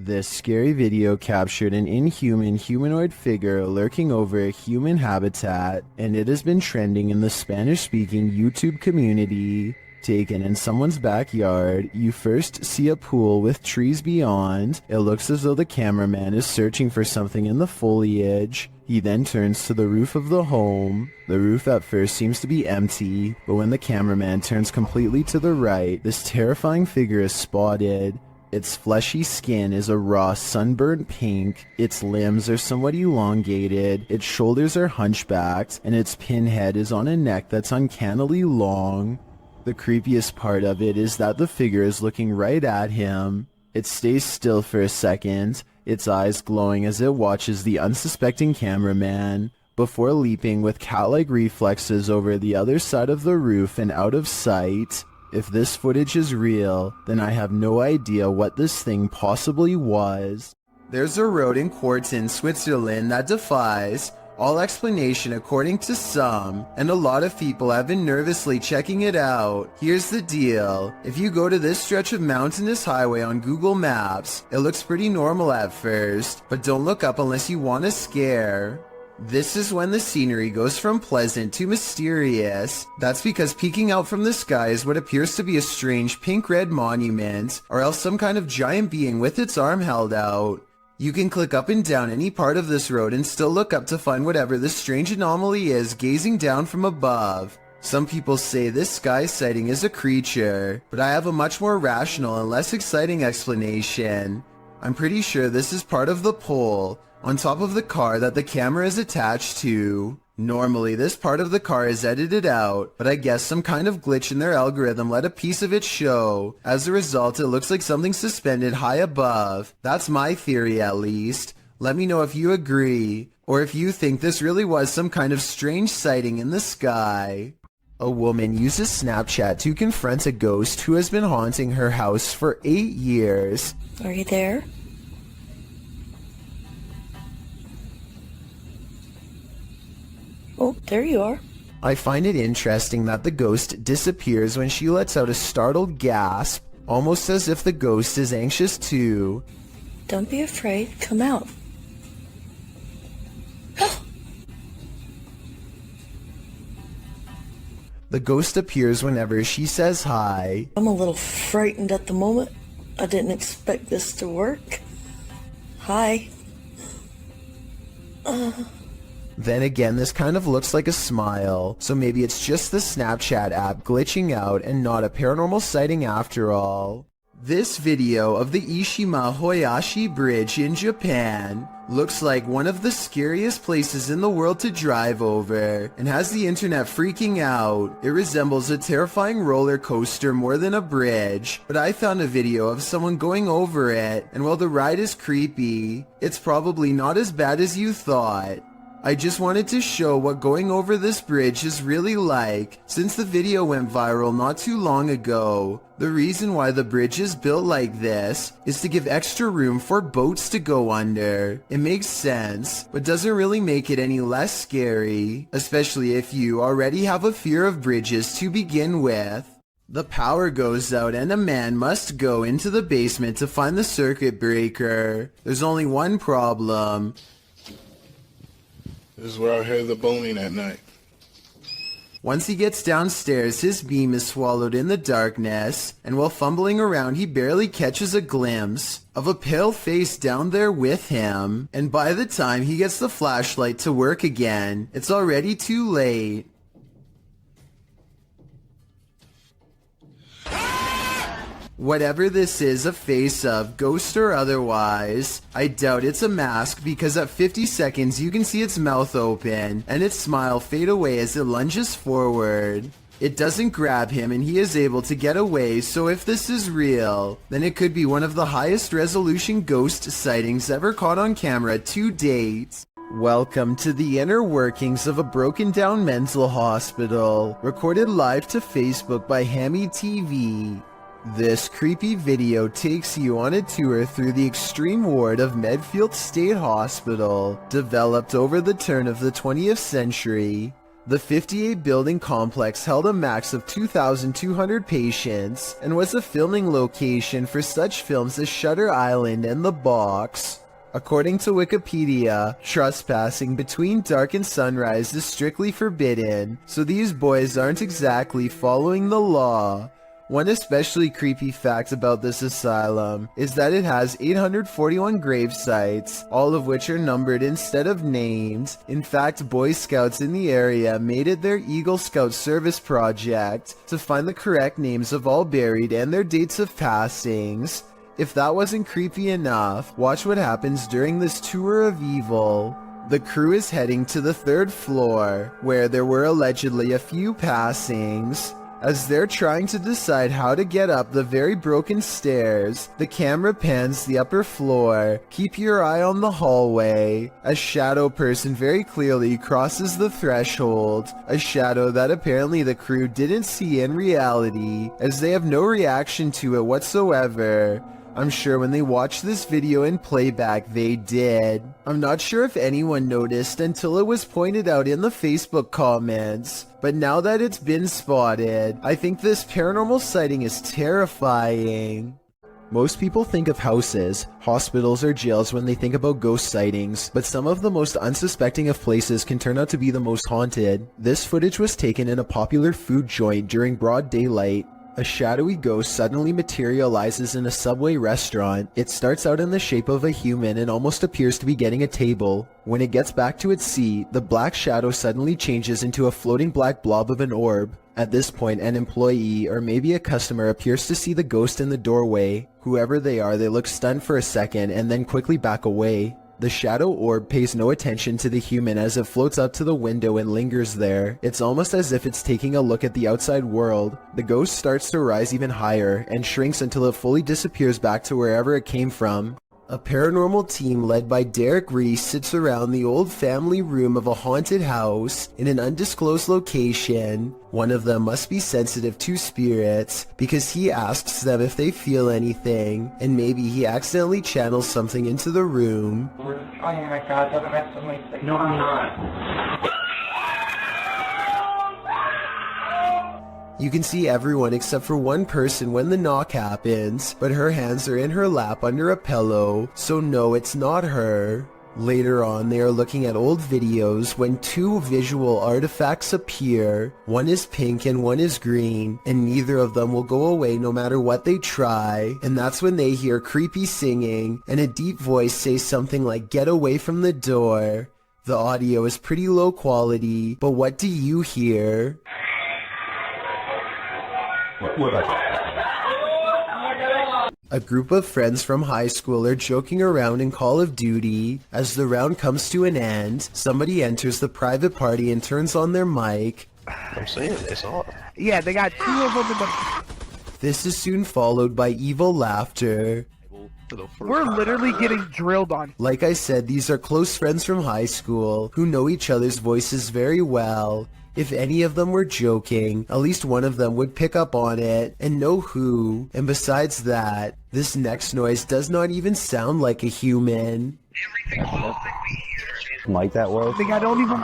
This scary video captured an inhuman humanoid figure lurking over a human habitat, and it has been trending in the Spanish-speaking YouTube community. Taken in someone's backyard, you first see a pool with trees beyond. It looks as though the cameraman is searching for something in the foliage. He then turns to the roof of the home. The roof at first seems to be empty, but when the cameraman turns completely to the right, this terrifying figure is spotted. Its fleshy skin is a raw sunburnt pink, its limbs are somewhat elongated, its shoulders are hunchbacked, and its pinhead is on a neck that's uncannily long. The creepiest part of it is that the figure is looking right at him. It stays still for a second, its eyes glowing as it watches the unsuspecting cameraman, before leaping with cat-like reflexes over the other side of the roof and out of sight. If this footage is real, then I have no idea what this thing possibly was. There's a road in Quarten, Switzerland that defies all explanation according to some, and a lot of people have been nervously checking it out. Here's the deal. If you go to this stretch of mountainous highway on Google Maps, it looks pretty normal at first, but don't look up unless you want a scare. This is when the scenery goes from pleasant to mysterious. That's because peeking out from the sky is what appears to be a strange pink-red monument, or else some kind of giant being with its arm held out. You can click up and down any part of this road and still look up to find whatever this strange anomaly is gazing down from above. Some people say this sky sighting is a creature, but I have a much more rational and less exciting explanation. I'm pretty sure this is part of the pole on top of the car that the camera is attached to. Normally this part of the car is edited out, but I guess some kind of glitch in their algorithm let a piece of it show. As a result, it looks like something suspended high above. That's my theory at least. Let me know if you agree, or if you think this really was some kind of strange sighting in the sky. A woman uses Snapchat to confront a ghost who has been haunting her house for 8 years. Are you there? Oh, there you are. I find it interesting that the ghost disappears when she lets out a startled gasp, almost as if the ghost is anxious too. Don't be afraid. Come out. The ghost appears whenever she says hi. I'm a little frightened at the moment. I didn't expect this to work. Hi. Then again, this kind of looks like a smile, so maybe it's just the Snapchat app glitching out and not a paranormal sighting after all. This video of the Ishima Hoyashi Bridge in Japan looks like one of the scariest places in the world to drive over, and has the internet freaking out. It resembles a terrifying roller coaster more than a bridge, but I found a video of someone going over it, and while the ride is creepy, it's probably not as bad as you thought. I just wanted to show what going over this bridge is really like, since the video went viral not too long ago. The reason why the bridge is built like this is to give extra room for boats to go under. It makes sense, but doesn't really make it any less scary, especially if you already have a fear of bridges to begin with. The power goes out and a man must go into the basement to find the circuit breaker. There's only one problem. This is where I hear the boning at night. Once he gets downstairs, his beam is swallowed in the darkness, and while fumbling around he barely catches a glimpse of a pale face down there with him, and by the time he gets the flashlight to work again, it's already too late. Whatever this is a face of, ghost or otherwise, I doubt it's a mask because at 50 seconds you can see its mouth open and its smile fade away as it lunges forward. It doesn't grab him and he is able to get away, so if this is real, then it could be one of the highest resolution ghost sightings ever caught on camera to date. Welcome to the inner workings of a broken down mental hospital, recorded live to Facebook by Hammy TV. This creepy video takes you on a tour through the extreme ward of Medfield State Hospital, developed over the turn of the 20th century. The 58-building complex held a max of 2,200 patients and was a filming location for such films as Shutter Island and The Box. According to Wikipedia, trespassing between dark and sunrise is strictly forbidden, so these boys aren't exactly following the law. One especially creepy fact about this asylum is that it has 841 grave sites, all of which are numbered instead of named. In fact, Boy Scouts in the area made it their Eagle Scout service project to find the correct names of all buried and their dates of passings. If that wasn't creepy enough, watch what happens during this tour of evil. The crew is heading to the 3rd floor, where there were allegedly a few passings. As they're trying to decide how to get up the very broken stairs, the camera pans the upper floor. Keep your eye on the hallway. A shadow person very clearly crosses the threshold, a shadow that apparently the crew didn't see in reality, as they have no reaction to it whatsoever. I'm sure when they watched this video in playback they did. I'm not sure if anyone noticed until it was pointed out in the Facebook comments, but now that it's been spotted, I think this paranormal sighting is terrifying. Most people think of houses, hospitals, or jails when they think about ghost sightings, but some of the most unsuspecting of places can turn out to be the most haunted. This footage was taken in a popular food joint during broad daylight. A shadowy ghost suddenly materializes in a Subway restaurant. It starts out in the shape of a human and almost appears to be getting a table. When it gets back to its seat, the black shadow suddenly changes into a floating black blob of an orb. At this point, an employee or maybe a customer appears to see the ghost in the doorway. Whoever they are, they look stunned for a second and then quickly back away. The shadow orb pays no attention to the human as it floats up to the window and lingers there. It's almost as if it's taking a look at the outside world. The ghost starts to rise even higher and shrinks until it fully disappears back to wherever it came from. A paranormal team led by Derek Reese sits around the old family room of a haunted house in an undisclosed location. One of them must be sensitive to spirits because he asks them if they feel anything, and maybe he accidentally channels something into the room. Oh my god, don't mess with my thing. No, I'm not. You can see everyone except for one person when the knock happens, but her hands are in her lap under a pillow, so no, it's not her. Later on, they are looking at old videos when 2 visual artifacts appear. One is pink and one is green, and neither of them will go away no matter what they try. And that's when they hear creepy singing and a deep voice say something like, "Get away from the door." The audio is pretty low quality, but what do you hear? A group of friends from high school are joking around in Call of Duty. As the round comes to an end, somebody enters the private party and turns on their mic. I'm saying it's off. Yeah, they got 2 of them in the... This is soon followed by evil laughter. We're literally getting drilled on. Like I said, these are close friends from high school who know each other's voices very well. If any of them were joking, at least one of them would pick up on it and know who. And besides that, this next noise does not even sound like a human. Like that way? I think I don't even...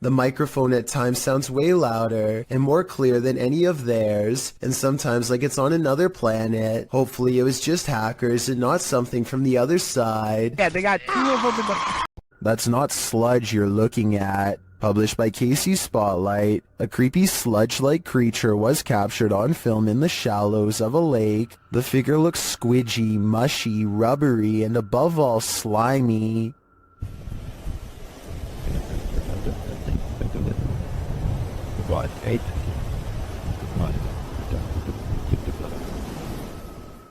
The microphone at times sounds way louder and more clear than any of theirs, and sometimes like it's on another planet. Hopefully it was just hackers and not something from the other side. Yeah, they got 2 of them in the... That's not sludge you're looking at. Published by Casey Spotlight, a creepy sludge-like creature was captured on film in the shallows of a lake. The figure looks squidgy, mushy, rubbery, and above all, slimy. What? 8?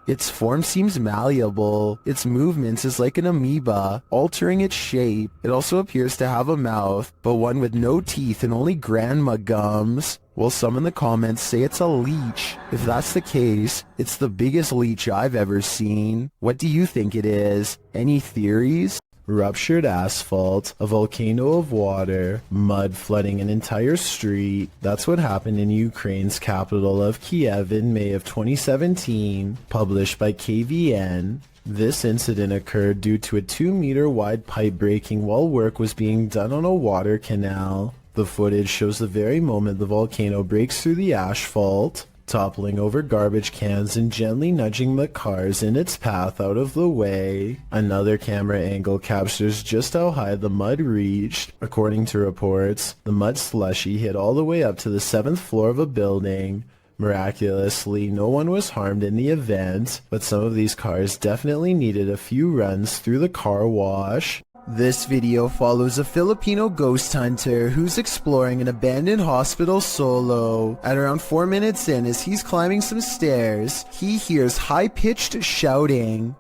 Its form seems malleable. Its movements is like an amoeba, altering its shape. It also appears to have a mouth, but one with no teeth and only grandma gums. Well, some in the comments say it's a leech. If that's the case, it's the biggest leech I've ever seen. What do you think it is? Any theories? Ruptured asphalt, a volcano of water, mud flooding an entire street. That's what happened in Ukraine's capital of Kiev in May of 2017, published by KVN. This incident occurred due to a 2-meter wide pipe breaking while work was being done on a water canal. The footage shows the very moment the volcano breaks through the asphalt, toppling over garbage cans and gently nudging the cars in its path out of the way. Another camera angle captures just how high the mud reached. According to reports, the mud slushy hit all the way up to the 7th floor of a building. Miraculously, no one was harmed in the event, but some of these cars definitely needed a few runs through the car wash. This video follows a Filipino ghost hunter who's exploring an abandoned hospital solo. At around 4 minutes in, as he's climbing some stairs, he hears high-pitched shouting.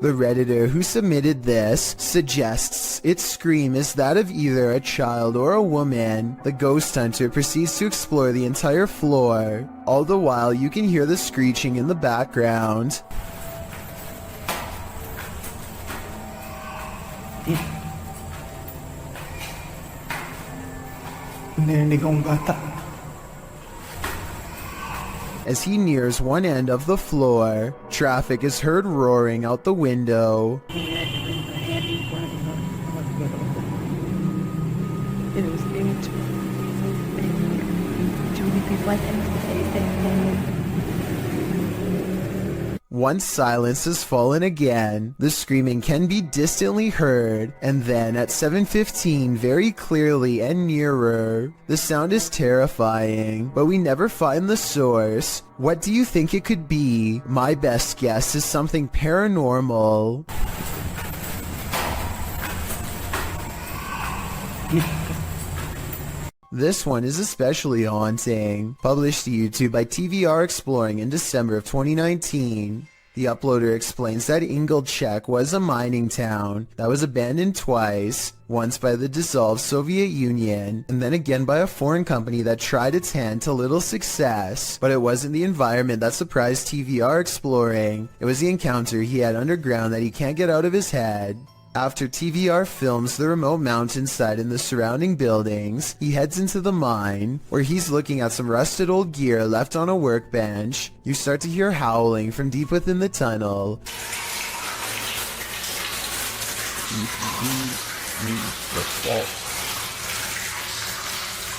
The Redditor who submitted this suggests its scream is that of either a child or a woman. The ghost hunter proceeds to explore the entire floor. All the while, you can hear the screeching in the background. Narinig kong bata. As he nears one end of the floor, traffic is heard roaring out the window. Once silence has fallen again, the screaming can be distantly heard, and then at 7:15 very clearly and nearer. The sound is terrifying, but we never find the source. What do you think it could be? My best guess is something paranormal. This one is especially haunting. Published to YouTube by TVR Exploring in December of 2019. The uploader explains that Ingolchek was a mining town that was abandoned twice, once by the dissolved Soviet Union, and then again by a foreign company that tried its hand to little success. But it wasn't the environment that surprised TVR Exploring, it was the encounter he had underground that he can't get out of his head. After TVR films the remote mountainside and the surrounding buildings, he heads into the mine, where he's looking at some rusted old gear left on a workbench. You start to hear howling from deep within the tunnel.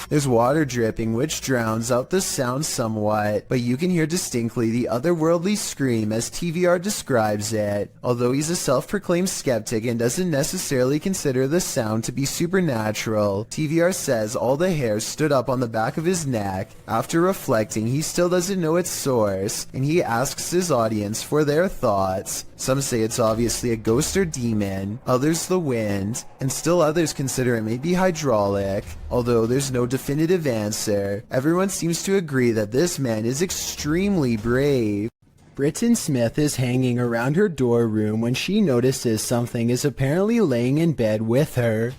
There's water dripping, which drowns out the sound somewhat, but you can hear distinctly the otherworldly scream as TVR describes it. Although he's a self-proclaimed skeptic and doesn't necessarily consider the sound to be supernatural, TVR says all the hairs stood up on the back of his neck. After reflecting, he still doesn't know its source, and he asks his audience for their thoughts. Some say it's obviously a ghost or demon, others the wind, and still others consider it may be hydraulic. Although there's no definitive answer, everyone seems to agree that this man is extremely brave. Britton Smith is hanging around her dorm room when she notices something is apparently laying in bed with her.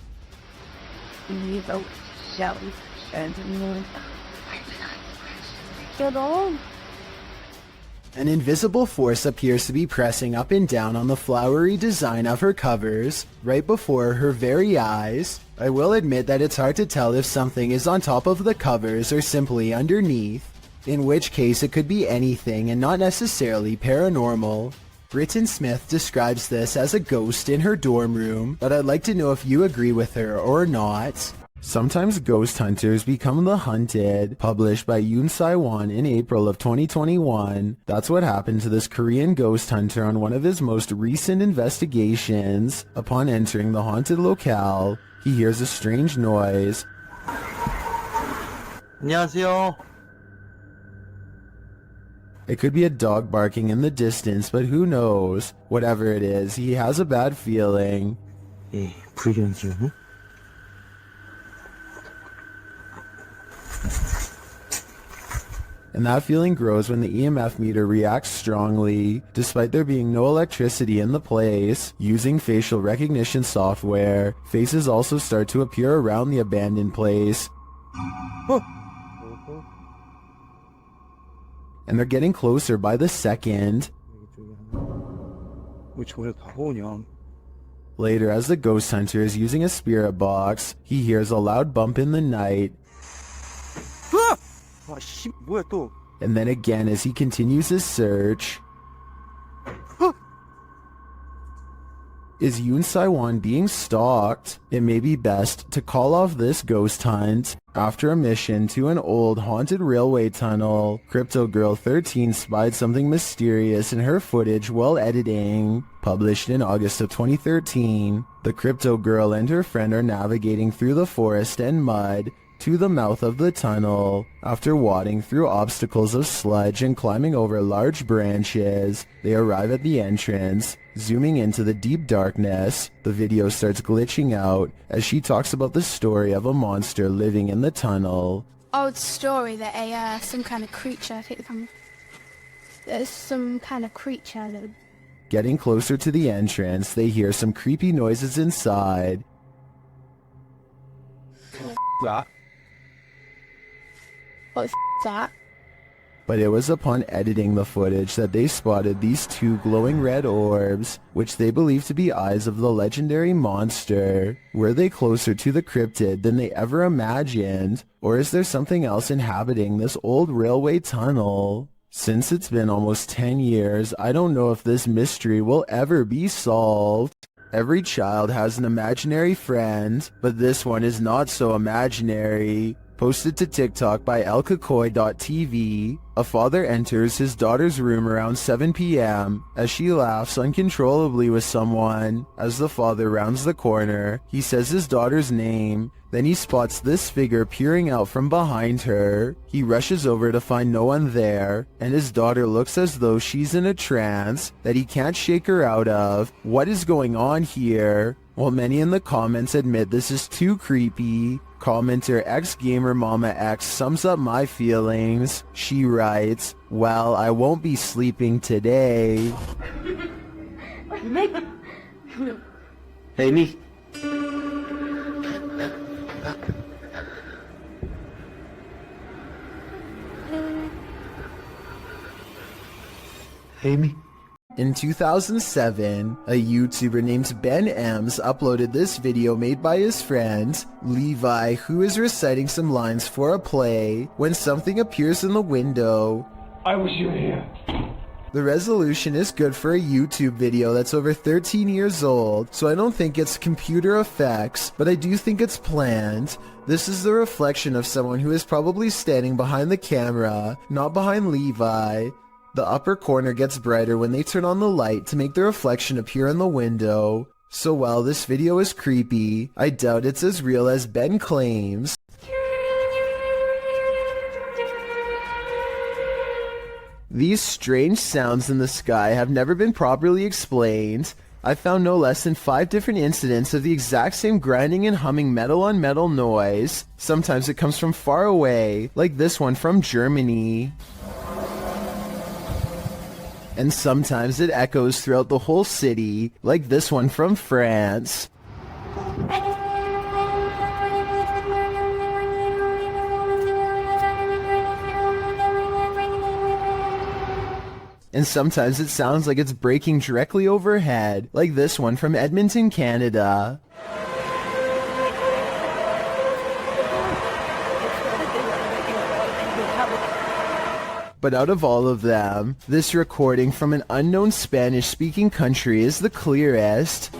An invisible force appears to be pressing up and down on the flowery design of her covers, right before her very eyes. I will admit that it's hard to tell if something is on top of the covers or simply underneath, in which case it could be anything and not necessarily paranormal. Britton Smith describes this as a ghost in her dorm room, but I'd like to know if you agree with her or not. Sometimes ghost hunters become the hunted, published by Yoon Sai-won in April of 2021. That's what happened to this Korean ghost hunter on one of his most recent investigations. Upon entering the haunted locale, he hears a strange noise. 안녕하세요. It could be a dog barking in the distance, but who knows? Whatever it is, he has a bad feeling. 예, 불견주. And that feeling grows when the EMF meter reacts strongly, despite there being no electricity in the place. Using facial recognition software, faces also start to appear around the abandoned place. And they're getting closer by the second. 왜 저래 다가오냐? Later, as the ghost hunter is using a spirit box, he hears a loud bump in the night. 와, 씨, 뭐야 또? And then again as he continues his search. Is Yoon Sai-won being stalked? It may be best to call off this ghost hunt. After a mission to an old haunted railway tunnel, Crypto Girl 13 spied something mysterious in her footage while editing. Published in August of 2013, the Crypto Girl and her friend are navigating through the forest and mud to the mouth of the tunnel. After wading through obstacles of sludge and climbing over large branches, they arrive at the entrance. Zooming into the deep darkness, the video starts glitching out as she talks about the story of a monster living in the tunnel. Old story that some kind of creature, I think there's some kind of creature that... Getting closer to the entrance, they hear some creepy noises inside. That. What's that? But it was upon editing the footage that they spotted these two glowing red orbs, which they believe to be eyes of the legendary monster. Were they closer to the cryptid than they ever imagined? Or is there something else inhabiting this old railway tunnel? Since it's been almost 10 years, I don't know if this mystery will ever be solved. Every child has an imaginary friend, but this one is not so imaginary. Posted to TikTok by elkakoi.tv, a father enters his daughter's room around 7 p.m. as she laughs uncontrollably with someone. As the father rounds the corner, he says his daughter's name. Then he spots this figure peering out from behind her. He rushes over to find no one there, and his daughter looks as though she's in a trance that he can't shake her out of. What is going on here? While many in the comments admit this is too creepy, commenter xgamermamax sums up my feelings. She writes, "Well, I won't be sleeping today." Hey, me. Hey, me. In 2007, a YouTuber named Ben Ems uploaded this video made by his friend, Levi, who is reciting some lines for a play when something appears in the window. I wish you were here. The resolution is good for a YouTube video that's over 13 years old, so I don't think it's computer effects, but I do think it's planned. This is the reflection of someone who is probably standing behind the camera, not behind Levi. The upper corner gets brighter when they turn on the light to make the reflection appear in the window. So while this video is creepy, I doubt it's as real as Ben claims. These strange sounds in the sky have never been properly explained. I found no less than 5 different incidents of the exact same grinding and humming metal on metal noise. Sometimes it comes from far away, like this one from Germany. And sometimes it echoes throughout the whole city, like this one from France. And sometimes it sounds like it's breaking directly overhead, like this one from Edmonton, Canada. But out of all of them, this recording from an unknown Spanish-speaking country is the clearest.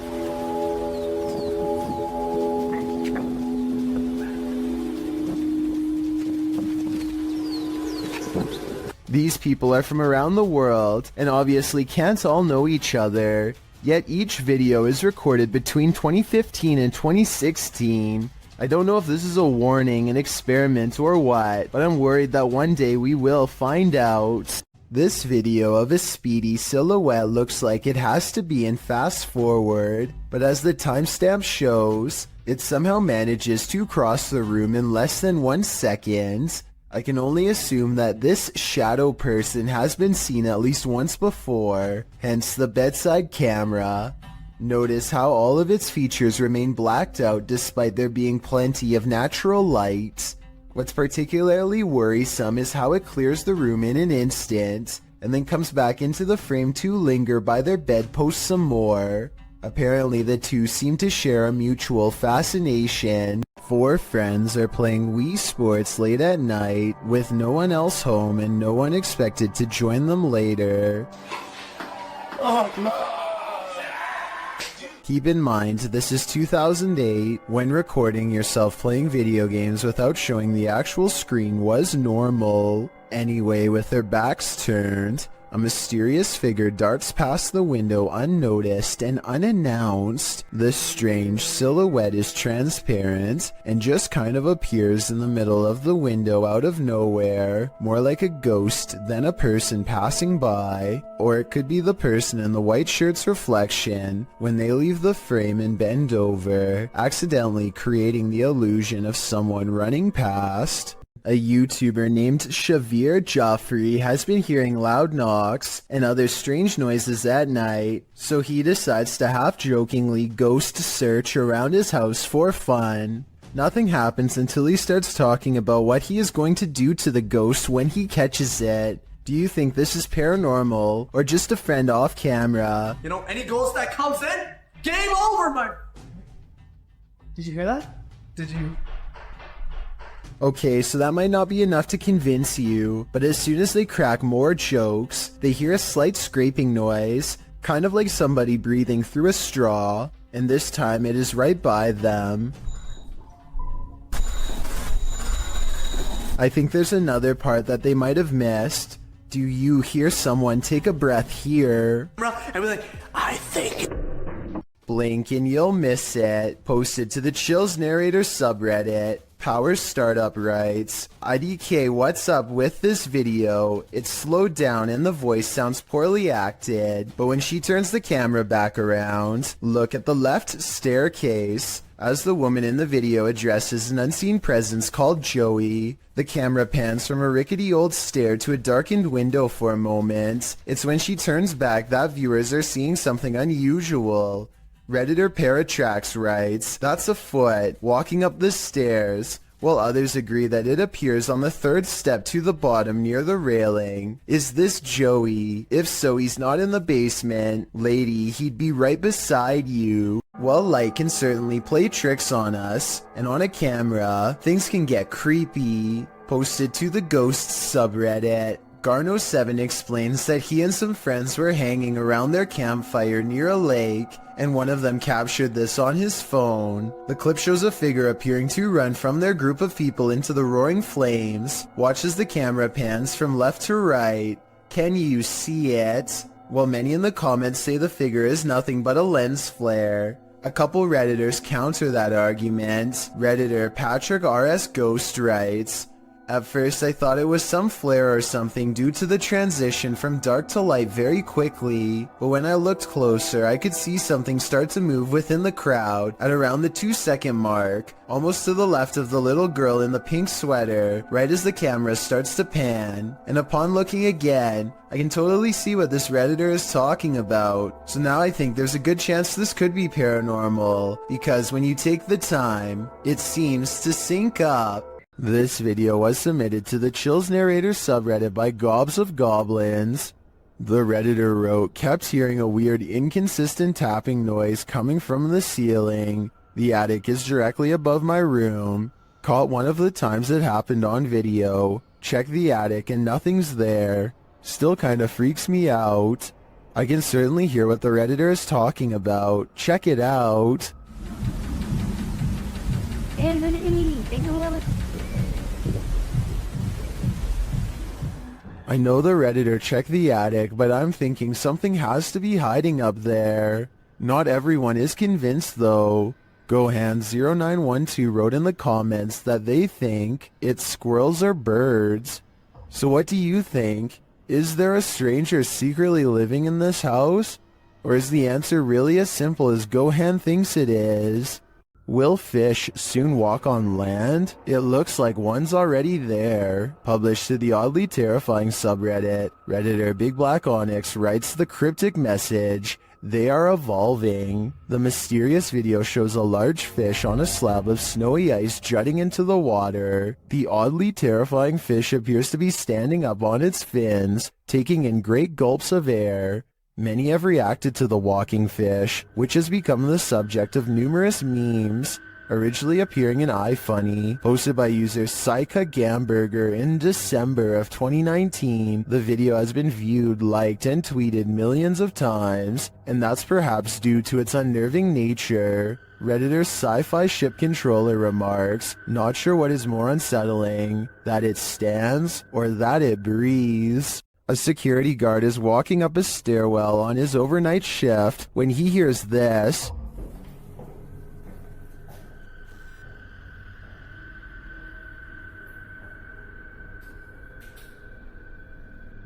These people are from around the world, and obviously can't all know each other. Yet each video is recorded between 2015 and 2016. I don't know if this is a warning, an experiment, or what, but I'm worried that one day we will find out. This video of a speedy silhouette looks like it has to be in fast forward, but as the timestamp shows, it somehow manages to cross the room in less than 1 second. I can only assume that this shadow person has been seen at least once before, hence the bedside camera. Notice how all of its features remain blacked out despite there being plenty of natural light. What's particularly worrisome is how it clears the room in an instant, and then comes back into the frame to linger by their bedpost some more. Apparently the two seem to share a mutual fascination. 4 friends are playing Wii Sports late at night, with no one else home and no one expected to join them later. Keep in mind, this is 2008, when recording yourself playing video games without showing the actual screen was normal. Anyway, with their backs turned, a mysterious figure darts past the window unnoticed and unannounced. This strange silhouette is transparent and just kind of appears in the middle of the window out of nowhere, more like a ghost than a person passing by. Or it could be the person in the white shirt's reflection when they leave the frame and bend over, accidentally creating the illusion of someone running past. A YouTuber named Shavir Joffrey has been hearing loud knocks and other strange noises at night, so he decides to half-jokingly ghost search around his house for fun. Nothing happens until he starts talking about what he is going to do to the ghost when he catches it. Do you think this is paranormal or just a friend off camera? You know, any ghost that comes in, game over, my... Did you hear that? Did you... Okay, so that might not be enough to convince you, but as soon as they crack more jokes, they hear a slight scraping noise, kind of like somebody breathing through a straw, and this time it is right by them. I think there's another part that they might have missed. Do you hear someone take a breath here? And we're like, I think... Blink and you'll miss it. Posted to the Chills Narrator subreddit. Power Startup writes, IDK, what's up with this video? It's slowed down and the voice sounds poorly acted, but when she turns the camera back around, look at the left staircase. As the woman in the video addresses an unseen presence called Joey, the camera pans from a rickety old stair to a darkened window for a moment. It's when she turns back that viewers are seeing something unusual. Redditor Paratrax writes, that's a foot walking up the stairs, while others agree that it appears on the third step to the bottom near the railing. Is this Joey? If so, he's not in the basement. Lady, he'd be right beside you. Well, light can certainly play tricks on us, and on a camera, things can get creepy. Posted to the Ghosts subreddit. Garno7 explains that he and some friends were hanging around their campfire near a lake, and one of them captured this on his phone. The clip shows a figure appearing to run from their group of people into the roaring flames. Watch as the camera pans from left to right. Can you see it? While many in the comments say the figure is nothing but a lens flare. A couple Redditors counter that argument. Redditor Patrick RS Ghost writes, at first I thought it was some flare or something due to the transition from dark to light very quickly, but when I looked closer I could see something start to move within the crowd at around the 2-second mark, almost to the left of the little girl in the pink sweater, right as the camera starts to pan, and upon looking again, I can totally see what this Redditor is talking about. So now I think there's a good chance this could be paranormal, because when you take the time, it seems to sync up. This video was submitted to the Chills Narrator subreddit by Gobs of Goblins. The Redditor wrote, kept hearing a weird inconsistent tapping noise coming from the ceiling. The attic is directly above my room. Caught one of the times it happened on video. Check the attic and nothing's there. Still kinda freaks me out. I can certainly hear what the Redditor is talking about. Check it out. I know the Redditor checked the attic, but I'm thinking something has to be hiding up there. Not everyone is convinced though. Gohan0912 wrote in the comments that they think it's squirrels or birds. So what do you think? Is there a stranger secretly living in this house? Or is the answer really as simple as Gohan thinks it is? Will fish soon walk on land? It looks like one's already there. Published to the oddly terrifying subreddit, Redditor Big Black Onyx writes the cryptic message, they are evolving. The mysterious video shows a large fish on a slab of snowy ice jutting into the water. The oddly terrifying fish appears to be standing up on its fins, taking in great gulps of air. Many have reacted to the walking fish, which has become the subject of numerous memes. originally appearing in iFunny, posted by user Saika Gamberger in December of 2019. The video has been viewed, liked, and tweeted millions of times, and that's perhaps due to its unnerving nature. Redditor Sci-Fi Ship Controller remarks, "Not sure what is more unsettling, that it stands or that it breathes." A security guard is walking up a stairwell on his overnight shift when he hears this.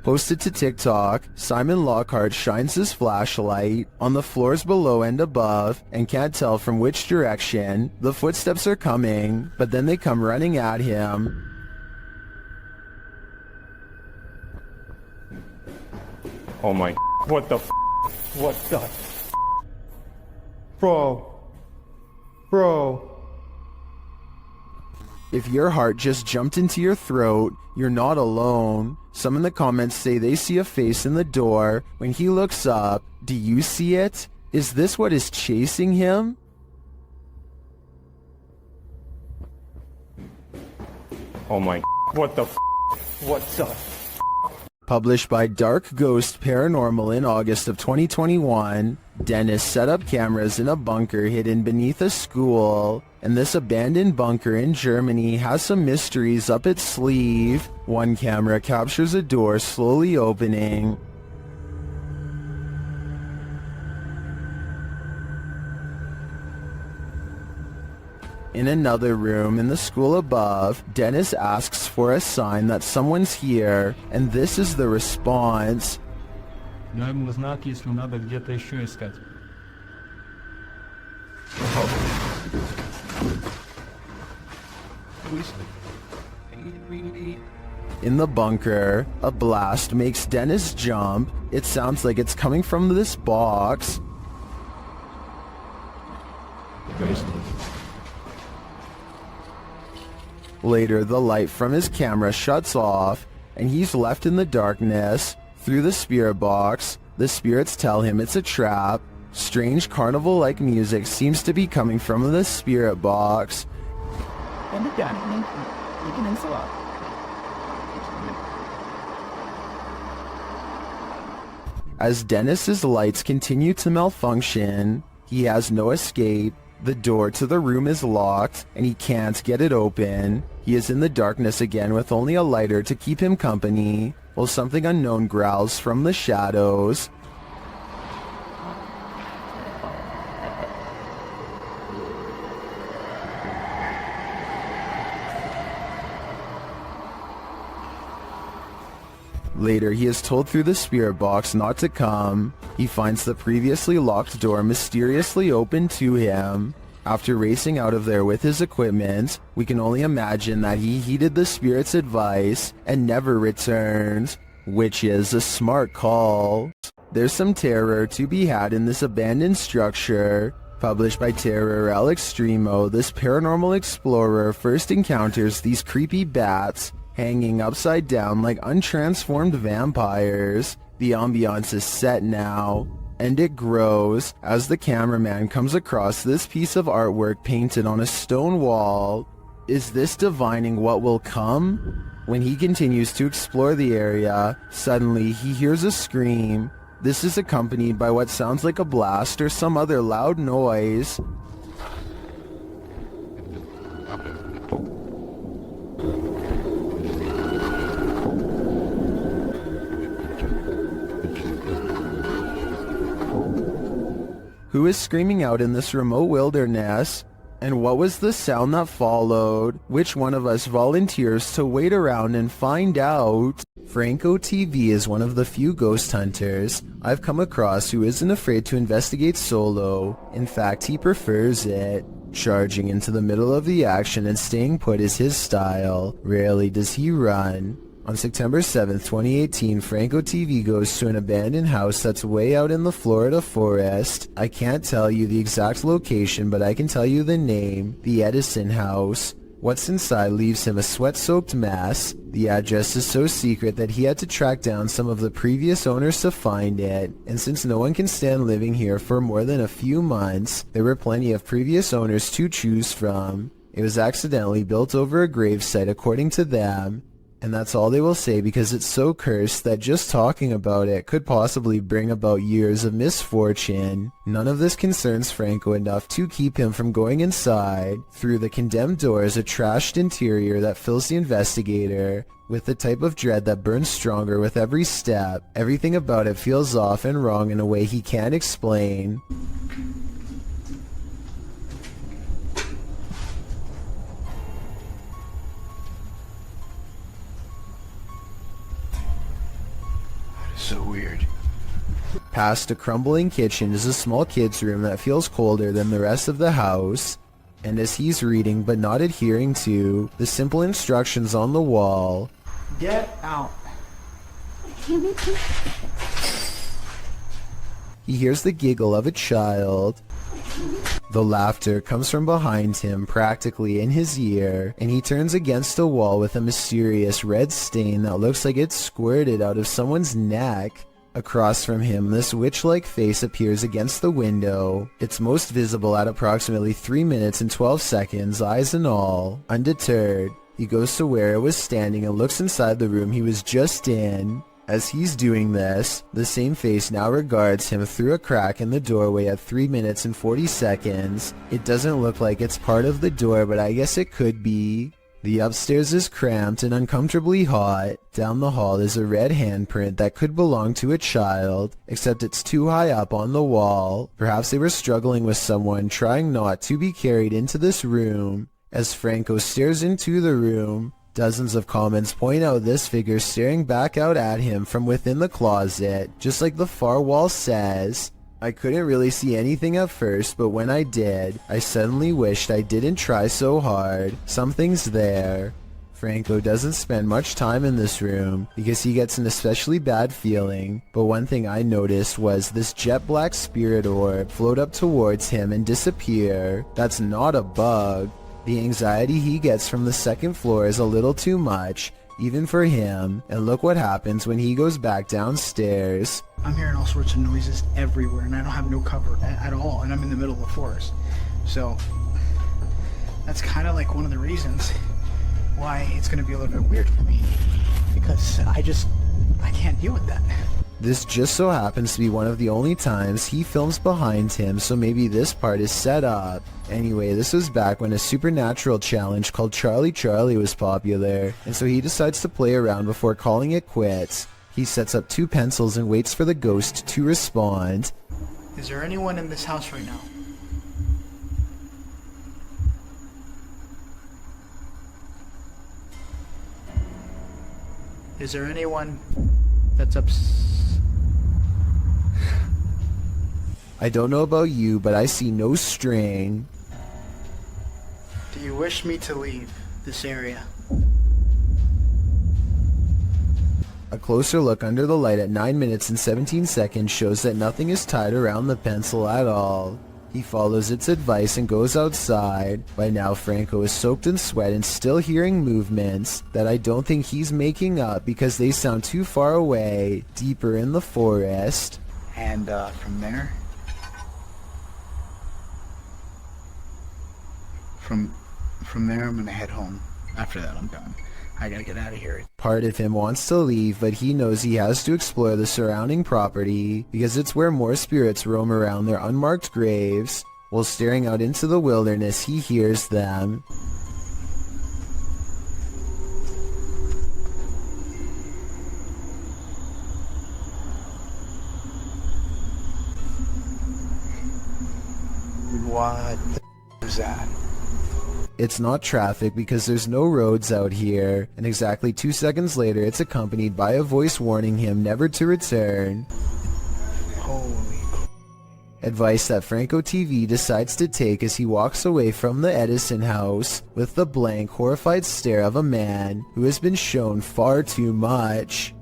Posted to TikTok, Simon Lockhart shines his flashlight on the floors below and above and can't tell from which direction the footsteps are coming, but then they come running at him. Oh my, what the what the Bro. If your heart just jumped into your throat, you're not alone. Some in the comments say they see a face in the door. When he looks up, do you see it? Is this what is chasing him? Oh my, what the what the Published by Dark Ghost Paranormal in August of 2021, Dennis set up cameras in a bunker hidden beneath a school, and this abandoned bunker in Germany has some mysteries up its sleeve. One camera captures a door slowly opening. In another room in the school above, Dennis asks for a sign that someone's here, and this is the response. In the bunker, a blast makes Dennis jump. It sounds like it's coming from this box. Later, the light from his camera shuts off, and he's left in the darkness. Through the spirit box, the spirits tell him it's a trap. Strange carnival-like music seems to be coming from the spirit box. As Dennis's lights continue to malfunction, he has no escape. The door to the room is locked, and he can't get it open. He is in the darkness again with only a lighter to keep him company, while something unknown growls from the shadows. Later, he is told through the spirit box not to come. He finds the previously locked door mysteriously open to him. After racing out of there with his equipment, we can only imagine that he heeded the spirit's advice and never returned, which is a smart call. There's some terror to be had in this abandoned structure. Published by Terror El Extremo, this paranormal explorer first encounters these creepy bats hanging upside down like untransformed vampires. The ambiance is set now, and it grows as the cameraman comes across this piece of artwork painted on a stone wall. Is this divining what will come? When he continues to explore the area, suddenly he hears a scream. This is accompanied by what sounds like a blast or some other loud noise. Who is screaming out in this remote wilderness? And what was the sound that followed? Which one of us volunteers to wait around and find out? Franco TV is one of the few ghost hunters I've come across who isn't afraid to investigate solo. In fact, he prefers it. Charging into the middle of the action and staying put is his style. Rarely does he run. On September 7th, 2018, Franco TV goes to an abandoned house that's way out in the Florida forest. I can't tell you the exact location, but I can tell you the name, the Edison House. What's inside leaves him a sweat-soaked mess. The address is so secret that he had to track down some of the previous owners to find it, and since no one can stand living here for more than a few months, there were plenty of previous owners to choose from. It was accidentally built over a gravesite according to them, and that's all they will say because it's so cursed that just talking about it could possibly bring about years of misfortune. None of this concerns Franco enough to keep him from going inside. Through the condemned door is a trashed interior that fills the investigator with the type of dread that burns stronger with every step. Everything about it feels off and wrong in a way he can't explain. So weird. Past a crumbling kitchen is a small kid's room that feels colder than the rest of the house, and as he's reading but not adhering to the simple instructions on the wall, Get out. he hears the giggle of a child. The laughter comes from behind him, practically in his ear, and he turns against a wall with a mysterious red stain that looks like it's squirted out of someone's neck. Across from him, this witch-like face appears against the window. It's most visible at approximately 3 minutes and 12 seconds, eyes and all. Undeterred, he goes to where it was standing and looks inside the room he was just in. As he's doing this, the same face now regards him through a crack in the doorway at 3 minutes and 40 seconds. It doesn't look like it's part of the door, but I guess it could be. The upstairs is cramped and uncomfortably hot. Down the hall is a red handprint that could belong to a child, except it's too high up on the wall. Perhaps they were struggling with someone, trying not to be carried into this room. As Franco stares into the room, dozens of comments point out this figure staring back out at him from within the closet, just like the far wall says. I couldn't really see anything at first, but when I did, I suddenly wished I didn't try so hard. Something's there. Franco doesn't spend much time in this room because he gets an especially bad feeling, but one thing I noticed was this jet black spirit orb float up towards him and disappear. That's not a bug. The anxiety he gets from the second floor is a little too much, even for him, and look what happens when he goes back downstairs. I'm hearing all sorts of noises everywhere, and I don't have no cover at all, and I'm in the middle of the forest. So, that's kind of like one of the reasons why it's going to be a little bit weird for me. Because I can't deal with that. This just so happens to be one of the only times he films behind him, so maybe this part is set up. Anyway, this was back when a supernatural challenge called Charlie Charlie was popular, and so he decides to play around before calling it quits. He sets up 2 pencils and waits for the ghost to respond. Is there anyone in this house right now? Is there anyone that's I don't know about you, but I see no string. Do you wish me to leave this area? A closer look under the light at 9 minutes and 17 seconds shows that nothing is tied around the pencil at all. He follows its advice and goes outside. By now Franco is soaked in sweat and still hearing movements that I don't think he's making up because they sound too far away, deeper in the forest. And from there? From there I'm gonna head home. After that I'm done. I gotta get out of here. Part of him wants to leave, but he knows he has to explore the surrounding property because it's where more spirits roam around their unmarked graves. While staring out into the wilderness, he hears them. What the is that? It's not traffic because there's no roads out here, and exactly 2 seconds later it's accompanied by a voice warning him never to return. Holy. Advice that Franco TV decides to take as he walks away from the Edison house with the blank, horrified stare of a man who has been shown far too much.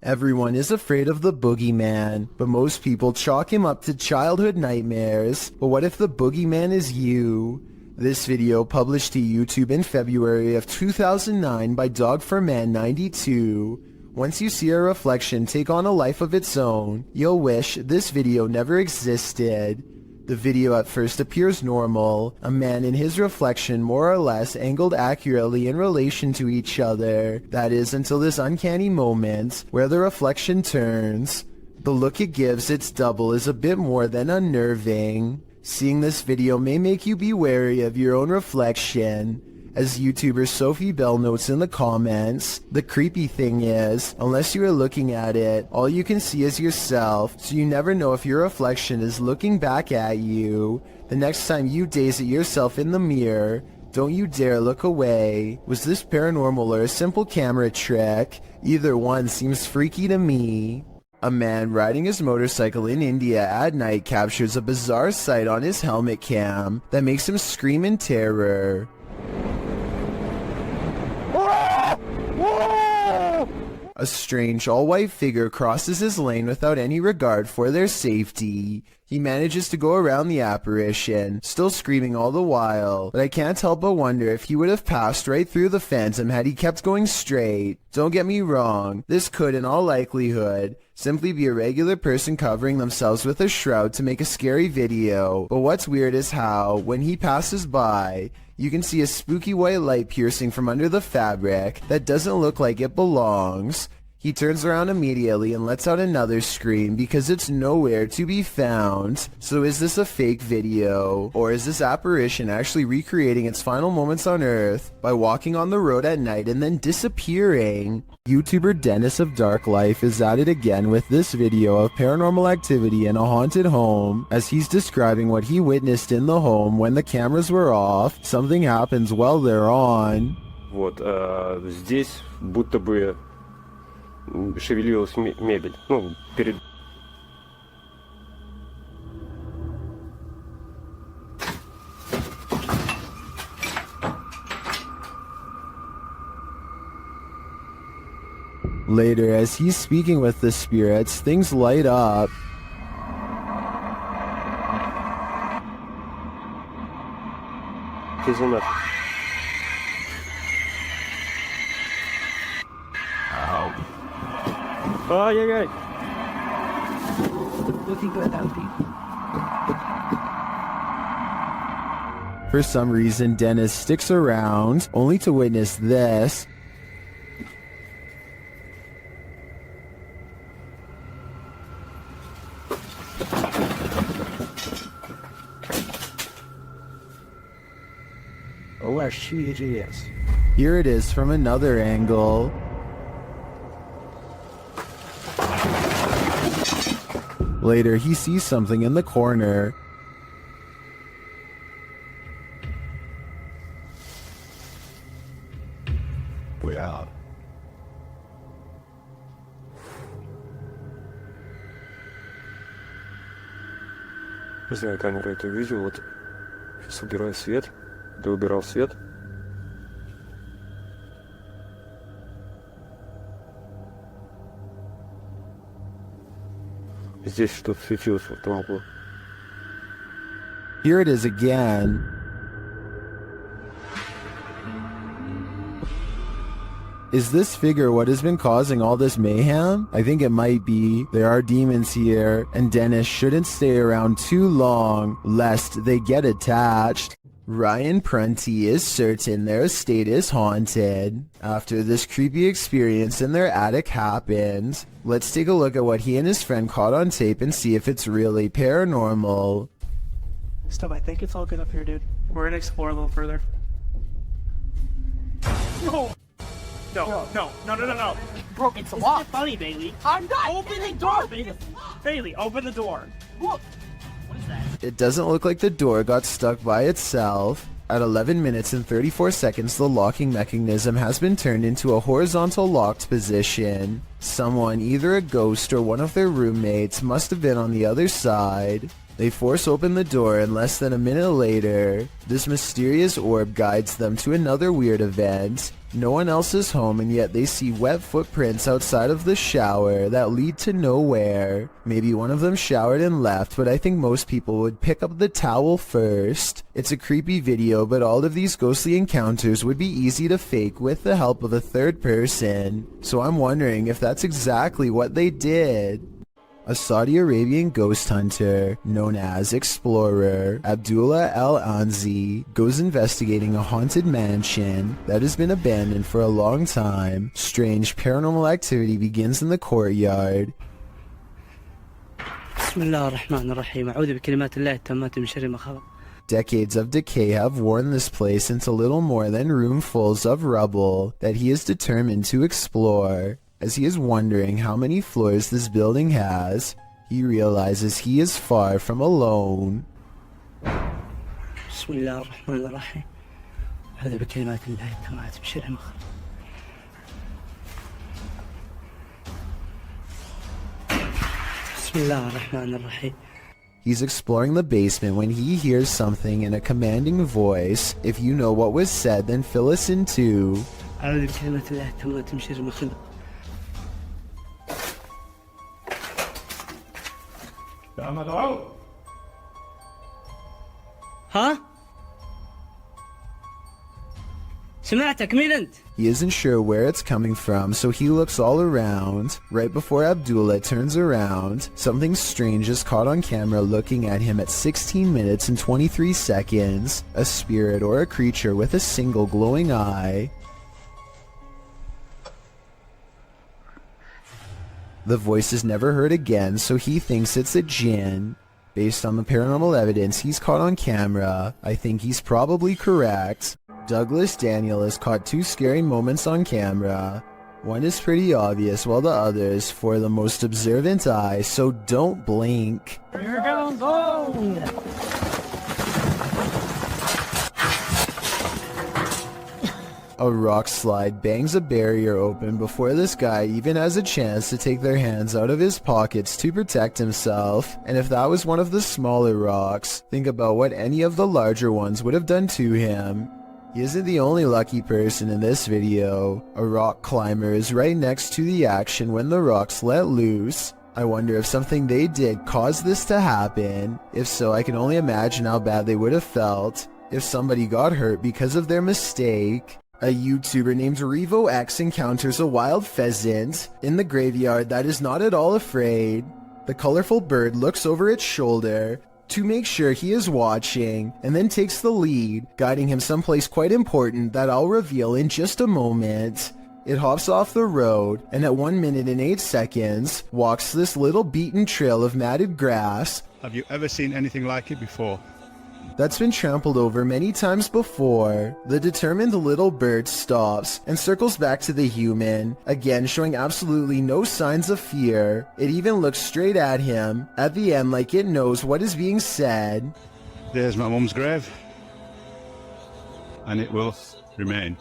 Everyone is afraid of the boogeyman, but most people chalk him up to childhood nightmares. But what if the boogeyman is you? This video published to YouTube in February of 2009 by Dog4Man92. Once you see a reflection take on a life of its own, you'll wish this video never existed. The video at first appears normal, a man and his reflection more or less angled accurately in relation to each other, that is until this uncanny moment where the reflection turns. The look it gives its double is a bit more than unnerving. Seeing this video may make you be wary of your own reflection. As YouTuber Sophie Bell notes in the comments, the creepy thing is, unless you are looking at it, all you can see is yourself, so you never know if your reflection is looking back at you. The next time you gaze at yourself in the mirror, don't you dare look away. Was this paranormal or a simple camera trick? Either one seems freaky to me. A man riding his motorcycle in India at night captures a bizarre sight on his helmet cam that makes him scream in terror. A strange all-white figure crosses his lane without any regard for their safety. He manages to go around the apparition, still screaming all the while, but I can't help but wonder if he would have passed right through the phantom had he kept going straight. Don't get me wrong, this could in all likelihood simply be a regular person covering themselves with a shroud to make a scary video, but what's weird is how, when he passes by, you can see a spooky white light piercing from under the fabric that doesn't look like it belongs. He turns around immediately and lets out another scream because it's nowhere to be found. So is this a fake video? Or is this apparition actually recreating its final moments on Earth by walking on the road at night and then disappearing? YouTuber Dennis of Dark Life is at it again with this video of paranormal activity in a haunted home. As he's describing what he witnessed in the home when the cameras were off, something happens while they're on. Вот, здесь будто бы шевелилась мебель. Ну, перед... Later, as he's speaking with the spirits, things light up. Ай-яй-яй! For some reason, Dennis sticks around, only to witness this. Oh, she is. Here it is from another angle. Later, he sees something in the corner. We're out. Не знаю, камера это видео, вот сейчас убираю свет, да убирал свет. Здесь что-то светилось в том углу. Here it is again. Is this figure what has been causing all this mayhem? I think it might be. There are demons here, and Dennis shouldn't stay around too long, lest they get attached. Ryan Prunty is certain their estate is haunted. After this creepy experience in their attic happened, let's take a look at what he and his friend caught on tape and see if it's really paranormal. Stuff, I think it's all good up here, dude. We're gonna explore a little further. No! No. Bro, it's Isn't locked. it funny, Bailey? I'm not. Open the door, Bailey! Bailey, open the door! Look. What is that? It doesn't look like the door got stuck by itself. At 11 minutes and 34 seconds, the locking mechanism has been turned into a horizontal locked position. Someone, either a ghost or one of their roommates, must have been on the other side. They force open the door, and less than a minute later, this mysterious orb guides them to another weird event. No one else is home, and yet they see wet footprints outside of the shower that lead to nowhere. Maybe one of them showered and left, but I think most people would pick up the towel first. It's a creepy video, but all of these ghostly encounters would be easy to fake with the help of a third person. So I'm wondering if that's exactly what they did. A Saudi Arabian ghost hunter, known as Explorer Abdullah Al-Anzi, goes investigating a haunted mansion that has been abandoned for a long time. Strange paranormal activity begins in the courtyard. Decades of decay have worn this place into little more than roomfuls of rubble that he is determined to explore. As he is wondering how many floors this building has, he realizes he is far from alone. He's exploring the basement when he hears something in a commanding voice. If you know what was said, then fill us in too. ها؟ سمعتك مين انت؟ He isn't sure where it's coming from, so he looks all around. Right before Abdullah turns around, something strange is caught on camera looking at him at 16 minutes and 23 seconds. A spirit or a creature with a single glowing eye. The voice is never heard again, so he thinks it's a jinn. Based on the paranormal evidence he's caught on camera, I think he's probably correct. Douglas Daniel has caught two scary moments on camera. One is pretty obvious, while the other is for the most observant eye, so don't blink. Here goes home. A rock slide bangs a barrier open before this guy even has a chance to take their hands out of his pockets to protect himself. And if that was one of the smaller rocks, think about what any of the larger ones would have done to him. He isn't the only lucky person in this video. A rock climber is right next to the action when the rocks let loose. I wonder if something they did caused this to happen. If so, I can only imagine how bad they would have felt if somebody got hurt because of their mistake. A YouTuber named RevoX encounters a wild pheasant in the graveyard that is not at all afraid. The colorful bird looks over its shoulder to make sure he is watching, and then takes the lead, guiding him someplace quite important that I'll reveal in just a moment. It hops off the road, and at 1 minute and 8 seconds, walks this little beaten trail of matted grass. Have you ever seen anything like it before? That's been trampled over many times before. The determined little bird stops and circles back to the human, again showing absolutely no signs of fear. It even looks straight at him, at the end like it knows what is being said. There's my mum's grave, and it will remain,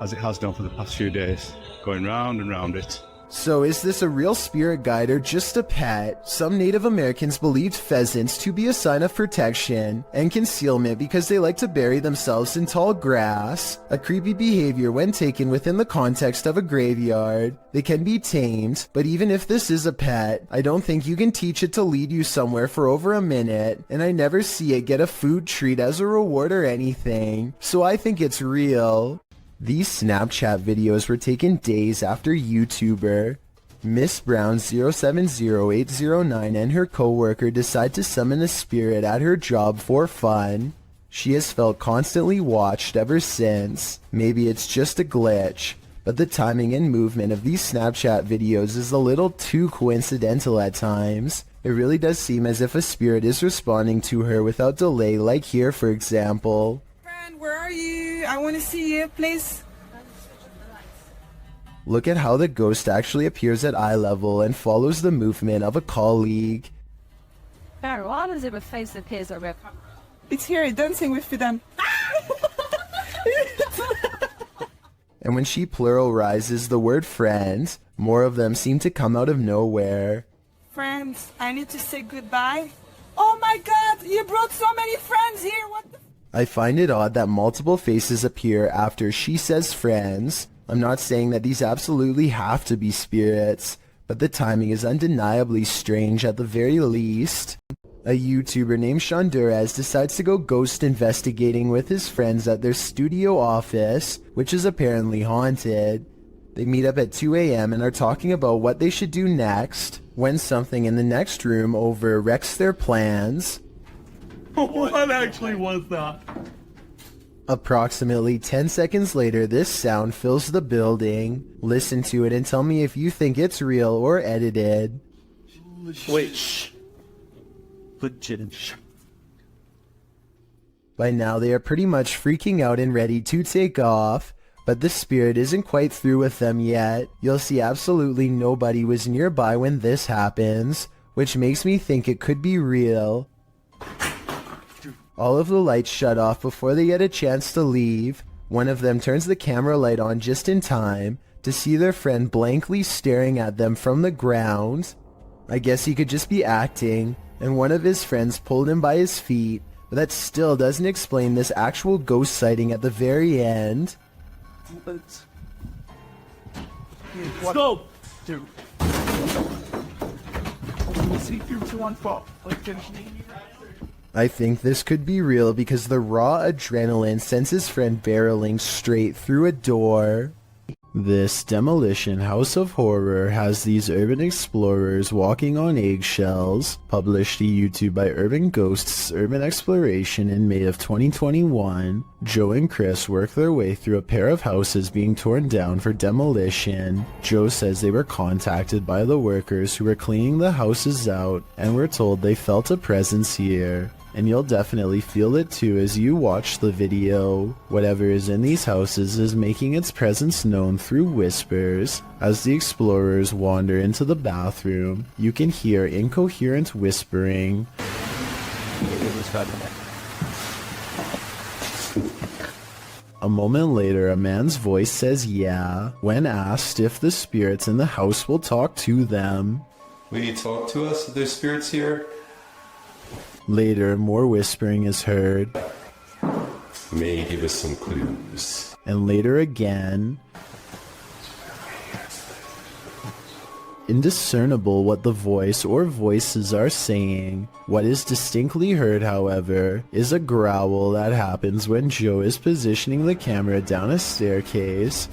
as it has done for the past few days, going round and round it. So is this a real spirit guide or just a pet? Some Native Americans believed pheasants to be a sign of protection and concealment because they like to bury themselves in tall grass. A creepy behavior when taken within the context of a graveyard. They can be tamed, but even if this is a pet, I don't think you can teach it to lead you somewhere for over a minute, and I never see it get a food treat as a reward or anything, so I think it's real. These Snapchat videos were taken days after YouTuber Miss Brown 070809 and her co-worker decide to summon a spirit at her job for fun. She has felt constantly watched ever since. Maybe it's just a glitch, but the timing and movement of these Snapchat videos is a little too coincidental at times. It really does seem as if a spirit is responding to her without delay, like here for example. Where are you? I want to see you, please. Look at how the ghost actually appears at eye level and follows the movement of a colleague. Carol, how does it face appears over? It's here, dancing with them. And when she pluralizes the word friend, more of them seem to come out of nowhere. Friends, I need to say goodbye. Oh my god, you brought so many friends here, what the... I find it odd that multiple faces appear after she says friends. I'm not saying that these absolutely have to be spirits, but the timing is undeniably strange at the very least. A YouTuber named Shondurez decides to go ghost investigating with his friends at their studio office, which is apparently haunted. They meet up at 2 a.m. and are talking about what they should do next, when something in the next room over-wrecks their plans. What actually was that? Approximately 10 seconds later, this sound fills the building. Listen to it and tell me if you think it's real or edited. Wait, shh. Legit. By now, they are pretty much freaking out and ready to take off, but the spirit isn't quite through with them yet. You'll see absolutely nobody was nearby when this happens, which makes me think it could be real. All of the lights shut off before they get a chance to leave. One of them turns the camera light on just in time to see their friend blankly staring at them from the ground. I guess he could just be acting, and one of his friends pulled him by his feet, but that still doesn't explain this actual ghost sighting at the very end. Scope! Dude. See through to one fall. I think this could be real because the raw adrenaline sends his friend barreling straight through a door. This demolition house of horror has these urban explorers walking on eggshells, published to YouTube by Urban Ghosts Urban Exploration in May of 2021. Joe and Chris work their way through a pair of houses being torn down for demolition. Joe says they were contacted by the workers who were cleaning the houses out and were told they felt a presence here. And you'll definitely feel it too as you watch the video. Whatever is in these houses is making its presence known through whispers. As the explorers wander into the bathroom, you can hear incoherent whispering. A moment later, a man's voice says yeah, when asked if the spirits in the house will talk to them. Will you talk to us if there's spirits here? Later, more whispering is heard. May give us some clues. And later again. Indiscernible what the voice or voices are saying. What is distinctly heard, however, is a growl that happens when Joe is positioning the camera down a staircase.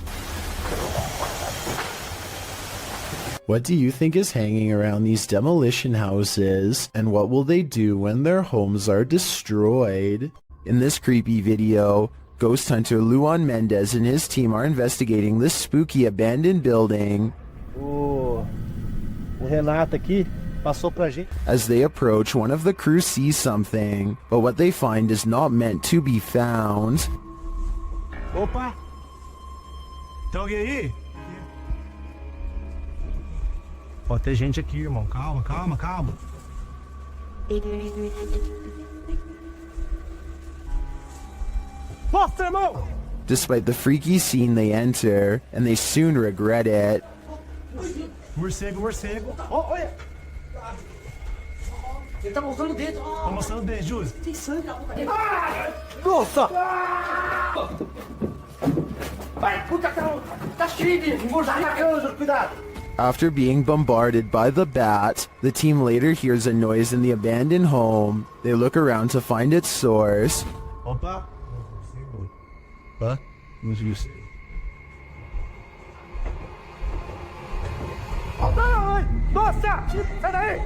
What do you think is hanging around these demolition houses, and what will they do when their homes are destroyed? In this creepy video, ghost hunter Luan Mendez and his team are investigating this spooky abandoned building. O Renato aqui passou pra gente. As they approach, one of the crew sees something, but what they find is not meant to be found. Opa! Tem alguém aí? Pode ter gente aqui, irmão. Calma, calma, calma. Mostra, irmão! Despite the freaky scene they enter, and they soon regret it. Morcego, morcego. Oh, olha! Ele tá mostrando o dedo. Tá mostrando o dedo, Júlio. Tem sangue na boca dele. Nossa! Vai, puta, tá cheio de engordar na cama, cuidado! After being bombarded by the bat, the team later hears a noise in the abandoned home. They look around to find its source. Opa! Hã? Não sei. Nossa! Sai daí!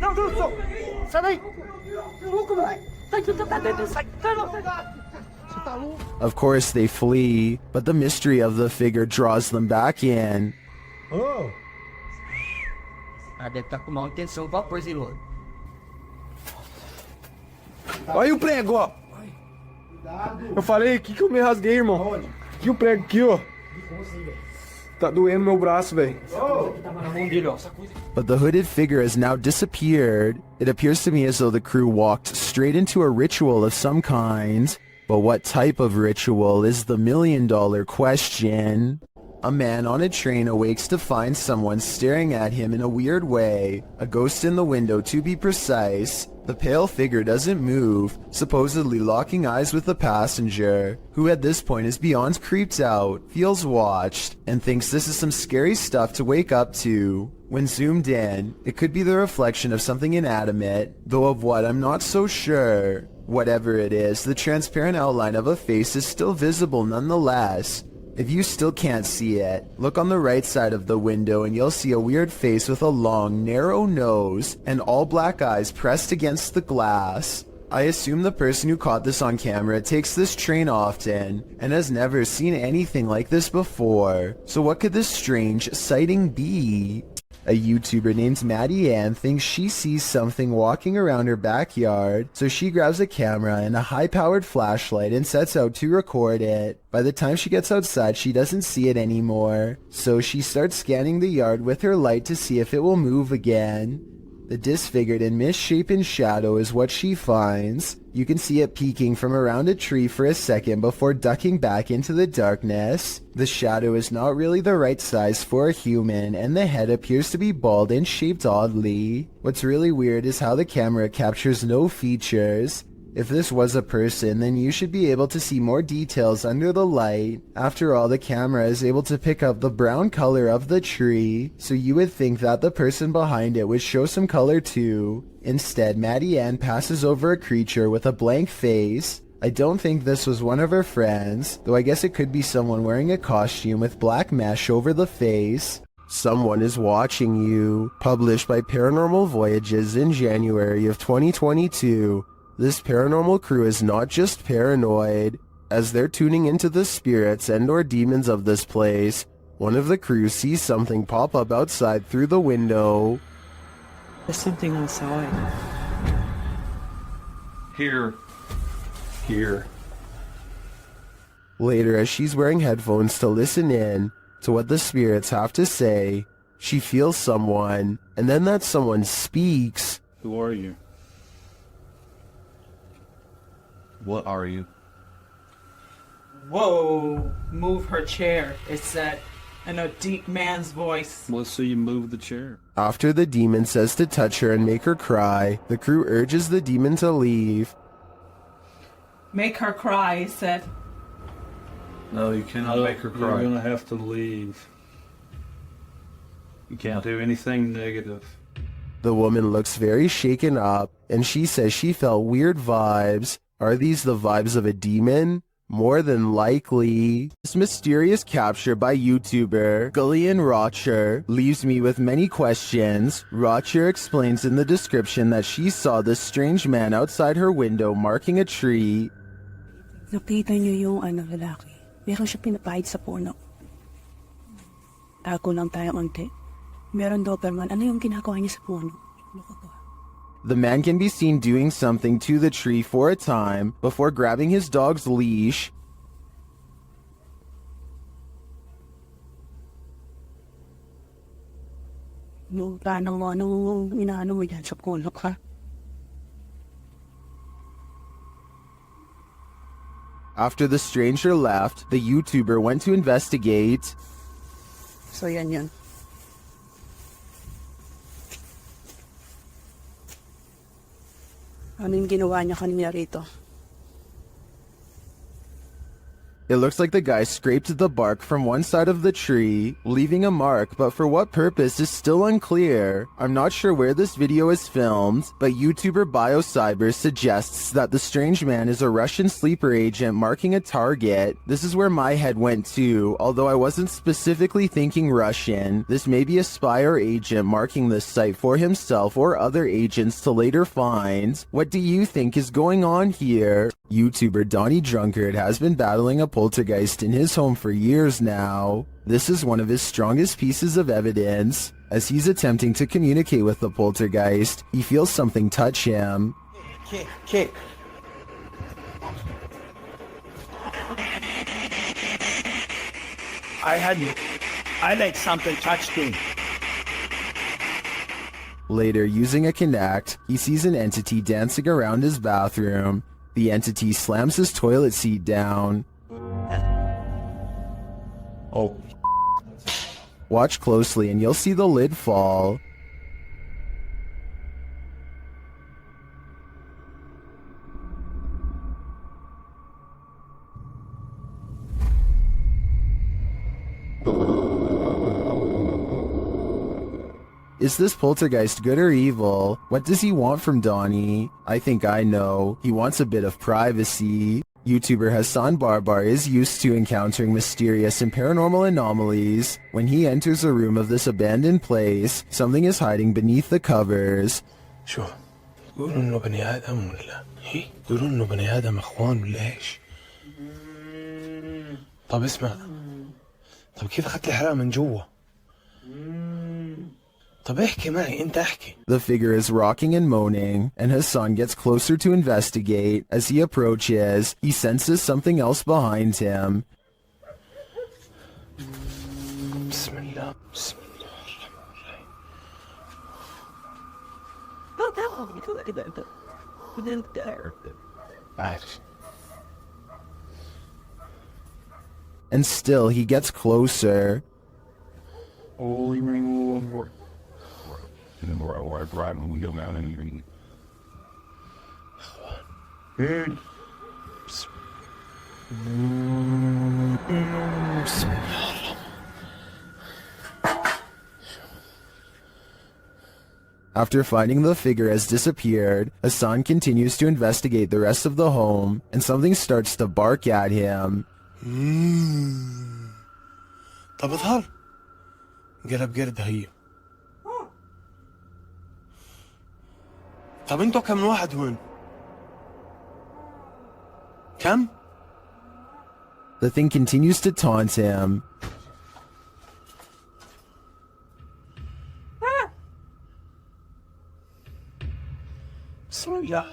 Não, Wilson! Sai daí! Louco, moleque! Sai! Of course they flee, but the mystery of the figure draws them back in. Oh! Ah, deve estar com mal intenção com a coisa, hein, Lô? Olha aí o prego, ó. Eu falei, que eu me rasguei, irmão? Aqui o prego, aqui, ó. Tá doendo meu braço, velho. But the hooded figure has now disappeared. It appears to me as though the crew walked straight into a ritual of some kind. But what type of ritual is the million-dollar question? A man on a train awakes to find someone staring at him in a weird way, a ghost in the window to be precise. The pale figure doesn't move, supposedly locking eyes with the passenger, who at this point is beyond creeped out, feels watched, and thinks this is some scary stuff to wake up to. When zoomed in, it could be the reflection of something inanimate, though of what I'm not so sure. Whatever it is, the transparent outline of a face is still visible nonetheless. If you still can't see it, look on the right side of the window and you'll see a weird face with a long, narrow nose and all black eyes pressed against the glass. I assume the person who caught this on camera takes this train often and has never seen anything like this before. So what could this strange sighting be? A YouTuber named Maddie Ann thinks she sees something walking around her backyard, so she grabs a camera and a high-powered flashlight and sets out to record it. By the time she gets outside, she doesn't see it anymore, so she starts scanning the yard with her light to see if it will move again. The disfigured and misshapen shadow is what she finds. You can see it peeking from around a tree for a second before ducking back into the darkness. The shadow is not really the right size for a human, and the head appears to be bald and shaped oddly. What's really weird is how the camera captures no features. If this was a person, then you should be able to see more details under the light. After all, the camera is able to pick up the brown color of the tree, so you would think that the person behind it would show some color too. Instead, Maddie Ann passes over a creature with a blank face. I don't think this was one of her friends, though I guess it could be someone wearing a costume with black mesh over the face. Someone is Watching You, published by Paranormal Voyages in January of 2022. This paranormal crew is not just paranoid. As they're tuning into the spirits and or demons of this place, one of the crew sees something pop up outside through the window. There's something outside. Here. Later, as she's wearing headphones to listen in to what the spirits have to say, she feels someone, and then that someone speaks. Who are you? What are you? Whoa! Move her chair. It's that in a deep man's voice. Let's see you move the chair. After the demon says to touch her and make her cry, the crew urges the demon to leave. Make her cry, he said. No, you cannot make her cry. You're gonna have to leave. You can't do anything negative. The woman looks very shaken up, and she says she felt weird vibes. Are these the vibes of a demon? More than likely. This mysterious capture by YouTuber Gillian Rocher leaves me with many questions. Rocher explains in the description that she saw this strange man outside her window marking a tree. Nakita niyo yung lalaki. Meron siya pinapahid sa puno. Ako lang tayo unti. Meron Doberman. Ano yung ginagawa niya sa puno? The man can be seen doing something to the tree for a time before grabbing his dog's leash. Inaano mo yan sa puno ka? After the stranger left, the YouTuber went to investigate. So yan. Ano yung ginawa niya kanina rito? It looks like the guy scraped the bark from one side of the tree, leaving a mark, but for what purpose is still unclear. I'm not sure where this video is filmed, but YouTuber BioCyber suggests that the strange man is a Russian sleeper agent marking a target. This is where my head went to, although I wasn't specifically thinking Russian. This may be a spy or agent marking this site for himself or other agents to later find. What do you think is going on here? YouTuber Donnie Drunkard has been battling a poltergeist in his home for years now. This is one of his strongest pieces of evidence. As he's attempting to communicate with the poltergeist, he feels something touch him. Kick. I like something touched me. Later, using a Kinect, he sees an entity dancing around his bathroom. The entity slams his toilet seat down. Oh. Watch closely and you'll see the lid fall. Is this poltergeist good or evil? What does he want from Donnie? I think I know. He wants a bit of privacy. YouTuber Hassan Barbar is used to encountering mysterious and paranormal anomalies. When he enters a room of this abandoned place, something is hiding beneath the covers. شو يقولوا انه بني ادم ولا ايه؟ يقولوا انه بني ادم اخوان ولا ايش؟ طب اسمع، طب كيف اخذت الحرام من جوا؟ طب احكي معي، انت احكي. The figure is rocking and moaning, and Hassan gets closer to investigate. As he approaches, he senses something else behind him. بسم الله بسم الله الرحمن الرحيم. And still he gets closer. After finding the figure has disappeared, Hassan continues to investigate the rest of the home, and something starts to bark at him. طب اظهر قلب قرد هي. طب انتوا كم واحد هون؟ كم؟ The thing continues to taunt him. بسم الله.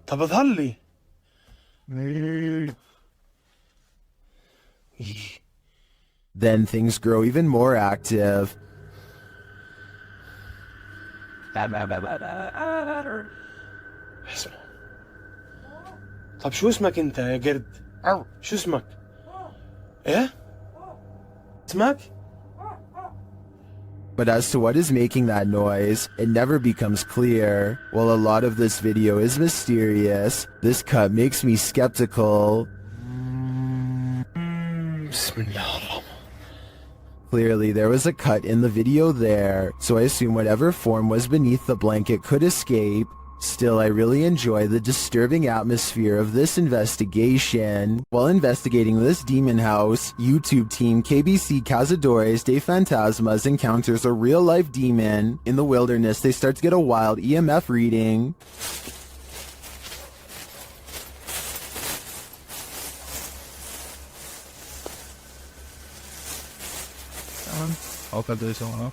طب اظهر لي. Then things grow even more active. طب شو اسمك انت يا قرد؟ شو اسمك؟ ايه؟ اسمك؟ But as to what is making that noise, it never becomes clear. While a lot of this video is mysterious, this cut makes me skeptical. Clearly, there was a cut in the video there, so I assume whatever form was beneath the blanket could escape. Still, I really enjoy the disturbing atmosphere of this investigation. While investigating this demon house, YouTube team KBC Cazadores de Fantasmas encounters a real-life demon. In the wilderness, they start to get a wild EMF reading. Altijd deze man.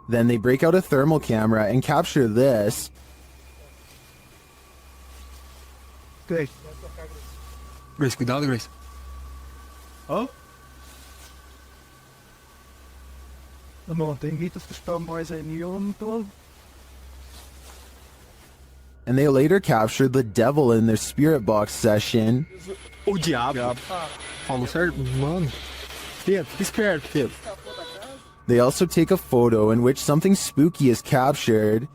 Then they break out a thermal camera and capture this. Grace. Grace, cuidado, Grace. Oh? Dan denk ik dat het spelbaar zijn hier om te doen. And they later captured the devil in their spirit box session. Oh, diabo. Falou certo? Mano. Pedro, esperto, Pedro. They also take a photo in which something spooky is captured.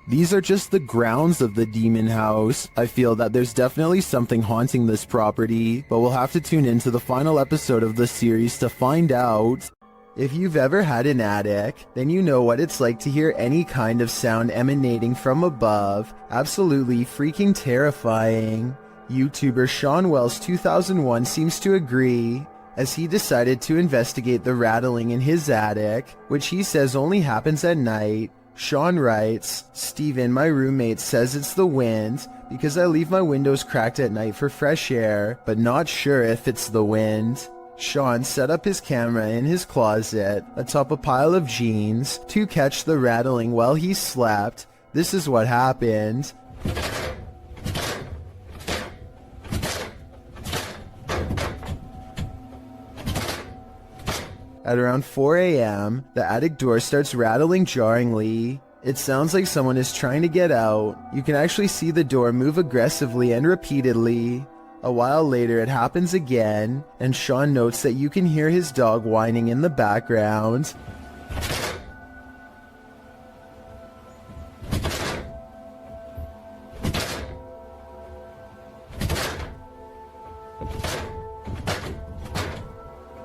These are just the grounds of the demon house. I feel that there's definitely something haunting this property, but we'll have to tune into the final episode of the series to find out. If you've ever had an attic, then you know what it's like to hear any kind of sound emanating from above. Absolutely freaking terrifying. YouTuber Sean Wells 2001 seems to agree, as he decided to investigate the rattling in his attic, which he says only happens at night. Sean writes, Steven, my roommate, says it's the wind because I leave my windows cracked at night for fresh air, but not sure if it's the wind. Sean set up his camera in his closet atop a pile of jeans to catch the rattling while he slept. This is what happened. At around 4 a.m., the attic door starts rattling jarringly. It sounds like someone is trying to get out. You can actually see the door move aggressively and repeatedly. A while later, it happens again, and Sean notes that you can hear his dog whining in the background.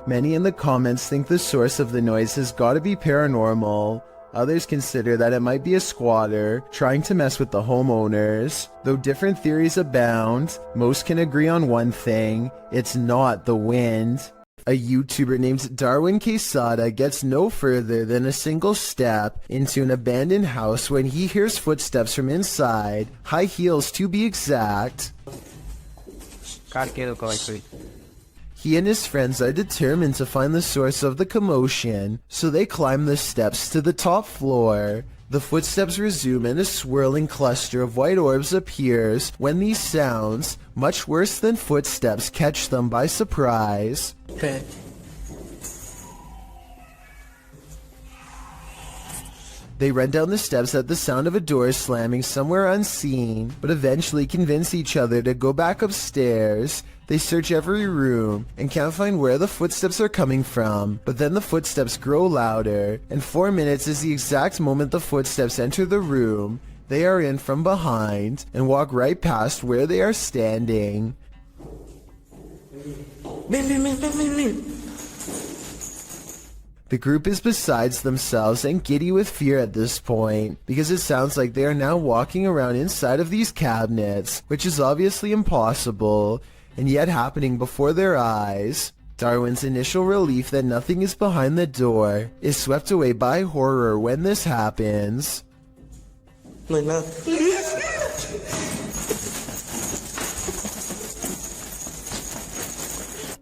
Many in the comments think the source of the noise has got to be paranormal. Others consider that it might be a squatter trying to mess with the homeowners. Though different theories abound, most can agree on one thing: it's not the wind. A YouTuber named Darwin Quesada gets no further than a single step into an abandoned house when he hears footsteps from inside, high heels to be exact. He and his friends are determined to find the source of the commotion, so they climb the steps to the top floor. The footsteps resume and a swirling cluster of white orbs appears when these sounds, much worse than footsteps, catch them by surprise. Okay. They run down the steps at the sound of a door slamming somewhere unseen, but eventually convince each other to go back upstairs. They search every room and can't find where the footsteps are coming from, but then the footsteps grow louder, and 4 minutes is the exact moment the footsteps enter the room. They are in from behind and walk right past where they are standing. The group is besides themselves and giddy with fear at this point, because it sounds like they are now walking around inside of these cabinets, which is obviously impossible, and yet happening before their eyes. Darwin's initial relief that nothing is behind the door is swept away by horror when this happens.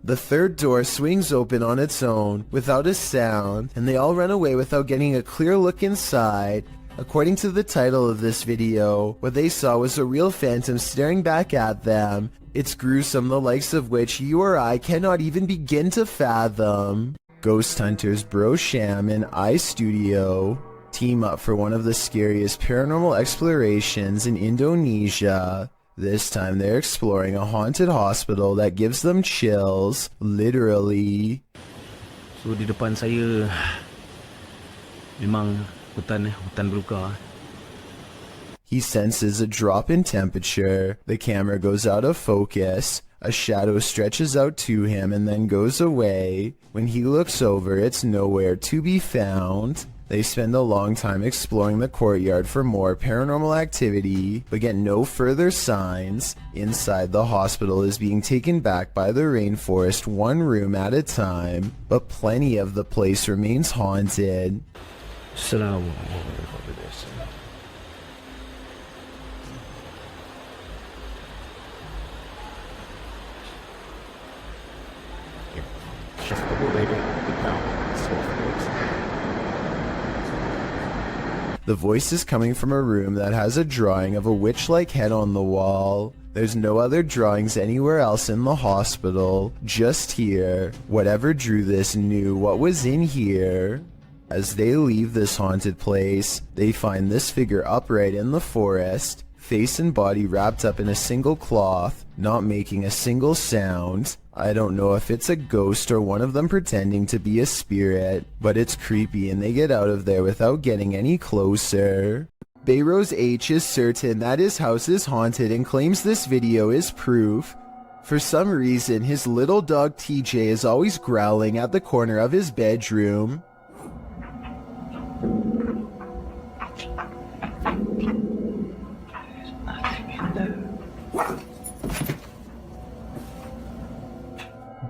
The third door swings open on its own, without a sound, and they all run away without getting a clear look inside. According to the title of this video, what they saw was a real phantom staring back at them. It's gruesome, the likes of which you or I cannot even begin to fathom. Ghost hunters Bro Sham and iStudio team up for one of the scariest paranormal explorations in Indonesia. This time they're exploring a haunted hospital that gives them chills, literally. So di depan saya memang hutan belukar. He senses a drop in temperature. The camera goes out of focus. A shadow stretches out to him and then goes away. When he looks over, it's nowhere to be found. They spend a long time exploring the courtyard for more paranormal activity, but get no further signs. Inside, the hospital is being taken back by the rainforest one room at a time, but plenty of the place remains haunted. The voice is coming from a room that has a drawing of a witch-like head on the wall. There's no other drawings anywhere else in the hospital, just here. Whatever drew this knew what was in here. As they leave this haunted place, they find this figure upright in the forest, face and body wrapped up in a single cloth, not making a single sound. I don't know if it's a ghost or one of them pretending to be a spirit, but it's creepy and they get out of there without getting any closer. Bayros H is certain that his house is haunted and claims this video is proof. For some reason, his little dog TJ is always growling at the corner of his bedroom.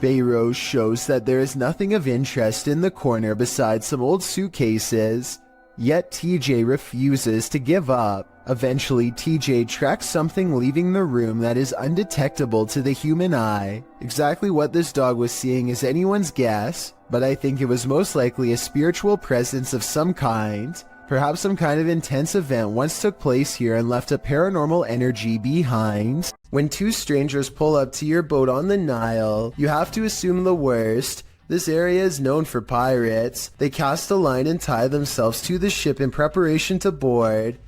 Bayros shows that there is nothing of interest in the corner besides some old suitcases. Yet TJ refuses to give up. Eventually, TJ tracks something leaving the room that is undetectable to the human eye. Exactly what this dog was seeing is anyone's guess, but I think it was most likely a spiritual presence of some kind. Perhaps some kind of intense event once took place here and left a paranormal energy behind. When two strangers pull up to your boat on the Nile, you have to assume the worst. This area is known for pirates. They cast a line and tie themselves to the ship in preparation to board.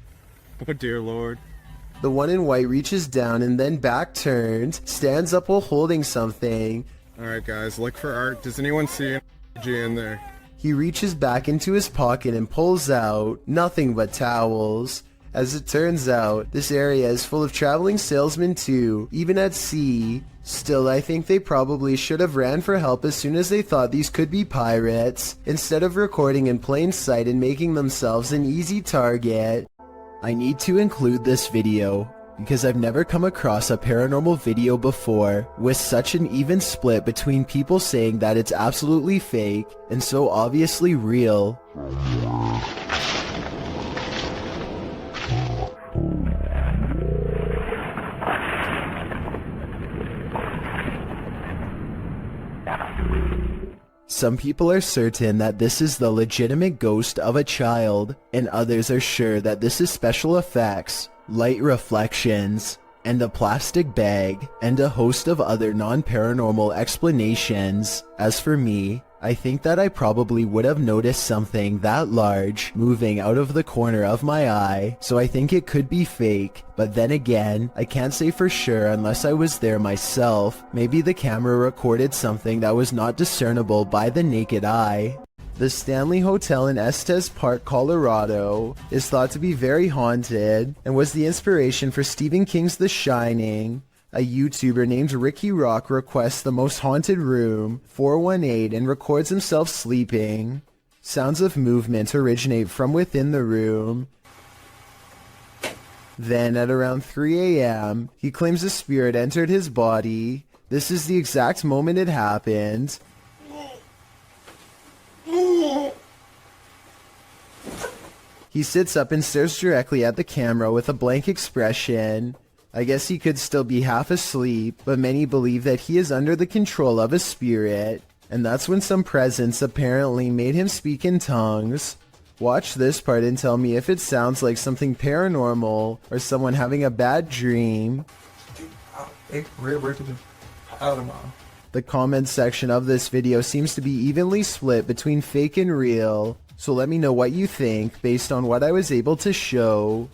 Oh dear lord. The one in white reaches down and then back turned, stands up while holding something. Alright guys, look for art. Does anyone see an energy in there? He reaches back into his pocket and pulls out nothing but towels. As it turns out, this area is full of traveling salesmen too, even at sea. Still, I think they probably should have ran for help as soon as they thought these could be pirates, instead of recording in plain sight and making themselves an easy target. I need to include this video because I've never come across a paranormal video before with such an even split between people saying that it's absolutely fake and so obviously real. Some people are certain that this is the legitimate ghost of a child, and others are sure that this is special effects, light reflections, and a plastic bag, and a host of other non-paranormal explanations. As for me, I think that I probably would have noticed something that large moving out of the corner of my eye, so I think it could be fake. But then again, I can't say for sure unless I was there myself. Maybe the camera recorded something that was not discernible by the naked eye. The Stanley Hotel in Estes Park, Colorado, is thought to be very haunted and was the inspiration for Stephen King's The Shining. A YouTuber named Ricky Rock requests the most haunted room, 418, and records himself sleeping. Sounds of movement originate from within the room. Then at around 3 a.m., he claims a spirit entered his body. This is the exact moment it happened. He sits up and stares directly at the camera with a blank expression. I guess he could still be half asleep, but many believe that he is under the control of a spirit, and that's when some presence apparently made him speak in tongues. Watch this part and tell me if it sounds like something paranormal or someone having a bad dream. The comment section of this video seems to be evenly split between fake and real, so let me know what you think based on what I was able to show.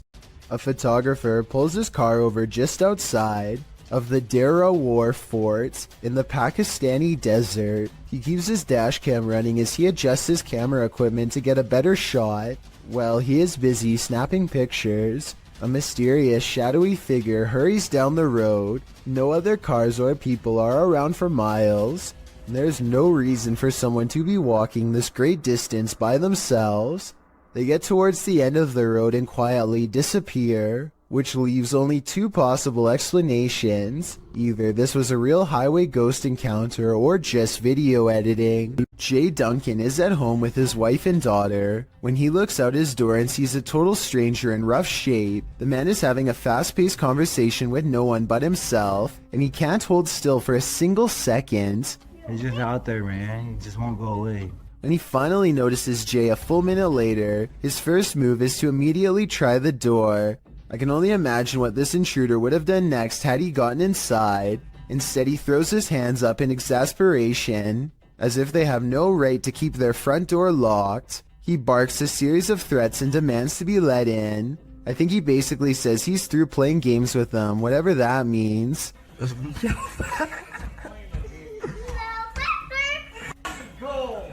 A photographer pulls his car over just outside of the Dera War Fort in the Pakistani desert. He keeps his dash cam running as he adjusts his camera equipment to get a better shot. While he is busy snapping pictures, a mysterious shadowy figure hurries down the road. No other cars or people are around for miles. There's no reason for someone to be walking this great distance by themselves. They get towards the end of the road and quietly disappear, which leaves only two possible explanations. Either this was a real highway ghost encounter or just video editing. Jay Duncan is at home with his wife and daughter. When he looks out his door and sees a total stranger in rough shape, the man is having a fast-paced conversation with no one but himself, and he can't hold still for a single second. He's just out there, man. He just won't go away. When he finally notices Jay a full minute later, his first move is to immediately try the door. I can only imagine what this intruder would have done next had he gotten inside. Instead, he throws his hands up in exasperation, as if they have no right to keep their front door locked. He barks a series of threats and demands to be let in. I think he basically says he's through playing games with them, whatever that means.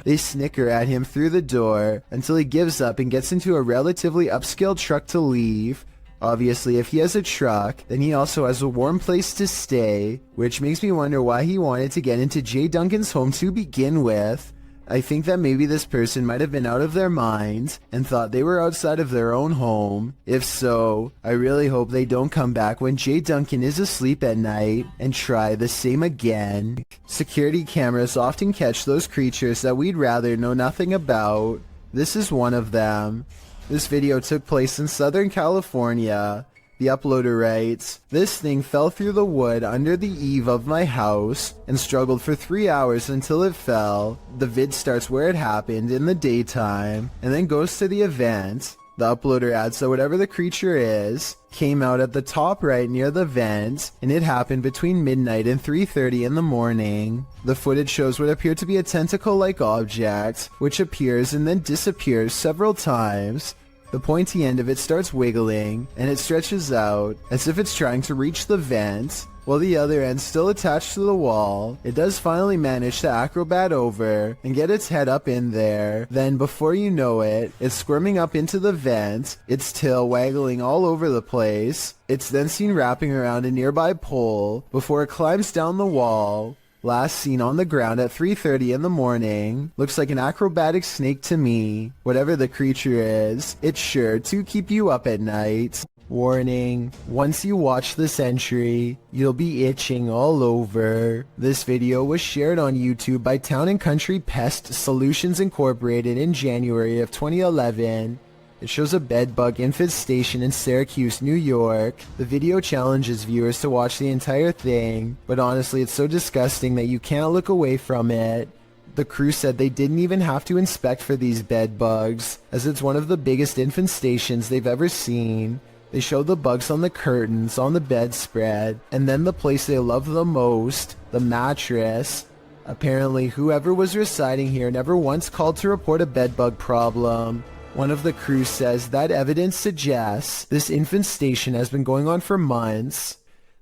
They snicker at him through the door until he gives up and gets into a relatively upscale truck to leave. Obviously, if he has a truck, then he also has a warm place to stay, which makes me wonder why he wanted to get into Jay Duncan's home to begin with. I think that maybe this person might have been out of their minds and thought they were outside of their own home. If so, I really hope they don't come back when Jay Duncan is asleep at night and try the same again. Security cameras often catch those creatures that we'd rather know nothing about. This is one of them. This video took place in Southern California. The uploader writes, "This thing fell through the wood under the eave of my house and struggled for 3 hours until it fell. The vid starts where it happened in the daytime and then goes to the event. The uploader adds that whatever the creature is came out at the top right near the vent, and it happened between midnight and 3:30 in the morning. The footage shows what appeared to be a tentacle-like object, which appears and then disappears several times. The pointy end of it starts wiggling, and it stretches out, as if it's trying to reach the vent. while the other end's still attached to the wall. It does finally manage to acrobat over and get its head up in there. Then before you know it, it's squirming up into the vent, its tail waggling all over the place. It's then seen wrapping around a nearby pole before it climbs down the wall. Last seen on the ground at 3:30 in the morning. Looks like an acrobatic snake to me. Whatever the creature is, it's sure to keep you up at night. Warning, once you watch this entry, you'll be itching all over. This video was shared on YouTube by Town & Country Pest Solutions Incorporated in January of 2011. It shows a bedbug infestation in Syracuse, New York. The video challenges viewers to watch the entire thing, but honestly it's so disgusting that you can't look away from it. The crew said they didn't even have to inspect for these bedbugs, as it's one of the biggest infestations they've ever seen. They show the bugs on the curtains, on the bedspread, and then the place they love the most, the mattress. Apparently whoever was residing here never once called to report a bedbug problem. One of the crew says that evidence suggests this infestation has been going on for months.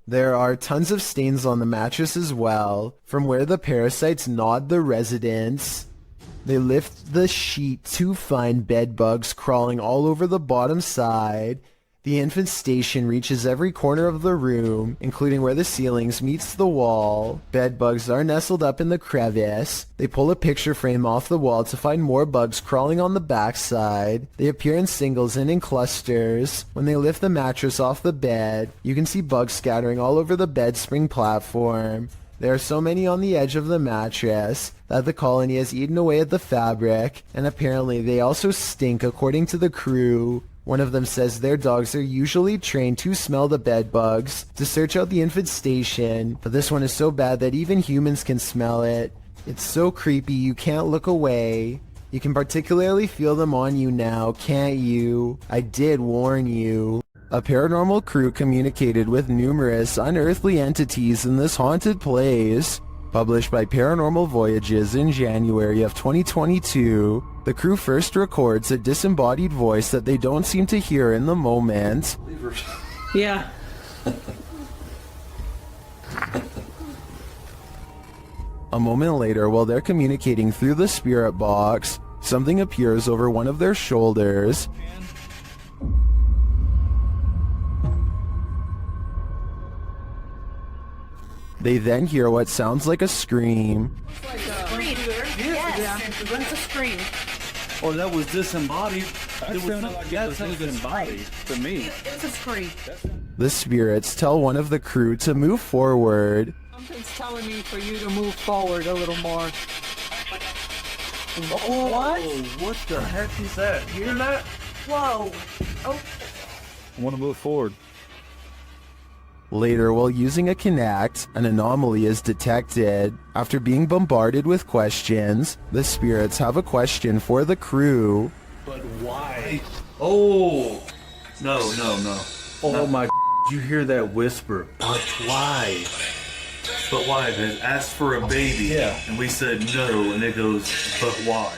There are tons of stains on the mattress as well, from where the parasites gnawed the residents. They lift the sheet to find bedbugs crawling all over the bottom side. The infestation reaches every corner of the room, including where the ceilings meets the wall. Bedbugs are nestled up in the crevice. They pull a picture frame off the wall to find more bugs crawling on the backside. They appear in singles and in clusters. When they lift the mattress off the bed, you can see bugs scattering all over the bed spring platform. There are so many on the edge of the mattress that the colony has eaten away at the fabric, and apparently they also stink according to the crew. One of them says their dogs are usually trained to smell the bed bugs to search out the infestation, but this one is so bad that even humans can smell it. It's so creepy you can't look away. You can particularly feel them on you now, can't you? I did warn you. A paranormal crew communicated with numerous unearthly entities in this haunted place. Published by Paranormal Voyages in January of 2022, the crew first records a disembodied voice that they don't seem to hear in the moment. Yeah. A moment later, while they're communicating through the spirit box, something appears over one of their shoulders. They then hear what sounds like a scream. Yes, it's a scream. Oh, that was disembodied. It was not disembodied to me. It's a scream. The spirits tell one of the crew to move forward. Something's telling me for you to move forward a little more. What? What the heck is that? Hear that? Whoa. Oh. I want to move forward. Later, while using a Kinect, an anomaly is detected. After being bombarded with questions, the spirits have a question for the crew. But why? Oh! No. Oh my, you hear that whisper? But why? But why? They asked for a baby. Yeah. And we said no, and it goes, but why?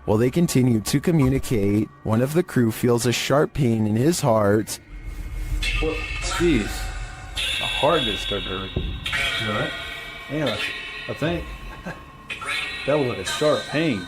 While they continue to communicate, one of the crew feels a sharp pain in his heart. What? Jeez. My heart just started hurting. You alright? Yeah, I think that was like a sharp pain.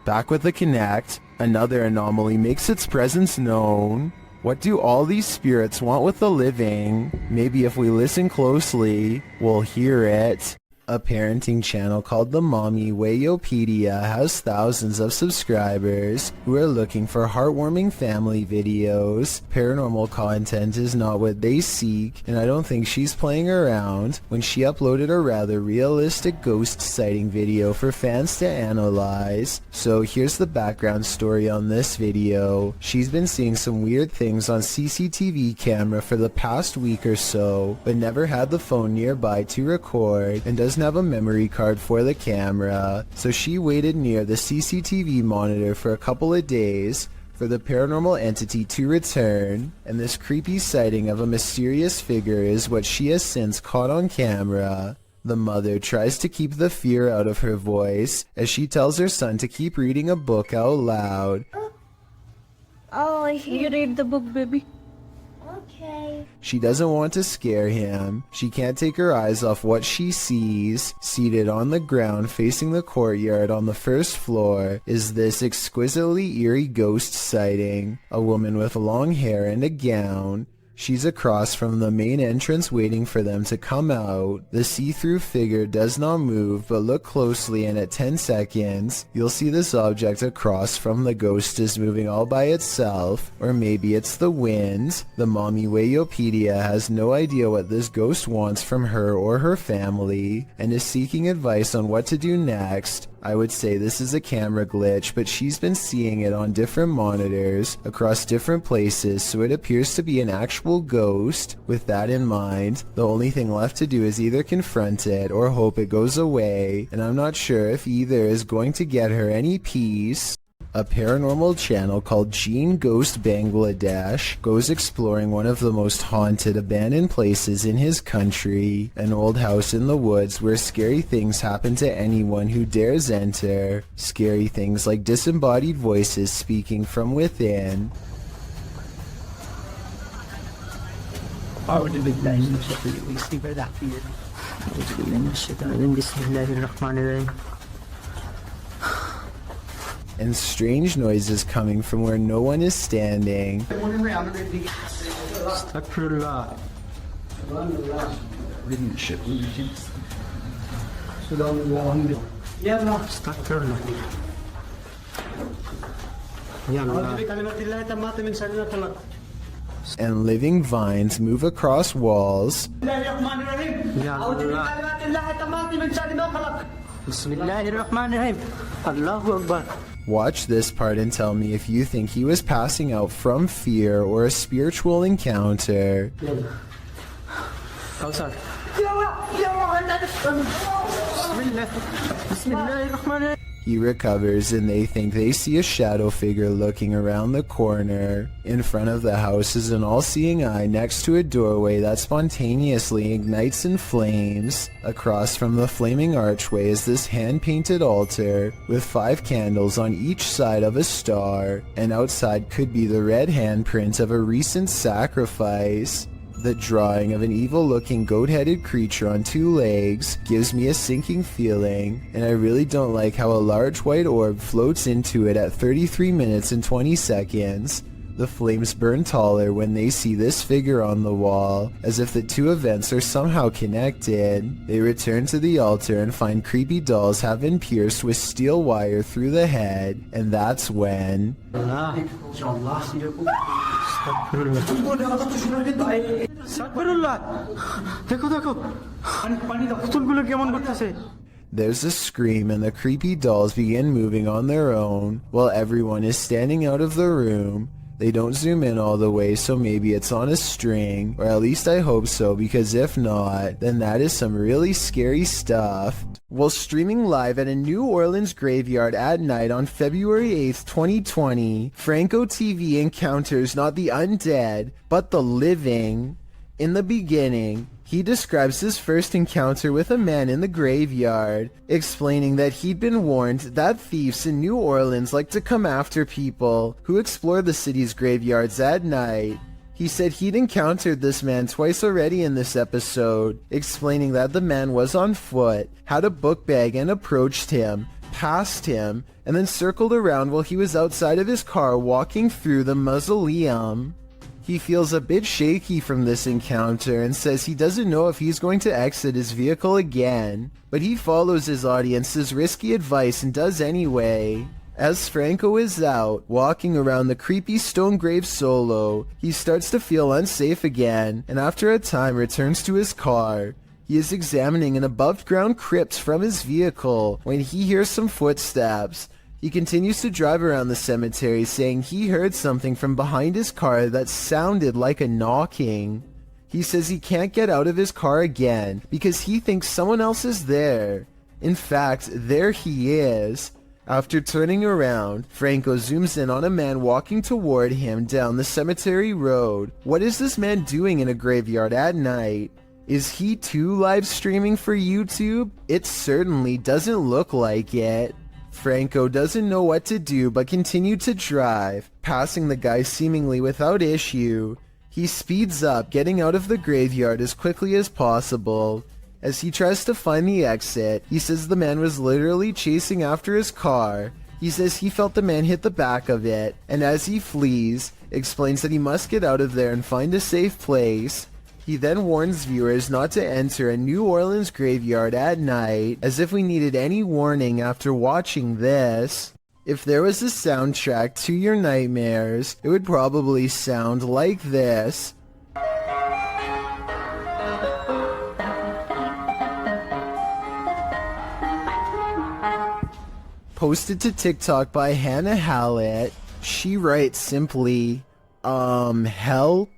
Back with the Kinect, another anomaly makes its presence known. What do all these spirits want with the living? Maybe if we listen closely, we'll hear it. A parenting channel called the Mommy Wayopedia has thousands of subscribers who are looking for heartwarming family videos. Paranormal content is not what they seek, and I don't think she's playing around when she uploaded a rather realistic ghost sighting video for fans to analyze. So here's the background story on this video. She's been seeing some weird things on CCTV camera for the past week or so, but never had the phone nearby to record and doesn't have a memory card for the camera, so she waited near the CCTV monitor for a couple of days for the paranormal entity to return, and this creepy sighting of a mysterious figure is what she has since caught on camera. The mother tries to keep the fear out of her voice as she tells her son to keep reading a book out loud. Oh, you read the book, baby. Okay. She doesn't want to scare him. She can't take her eyes off what she sees. Seated on the ground facing the courtyard on the first floor is this exquisitely eerie ghost sighting. A woman with long hair and a gown. She's across from the main entrance waiting for them to come out. The see-through figure does not move, but look closely and at 10 seconds, you'll see this object across from the ghost is moving all by itself, or maybe it's the wind. The mommy Wayopedia has no idea what this ghost wants from her or her family, and is seeking advice on what to do next. I would say this is a camera glitch, but she's been seeing it on different monitors across different places, so it appears to be an actual ghost. With that in mind, the only thing left to do is either confront it or hope it goes away, and I'm not sure if either is going to get her any peace. A paranormal channel called Gene Ghost Bangladesh goes exploring one of the most haunted abandoned places in his country, an old house in the woods where scary things happen to anyone who dares enter. Scary things like disembodied voices speaking from within. And strange noises coming from where no one is standing. And living vines move across walls. Watch this part and tell me if you think he was passing out from fear or a spiritual encounter. He recovers and they think they see a shadow figure looking around the corner. In front of the house is an all-seeing eye next to a doorway that spontaneously ignites in flames. Across from the flaming archway is this hand-painted altar with 5 candles on each side of a star, and outside could be the red handprint of a recent sacrifice. The drawing of an evil-looking goat-headed creature on 2 legs gives me a sinking feeling, and I really don't like how a large white orb floats into it at 33 minutes and 20 seconds. The flames burn taller when they see this figure on the wall, as if the 2 events are somehow connected. They return to the altar and find creepy dolls have been pierced with steel wire through the head, and that's when... There's a scream and the creepy dolls begin moving on their own, while everyone is standing out of the room. They don't zoom in all the way, so maybe it's on a string, or at least I hope so, because if not, then that is some really scary stuff. While streaming live at a New Orleans graveyard at night on February 8th, 2020, Franco TV encounters not the undead, but the living. In the beginning, he describes his first encounter with a man in the graveyard, explaining that he'd been warned that thieves in New Orleans like to come after people who explore the city's graveyards at night. He said he'd encountered this man twice already in this episode, explaining that the man was on foot, had a book bag and approached him, passed him, and then circled around while he was outside of his car walking through the mausoleum. He feels a bit shaky from this encounter and says he doesn't know if he's going to exit his vehicle again, but he follows his audience's risky advice and does anyway. As Franco is out, walking around the creepy stone grave solo, he starts to feel unsafe again, and after a time returns to his car. He is examining an above-ground crypt from his vehicle when he hears some footsteps. He continues to drive around the cemetery, saying he heard something from behind his car that sounded like a knocking. He says he can't get out of his car again because he thinks someone else is there. In fact, there he is. After turning around, Franco zooms in on a man walking toward him down the cemetery road. What is this man doing in a graveyard at night? Is he too live streaming for YouTube? It certainly doesn't look like it. Franco doesn't know what to do but continued to drive, passing the guy seemingly without issue. He speeds up, getting out of the graveyard as quickly as possible. As he tries to find the exit, he says the man was literally chasing after his car. He says he felt the man hit the back of it, and as he flees, explains that he must get out of there and find a safe place. He then warns viewers not to enter a New Orleans graveyard at night, as if we needed any warning after watching this. If there was a soundtrack to your nightmares, it would probably sound like this. Posted to TikTok by Hannah Hallett. She writes simply, help?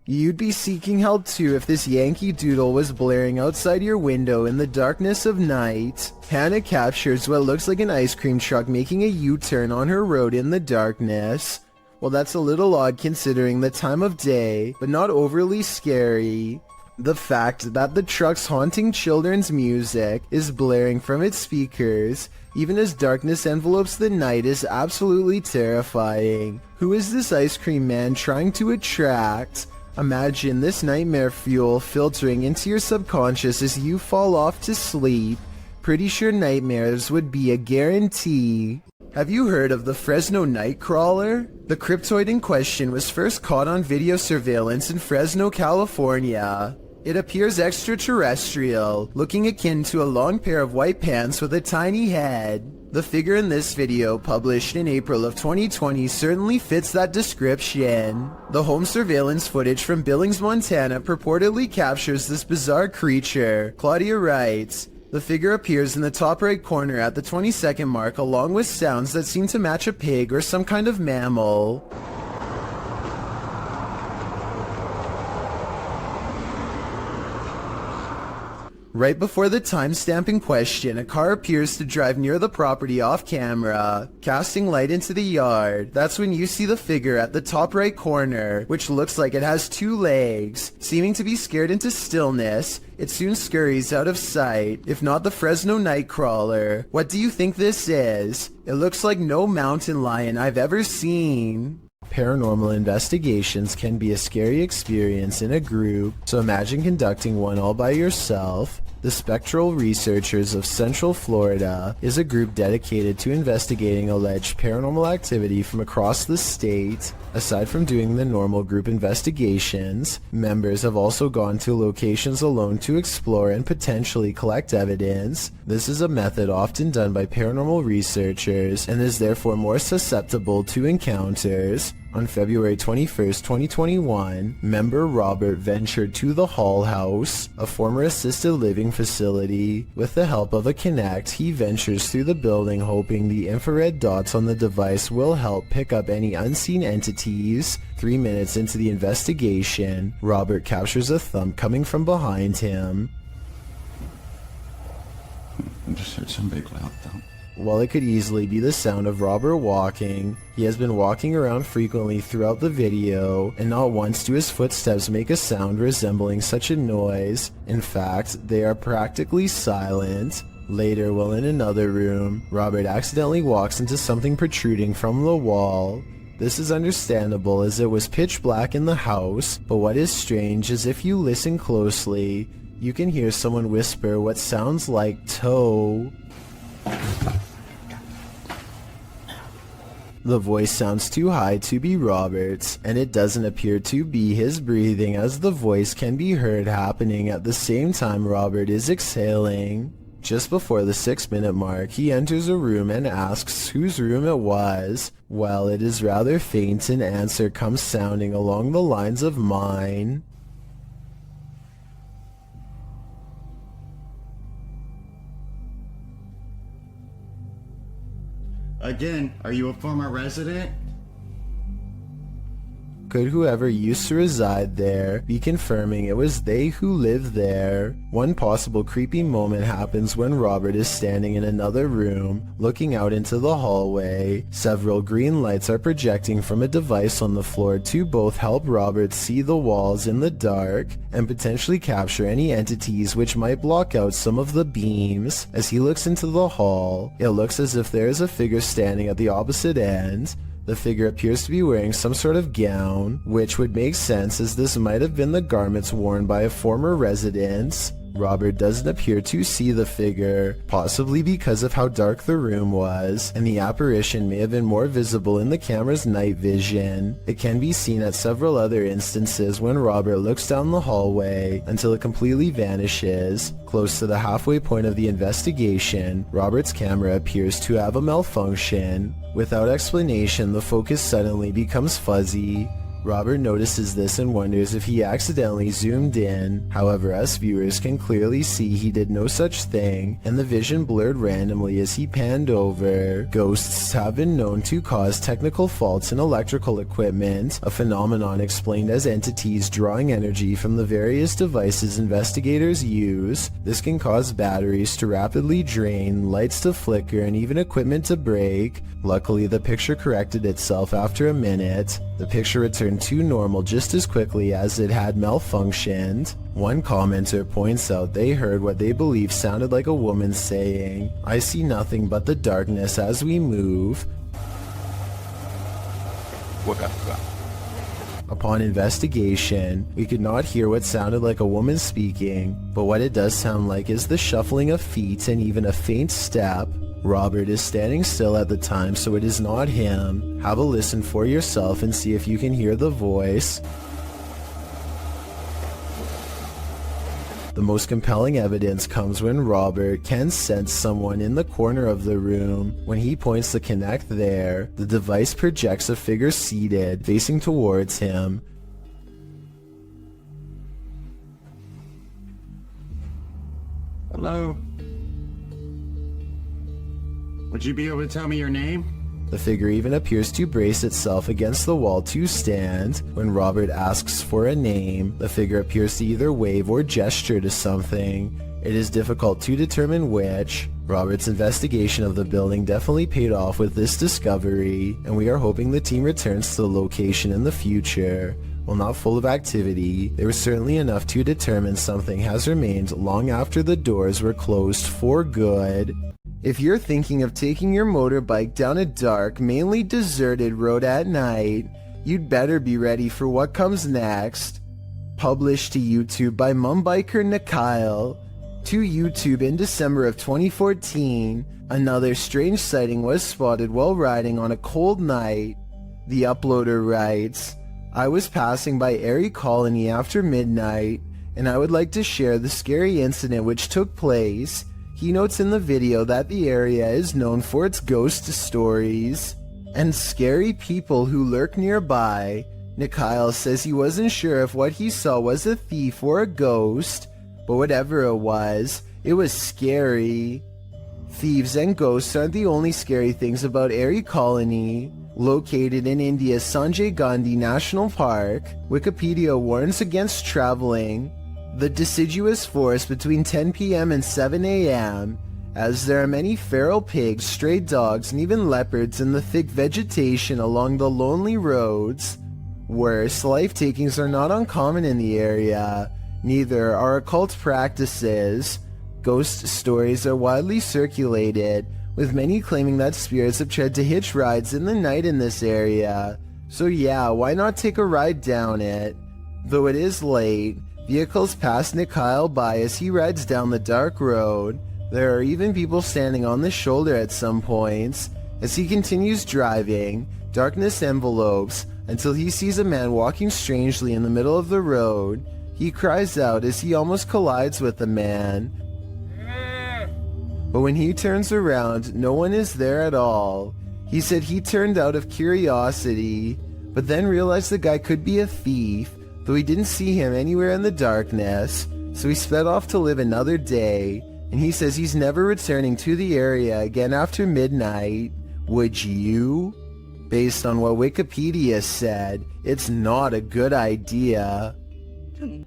You'd be seeking help too if this Yankee Doodle was blaring outside your window in the darkness of night. Hannah captures what looks like an ice cream truck making a U-turn on her road in the darkness. Well, that's a little odd considering the time of day, but not overly scary. The fact that the truck's haunting children's music is blaring from its speakers, even as darkness envelopes the night, is absolutely terrifying. Who is this ice cream man trying to attract? Imagine this nightmare fuel filtering into your subconscious as you fall off to sleep. Pretty sure nightmares would be a guarantee. Have you heard of the Fresno Nightcrawler? The cryptoid in question was first caught on video surveillance in Fresno, California. It appears extraterrestrial, looking akin to a long pair of white pants with a tiny head. The figure in this video, published in April of 2020, certainly fits that description. The home surveillance footage from Billings, Montana purportedly captures this bizarre creature. Claudia writes, the figure appears in the top right corner at the 20-second mark along with sounds that seem to match a pig or some kind of mammal. Right before the timestamp in question, a car appears to drive near the property off camera, casting light into the yard. That's when you see the figure at the top right corner, which looks like it has two legs. Seeming to be scared into stillness, it soon scurries out of sight, if not the Fresno Nightcrawler. What do you think this is? It looks like no mountain lion I've ever seen. Paranormal investigations can be a scary experience in a group, so imagine conducting one all by yourself. The Spectral Researchers of Central Florida is a group dedicated to investigating alleged paranormal activity from across the state. Aside from doing the normal group investigations, members have also gone to locations alone to explore and potentially collect evidence. This is a method often done by paranormal researchers and is therefore more susceptible to encounters. On February 21st, 2021, member Robert ventured to the Hall House, a former assisted living facility. With the help of a Kinect, he ventures through the building hoping the infrared dots on the device will help pick up any unseen entities. 3 minutes into the investigation, Robert captures a thump coming from behind him. I just heard some big loud thump. While it could easily be the sound of Robert walking, he has been walking around frequently throughout the video, and not once do his footsteps make a sound resembling such a noise. In fact, they are practically silent. Later, while in another room, Robert accidentally walks into something protruding from the wall. This is understandable as it was pitch black in the house, but what is strange is if you listen closely, you can hear someone whisper what sounds like toe. The voice sounds too high to be Robert's, and it doesn't appear to be his breathing as the voice can be heard happening at the same time Robert is exhaling. Just before the 6-minute mark, he enters a room and asks whose room it was. Well, it is rather faint, an answer comes sounding along the lines of mine. Again, are you a former resident? Could whoever used to reside there be confirming it was they who lived there? One possible creepy moment happens when Robert is standing in another room, looking out into the hallway. Several green lights are projecting from a device on the floor to both help Robert see the walls in the dark and potentially capture any entities which might block out some of the beams. As he looks into the hall, it looks as if there is a figure standing at the opposite end. The figure appears to be wearing some sort of gown, which would make sense as this might have been the garments worn by a former resident. Robert doesn't appear to see the figure, possibly because of how dark the room was, and the apparition may have been more visible in the camera's night vision. It can be seen at several other instances when Robert looks down the hallway until it completely vanishes. Close to the halfway point of the investigation, Robert's camera appears to have a malfunction. Without explanation, the focus suddenly becomes fuzzy. Robert notices this and wonders if he accidentally zoomed in. However, us viewers can clearly see he did no such thing, and the vision blurred randomly as he panned over. Ghosts have been known to cause technical faults in electrical equipment, a phenomenon explained as entities drawing energy from the various devices investigators use. This can cause batteries to rapidly drain, lights to flicker, and even equipment to break. Luckily, the picture corrected itself after a minute. The picture returned to normal just as quickly as it had malfunctioned. One commenter points out they heard what they believe sounded like a woman saying, "I see nothing but the darkness as we move." Upon investigation, we could not hear what sounded like a woman speaking, but what it does sound like is the shuffling of feet and even a faint step. Robert is standing still at the time, so it is not him. Have a listen for yourself and see if you can hear the voice. The most compelling evidence comes when Robert can sense someone in the corner of the room. When he points the Kinect there, the device projects a figure seated, facing towards him. Hello? Would you be able to tell me your name? The figure even appears to brace itself against the wall to stand. When Robert asks for a name, the figure appears to either wave or gesture to something. It is difficult to determine which. Robert's investigation of the building definitely paid off with this discovery, and we are hoping the team returns to the location in the future. While not full of activity, there was certainly enough to determine something has remained long after the doors were closed for good. If you're thinking of taking your motorbike down a dark, mainly deserted road at night, you'd better be ready for what comes next. Published to YouTube by Mumbiker Nakyle. To YouTube in December of 2014, another strange sighting was spotted while riding on a cold night. The uploader writes, "I was passing by Erie Colony after midnight, and I would like to share the scary incident which took place." He notes in the video that the area is known for its ghost stories and scary people who lurk nearby. Nakyle says he wasn't sure if what he saw was a thief or a ghost, but whatever it was scary. Thieves and ghosts aren't the only scary things about Erie Colony. Located in India's Sanjay Gandhi National Park, Wikipedia warns against traveling the deciduous forest between 10 p.m. and 7 a.m., as there are many feral pigs, stray dogs, and even leopards in the thick vegetation along the lonely roads. Worse, life takings are not uncommon in the area. Neither are occult practices. Ghost stories are widely circulated, with many claiming that spirits have tried to hitch rides in the night in this area. So yeah, why not take a ride down it? Though it is late, vehicles pass Nakyle by as he rides down the dark road. There are even people standing on the shoulder at some points. As he continues driving, darkness envelopes until he sees a man walking strangely in the middle of the road. He cries out as he almost collides with the man. But when he turns around, no one is there at all. He said he turned out of curiosity, but then realized the guy could be a thief, though he didn't see him anywhere in the darkness, so he sped off to live another day, and he says he's never returning to the area again after midnight. Would you? Based on what Wikipedia said, it's not a good idea.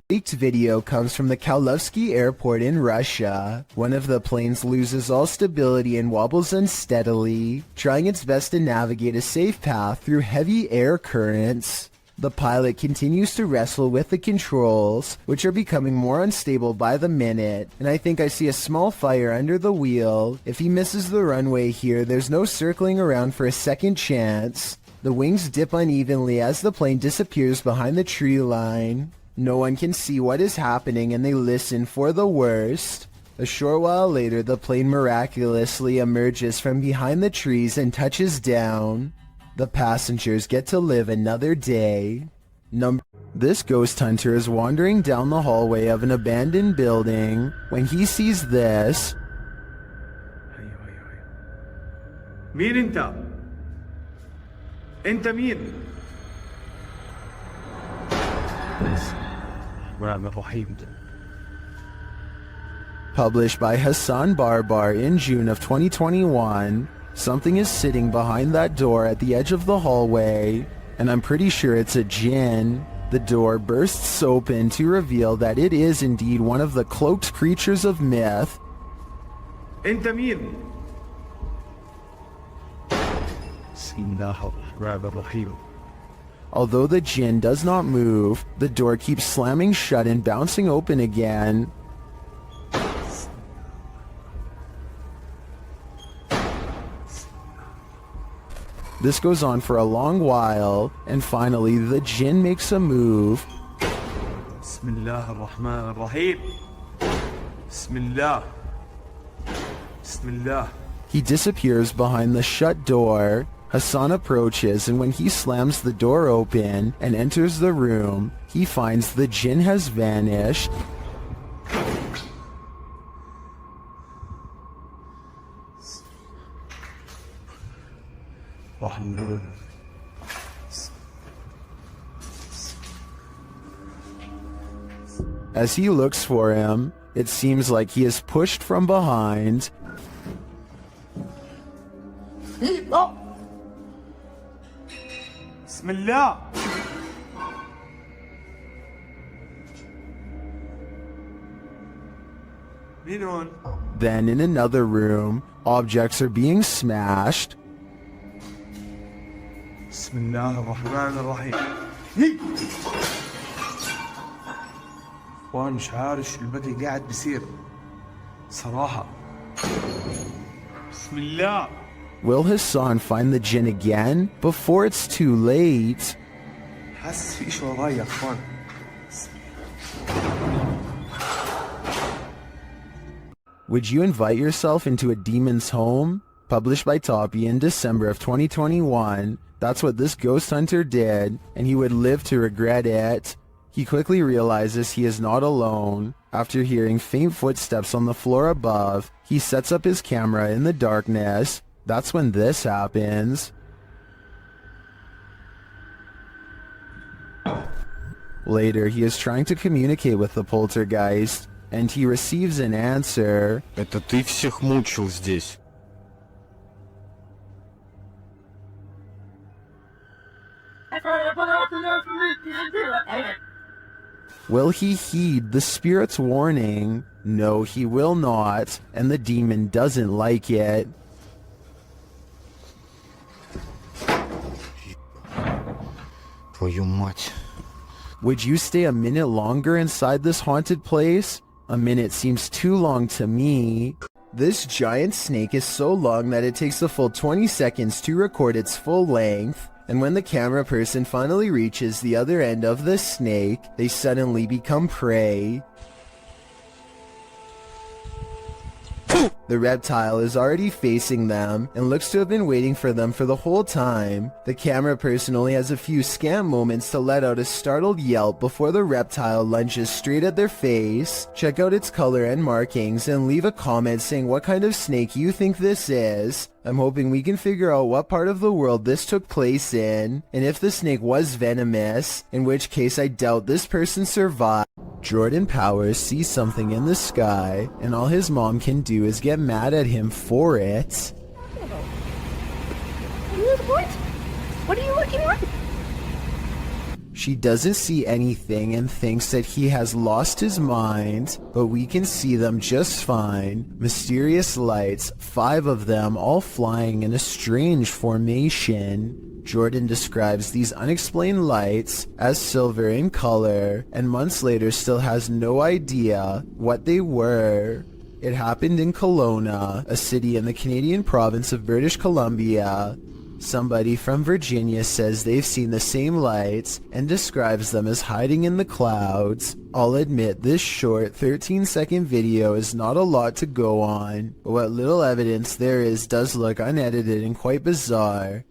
Leaked video comes from the Kaluzhsky airport in Russia. One of the planes loses all stability and wobbles unsteadily, trying its best to navigate a safe path through heavy air currents. The pilot continues to wrestle with the controls, which are becoming more unstable by the minute, and I think I see a small fire under the wheel. If he misses the runway here, there's no circling around for a second chance. The wings dip unevenly as the plane disappears behind the tree line. No one can see what is happening and they listen for the worst. A short while later, the plane miraculously emerges from behind the trees and touches down. The passengers get to live another day. This ghost hunter is wandering down the hallway of an abandoned building when he sees this. مين انت؟ انت مين؟ Published by Hassan Barbar in June of 2021, something is sitting behind that door at the edge of the hallway, and I'm pretty sure it's a djinn. The door bursts open to reveal that it is indeed one of the cloaked creatures of myth. انت مين؟ Although the djinn does not move, the door keeps slamming shut and bouncing open again. This goes on for a long while, and finally the djinn makes a move. Bismillah ar-Rahman ar-Rahim. Bismillah. Bismillah. He disappears behind the shut door. Hassan approaches, and when he slams the door open and enters the room, he finds the djinn has vanished. As he looks for him, it seems like he is pushed from behind. Bismillah. Then in another room, objects are being smashed. Bismillah ar-Rahman ar-Rahim. وانا مش عارف شو البدي قاعد بيصير صراحة. بسم الله. Will Hassan find the djinn again before it's too late? حاسس في شيء وراي يا اخوان. Would you invite yourself into a demon's home? Published by Toppy in December of 2021. That's what this ghost hunter did, and he would live to regret it. He quickly realizes he is not alone. After hearing faint footsteps on the floor above, he sets up his camera in the darkness. That's when this happens. Later, he is trying to communicate with the poltergeist, and he receives an answer. Это ты всех мучил здесь. Will he heed the spirit's warning? No, he will not, and the demon doesn't like it. Твою мать. Would you stay a minute longer inside this haunted place? A minute seems too long to me. This giant snake is so long that it takes a full 20 seconds to record its full length. And when the camera person finally reaches the other end of the snake, they suddenly become prey. The reptile is already facing them and looks to have been waiting for them for the whole time. The camera person only has a few scant moments to let out a startled yelp before the reptile lunges straight at their face. Check out its color and markings and leave a comment saying what kind of snake you think this is. I'm hoping we can figure out what part of the world this took place in, and if the snake was venomous, in which case I doubt this person survived. Jordan Powers sees something in the sky, and all his mom can do is get mad at him for it. What? What are you looking at? She doesn't see anything and thinks that he has lost his mind, but we can see them just fine. Mysterious lights, 5 of them all flying in a strange formation. Jordan describes these unexplained lights as silver in color, and months later still has no idea what they were. It happened in Kelowna, a city in the Canadian province of British Columbia. Somebody from Virginia says they've seen the same lights and describes them as hiding in the clouds. I'll admit this short 13-second video is not a lot to go on, but what little evidence there is does look unedited and quite bizarre.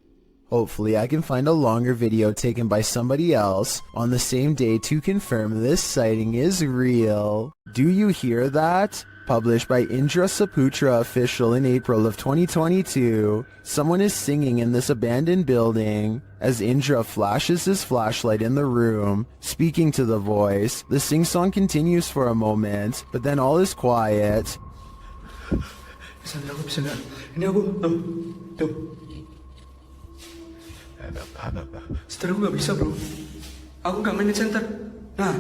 Hopefully I can find a longer video taken by somebody else on the same day to confirm this sighting is real. Do you hear that? Published by Indra Saputra Official in April of 2022. Someone is singing in this abandoned building. As Indra flashes his flashlight in the room, speaking to the voice, the sing-song continues for a moment, but then all is quiet. Setelah aku gak bisa bro. Aku gak main di center. Nah,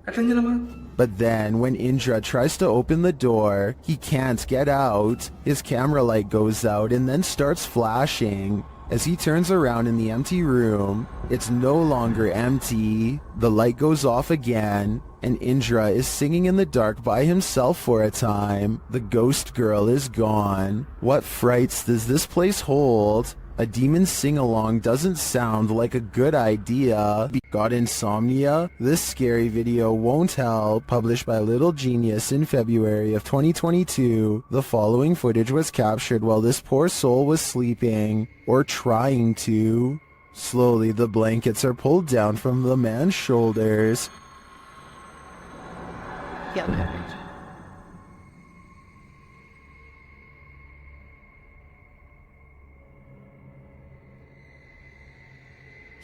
katanya lama. But then, when Indra tries to open the door, he can't get out. His camera light goes out and then starts flashing. As he turns around in the empty room, it's no longer empty. The light goes off again, and Indra is singing in the dark by himself for a time. The ghost girl is gone. What frights does this place hold? A demon sing-along doesn't sound like a good idea. Got insomnia? This scary video won't help. Published by Little Genius in February of 2022. The following footage was captured while this poor soul was sleeping, or trying to. Slowly, the blankets are pulled down from the man's shoulders.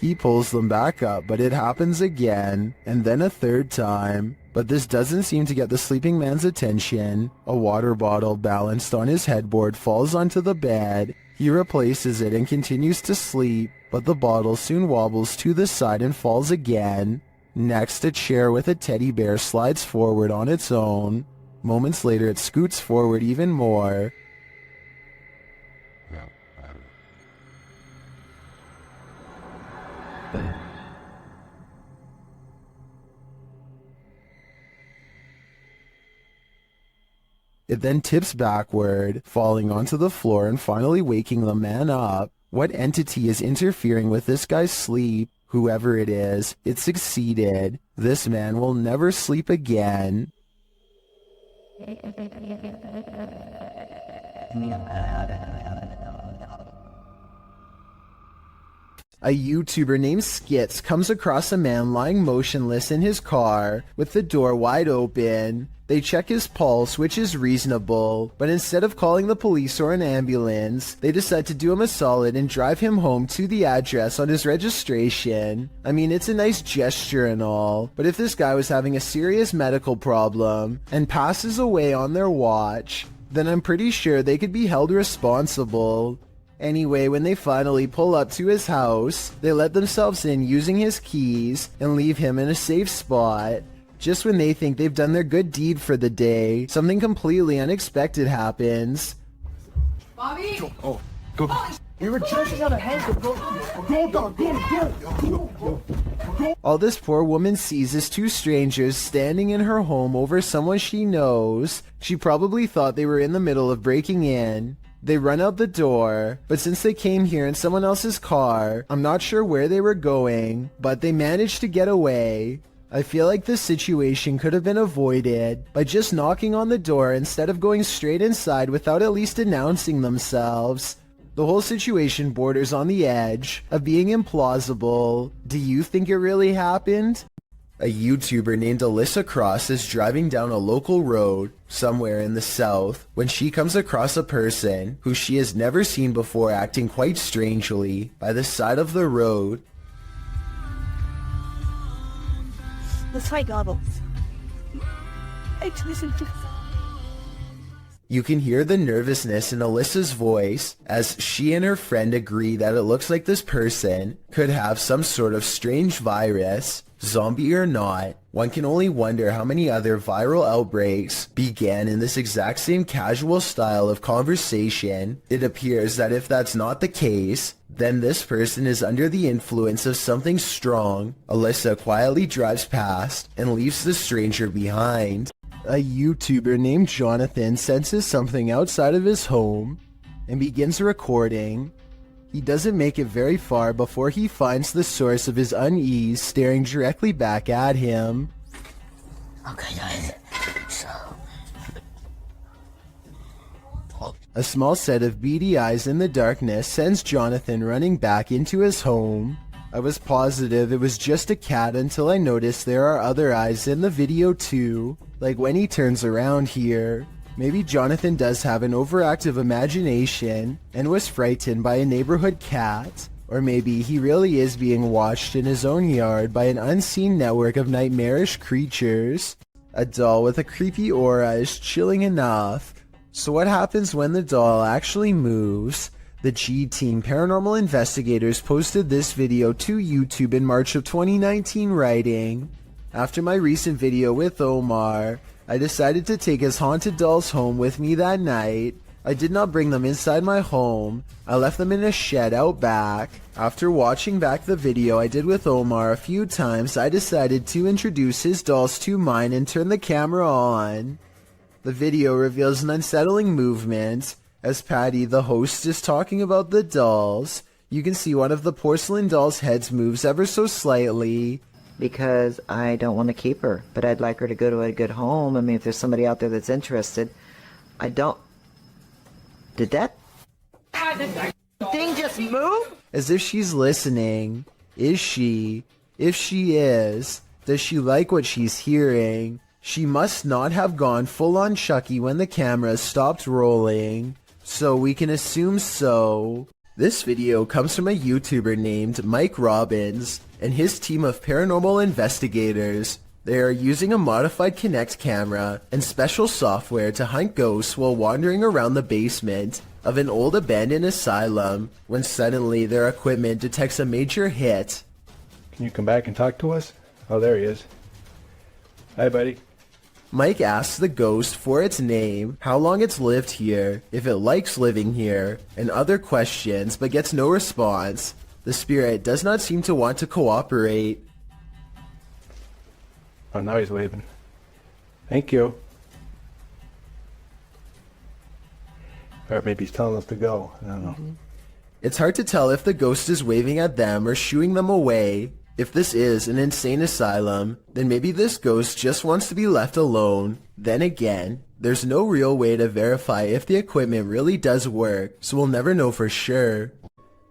He pulls them back up, but it happens again, and then a third time. But this doesn't seem to get the sleeping man's attention. A water bottle balanced on his headboard falls onto the bed. He replaces it and continues to sleep, but the bottle soon wobbles to the side and falls again. Next, a chair with a teddy bear slides forward on its own. Moments later, it scoots forward even more. It then tips backward, falling onto the floor and finally waking the man up. What entity is interfering with this guy's sleep? Whoever it is, it succeeded. This man will never sleep again. A YouTuber named Skits comes across a man lying motionless in his car with the door wide open. They check his pulse, which is reasonable, but instead of calling the police or an ambulance, they decide to do him a solid and drive him home to the address on his registration. I mean, it's a nice gesture and all, but if this guy was having a serious medical problem and passes away on their watch, then I'm pretty sure they could be held responsible. Anyway, when they finally pull up to his house, they let themselves in using his keys and leave him in a safe spot. Just when they think they've done their good deed for the day, something completely unexpected happens. Bobby! Oh, go. We were just out of hands. Go. All this poor woman sees is two strangers standing in her home over someone she knows. She probably thought they were in the middle of breaking in. They run out the door, but since they came here in someone else's car, I'm not sure where they were going, but they managed to get away. I feel like this situation could have been avoided by just knocking on the door instead of going straight inside without at least announcing themselves. The whole situation borders on the edge of being implausible. Do you think it really happened? A YouTuber named Alyssa Cross is driving down a local road somewhere in the south when she comes across a person who she has never seen before acting quite strangely by the side of the road. Let's try goggles. You can hear the nervousness in Alyssa's voice as she and her friend agree that it looks like this person could have some sort of strange virus. Zombie or not, one can only wonder how many other viral outbreaks began in this exact same casual style of conversation. It appears that if that's not the case, then this person is under the influence of something strong. Alyssa quietly drives past and leaves the stranger behind. A YouTuber named Jonathan senses something outside of his home and begins recording. He doesn't make it very far before he finds the source of his unease staring directly back at him. Okay, guys. So. A small set of beady eyes in the darkness sends Jonathan running back into his home. I was positive it was just a cat until I noticed there are other eyes in the video too, like when he turns around here. Maybe Jonathan does have an overactive imagination and was frightened by a neighborhood cat, or maybe he really is being watched in his own yard by an unseen network of nightmarish creatures. A doll with a creepy aura is chilling enough. So what happens when the doll actually moves? The G-Team Paranormal Investigators posted this video to YouTube in March of 2019 writing, "After my recent video with Omar, I decided to take his haunted dolls home with me that night. I did not bring them inside my home. I left them in a shed out back. After watching back the video I did with Omar a few times, I decided to introduce his dolls to mine and turn the camera on." The video reveals an unsettling movement. As Patty, the host, is talking about the dolls, you can see one of the porcelain doll's heads moves ever so slightly. Because I don't want to keep her, but I'd like her to go to a good home. I mean, if there's somebody out there that's interested, I don't... Did that thing just move? As if she's listening. Is she? If she is, does she like what she's hearing? She must not have gone full-on Chucky when the camera stopped rolling, so we can assume so. This video comes from a YouTuber named Mike Robbins and his team of paranormal investigators. They are using a modified Kinect camera and special software to hunt ghosts while wandering around the basement of an old abandoned asylum when suddenly their equipment detects a major hit. Can you come back and talk to us? Oh, there he is. Hi, buddy. Mike asks the ghost for its name, how long it's lived here, if it likes living here, and other questions, but gets no response. The spirit does not seem to want to cooperate. Oh, now he's waving. Thank you. Or maybe he's telling us to go. I don't know. It's hard to tell if the ghost is waving at them or shooing them away. If this is an insane asylum, then maybe this ghost just wants to be left alone. Then again, there's no real way to verify if the equipment really does work, so we'll never know for sure.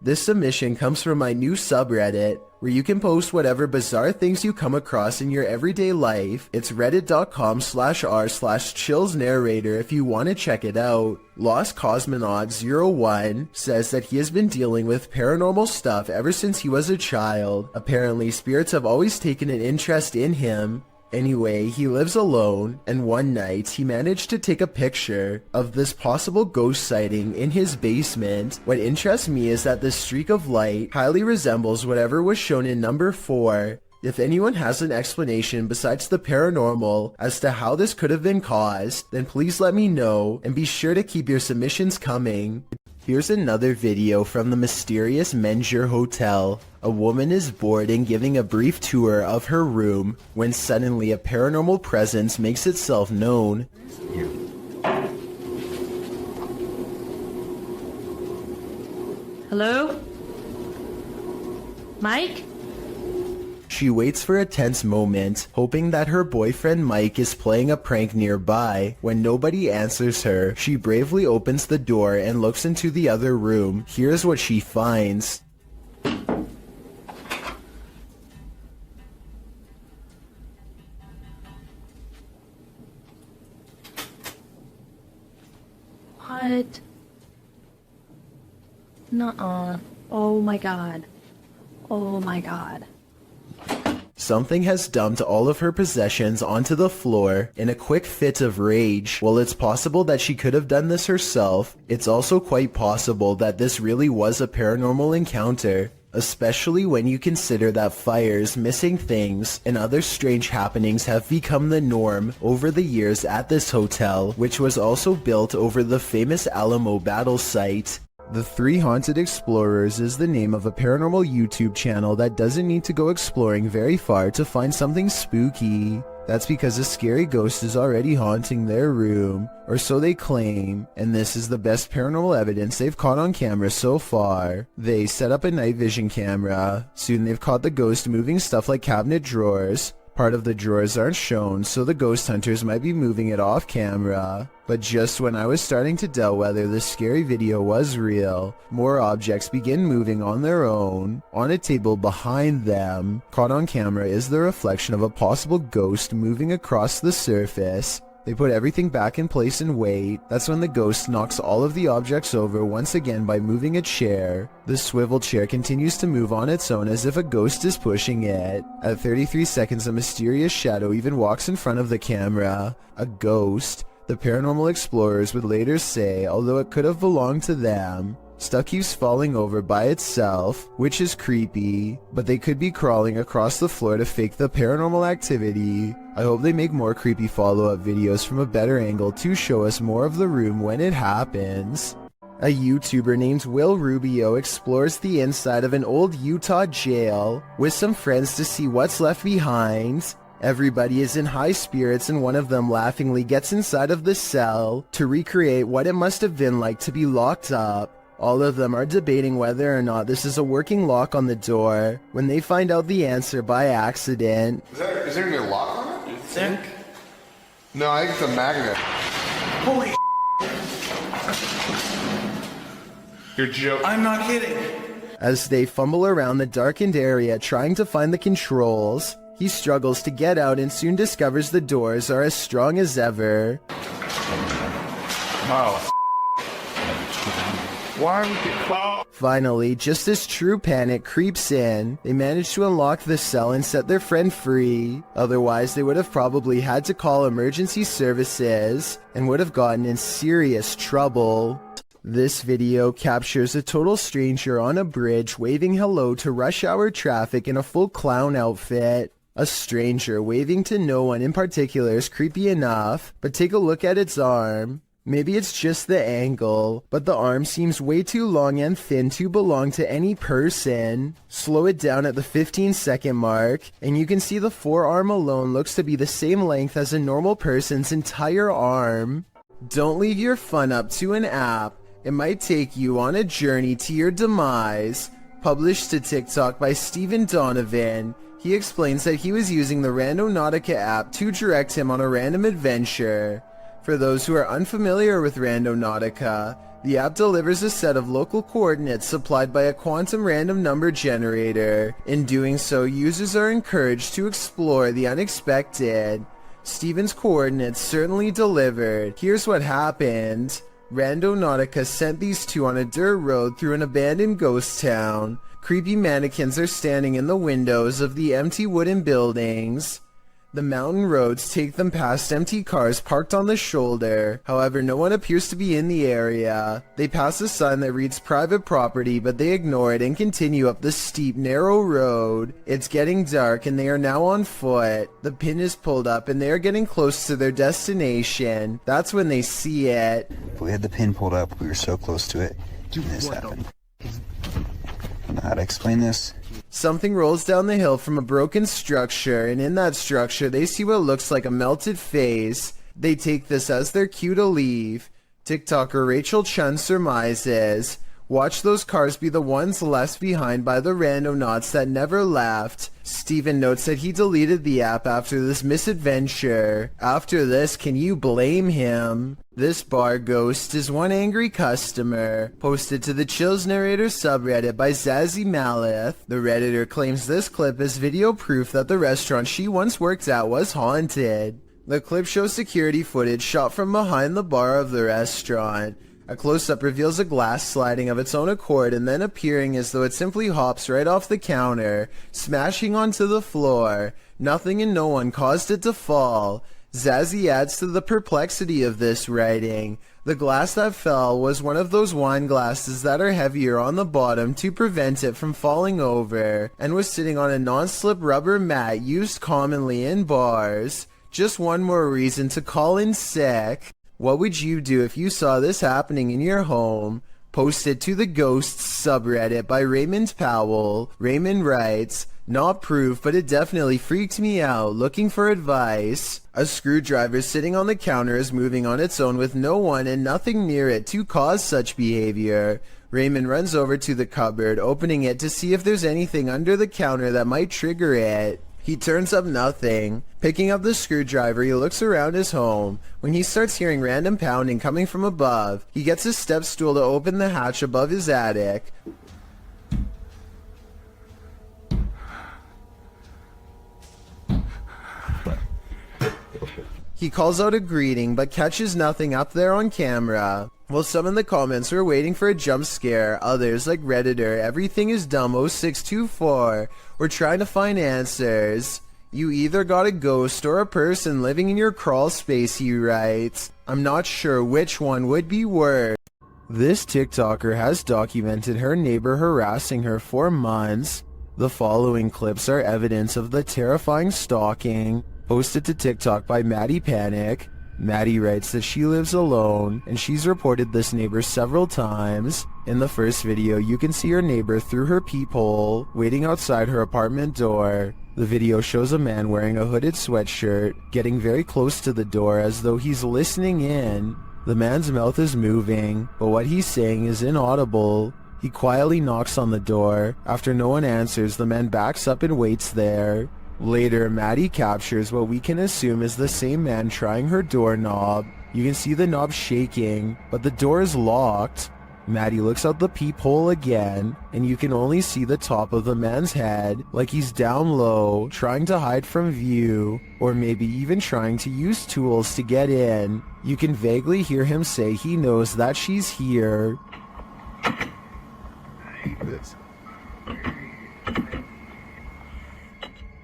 This submission comes from my new subreddit, where you can post whatever bizarre things you come across in your everyday life. It's reddit.com/r/chillsnarrator if you want to check it out. Lost Cosmonaut 01 says that he has been dealing with paranormal stuff ever since he was a child. Apparently, spirits have always taken an interest in him. Anyway, he lives alone, and one night he managed to take a picture of this possible ghost sighting in his basement. What interests me is that this streak of light highly resembles whatever was shown in number 4. If anyone has an explanation besides the paranormal as to how this could have been caused, then please let me know, and be sure to keep your submissions coming. Here's another video from the mysterious Menjur Hotel. A woman is bored and giving a brief tour of her room when suddenly a paranormal presence makes itself known. Hello? Mike? She waits for a tense moment, hoping that her boyfriend Mike is playing a prank nearby. When nobody answers her, she bravely opens the door and looks into the other room. Here's what she finds. What? Nuh-uh. Oh my god. Oh my god. Something has dumped all of her possessions onto the floor in a quick fit of rage. While it's possible that she could have done this herself, it's also quite possible that this really was a paranormal encounter, especially when you consider that fires, missing things, and other strange happenings have become the norm over the years at this hotel, which was also built over the famous Alamo battle site. The Three Haunted Explorers is the name of a paranormal YouTube channel that doesn't need to go exploring very far to find something spooky. That's because a scary ghost is already haunting their room, or so they claim, and this is the best paranormal evidence they've caught on camera so far. They set up a night vision camera. Soon they've caught the ghost moving stuff like cabinet drawers. Part of the drawers aren't shown, so the ghost hunters might be moving it off camera. But just when I was starting to doubt whether this scary video was real, more objects begin moving on their own. On a table behind them, caught on camera, is the reflection of a possible ghost moving across the surface. They put everything back in place and wait. That's when the ghost knocks all of the objects over once again by moving a chair. The swivel chair continues to move on its own as if a ghost is pushing it. At 33 seconds, a mysterious shadow even walks in front of the camera. A ghost. The paranormal explorers would later say, although it could have belonged to them. Stuff keeps falling over by itself, which is creepy, but they could be crawling across the floor to fake the paranormal activity. I hope they make more creepy follow-up videos from a better angle to show us more of the room when it happens. A YouTuber named Will Rubio explores the inside of an old Utah jail with some friends to see what's left behind. Everybody is in high spirits and one of them laughingly gets inside of the cell to recreate what it must have been like to be locked up. All of them are debating whether or not this is a working lock on the door when they find out the answer by accident. Is there gonna be a lock on it? You think? No, I think it's a magnet. Holy You're joking. I'm not kidding. As they fumble around the darkened area trying to find the controls, he struggles to get out and soon discovers the doors are as strong as ever. Wow. Why are we getting... Finally, just as true panic creeps in, they manage to unlock the cell and set their friend free. Otherwise, they would have probably had to call emergency services and would have gotten in serious trouble. This video captures a total stranger on a bridge waving hello to rush hour traffic in a full clown outfit. A stranger waving to no one in particular is creepy enough, but take a look at its arm. Maybe it's just the angle, but the arm seems way too long and thin to belong to any person. Slow it down at the 15-second mark, and you can see the forearm alone looks to be the same length as a normal person's entire arm. Don't leave your fun up to an app. It might take you on a journey to your demise. Published to TikTok by Stephen Donovan, he explains that he was using the Randonautica app to direct him on a random adventure. For those who are unfamiliar with Randonautica, the app delivers a set of local coordinates supplied by a quantum random number generator. In doing so, users are encouraged to explore the unexpected. Steven's coordinates certainly delivered. Here's what happened. Randonautica sent these two on a dirt road through an abandoned ghost town. Creepy mannequins are standing in the windows of the empty wooden buildings. The mountain roads take them past empty cars parked on the shoulder. However, no one appears to be in the area. They pass a sign that reads private property, but they ignore it and continue up the steep, narrow road. It's getting dark and they are now on foot. The pin is pulled up and they are getting close to their destination. That's when they see it. If we had the pin pulled up, we were so close to it, and this happened. I don't know how to explain this. Something rolls down the hill from a broken structure, and in that structure they see what looks like a melted face. They take this as their cue to leave. TikToker Rachel Chun surmises, watch those cars be the ones left behind by the randonauts that never left. Steven notes that he deleted the app after this misadventure. After this, can you blame him? This bar ghost is one angry customer. Posted to the Chills Narrator subreddit by Zazie Malith. The Redditor claims this clip is video proof that the restaurant she once worked at was haunted. The clip shows security footage shot from behind the bar of the restaurant. A close-up reveals a glass sliding of its own accord and then appearing as though it simply hops right off the counter, smashing onto the floor. Nothing and no one caused it to fall. Zazie adds to the perplexity of this writing. The glass that fell was one of those wine glasses that are heavier on the bottom to prevent it from falling over, and was sitting on a non-slip rubber mat used commonly in bars. Just one more reason to call in sick. What would you do if you saw this happening in your home? Posted to the Ghosts subreddit by Raymond Powell. Raymond writes, "Not proof, but it definitely freaked me out. Looking for advice. A screwdriver sitting on the counter is moving on its own with no one and nothing near it to cause such behavior. Raymond runs over to the cupboard, opening it to see if there's anything under the counter that might trigger it. He turns up nothing. Picking up the screwdriver, he looks around his home. When he starts hearing random pounding coming from above, he gets his step stool to open the hatch above his attic. He calls out a greeting, but catches nothing up there on camera. While some in the comments were waiting for a jump scare, others, like Redditor Everything is Dumb 0624, were trying to find answers. You either got a ghost or a person living in your crawl space, he writes. I'm not sure which one would be worse. This TikToker has documented her neighbor harassing her for months. The following clips are evidence of the terrifying stalking. Posted to TikTok by Maddie Panic. Maddie writes that she lives alone, and she's reported this neighbor several times. In the first video, you can see her neighbor through her peephole, waiting outside her apartment door. The video shows a man wearing a hooded sweatshirt, getting very close to the door as though he's listening in. The man's mouth is moving, but what he's saying is inaudible. He quietly knocks on the door. After no one answers, the man backs up and waits there. Later, Maddie captures what we can assume is the same man trying her doorknob. You can see the knob shaking, but the door is locked. Maddie looks out the peephole again, and you can only see the top of the man's head, like he's down low, trying to hide from view, or maybe even trying to use tools to get in. You can vaguely hear him say he knows that she's here.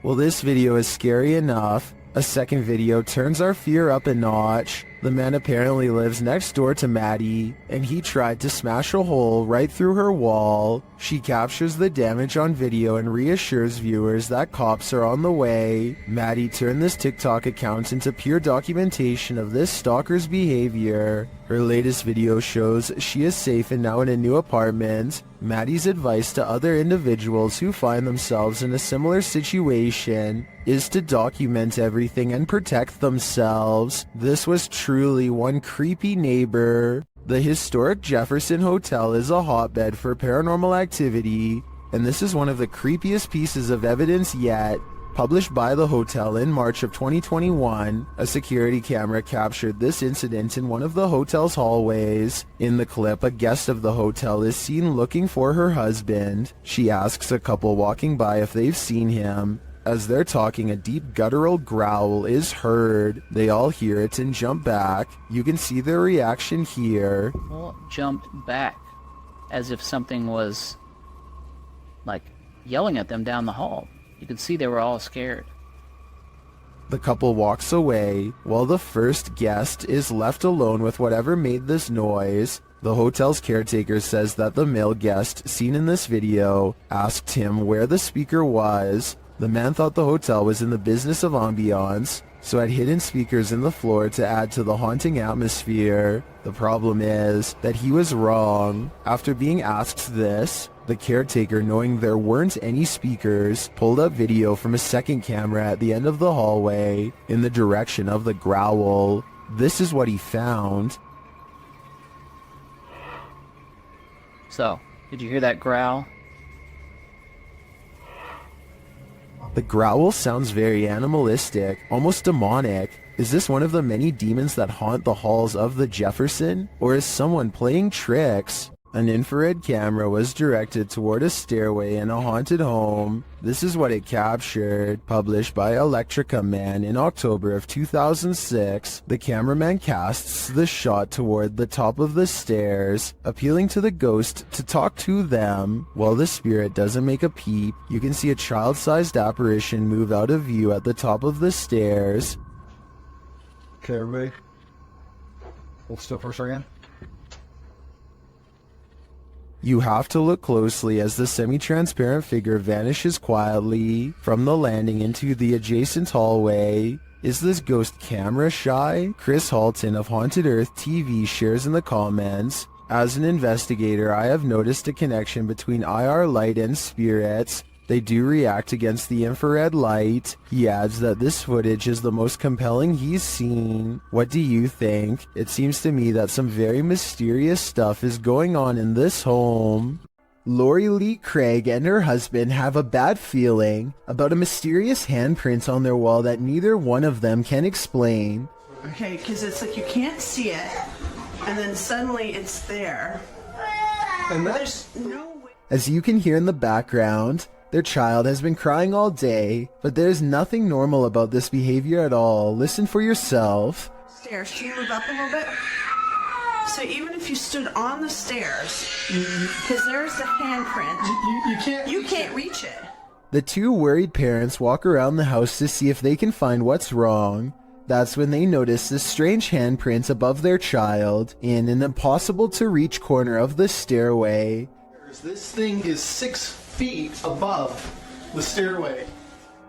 Well, this video is scary enough. A second video turns our fear up a notch. The man apparently lives next door to Maddie, and he tried to smash a hole right through her wall. She captures the damage on video and reassures viewers that cops are on the way. Maddie turned this TikTok account into pure documentation of this stalker's behavior. Her latest video shows she is safe and now in a new apartment. Maddie's advice to other individuals who find themselves in a similar situation is to document everything and protect themselves. This was truly one creepy neighbor. The historic Jefferson Hotel is a hotbed for paranormal activity, and this is one of the creepiest pieces of evidence yet. Published by the hotel in March of 2021, a security camera captured this incident in one of the hotel's hallways. In the clip, a guest of the hotel is seen looking for her husband. She asks a couple walking by if they've seen him. As they're talking, a deep guttural growl is heard. They all hear it and jump back. You can see their reaction here. Well, jumped back as if something was like yelling at them down the hall. You could see they were all scared. The couple walks away, while the first guest is left alone with whatever made this noise. The hotel's caretaker says that the male guest seen in this video asked him where the speaker was. The man thought the hotel was in the business of ambiance, so had hidden speakers in the floor to add to the haunting atmosphere. The problem is that he was wrong. After being asked this, the caretaker, knowing there weren't any speakers, pulled up video from a second camera at the end of the hallway in the direction of the growl. This is what he found. So, did you hear that growl? The growl sounds very animalistic, almost demonic. Is this one of the many demons that haunt the halls of the Jefferson? Or is someone playing tricks? An infrared camera was directed toward a stairway in a haunted home. This is what it captured. Published by Electrica Man in October of 2006, the cameraman casts the shot toward the top of the stairs, appealing to the ghost to talk to them. While the spirit doesn't make a peep, you can see a child-sized apparition move out of view at the top of the stairs. Okay, everybody. Hold still for a second. You have to look closely as the semi-transparent figure vanishes quietly from the landing into the adjacent hallway. Is this ghost camera shy? Chris Halton of Haunted Earth TV shares in the comments, As an investigator, I have noticed a connection between IR light and spirits. They do react against the infrared light. He adds that this footage is the most compelling he's seen. What do you think? It seems to me that some very mysterious stuff is going on in this home. Lori Lee Craig and her husband have a bad feeling about a mysterious handprint on their wall that neither one of them can explain. Okay, because it's like you can't see it, and then suddenly it's there. And there's no way. As you can hear in the background, their child has been crying all day, but there's nothing normal about this behavior at all. Listen for yourself. Stairs, can you move up a little bit? So even if you stood on the stairs, because there's the handprint, you can't reach it. The two worried parents walk around the house to see if they can find what's wrong. That's when they notice this strange handprint above their child in an impossible to reach corner of the stairway. This thing is 6 feet above the stairway.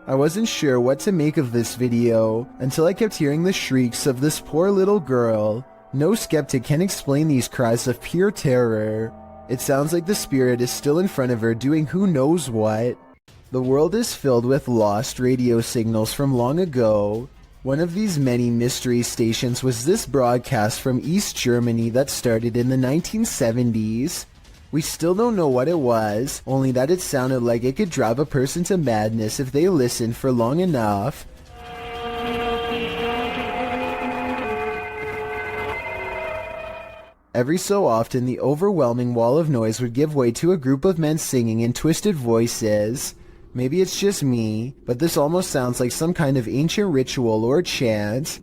I wasn't sure what to make of this video until I kept hearing the shrieks of this poor little girl. No skeptic can explain these cries of pure terror. It sounds like the spirit is still in front of her doing who knows what. The world is filled with lost radio signals from long ago. One of these many mystery stations was this broadcast from East Germany that started in the 1970s. We still don't know what it was, only that it sounded like it could drive a person to madness if they listened for long enough. Every so often, the overwhelming wall of noise would give way to a group of men singing in twisted voices. Maybe it's just me, but this almost sounds like some kind of ancient ritual or chant.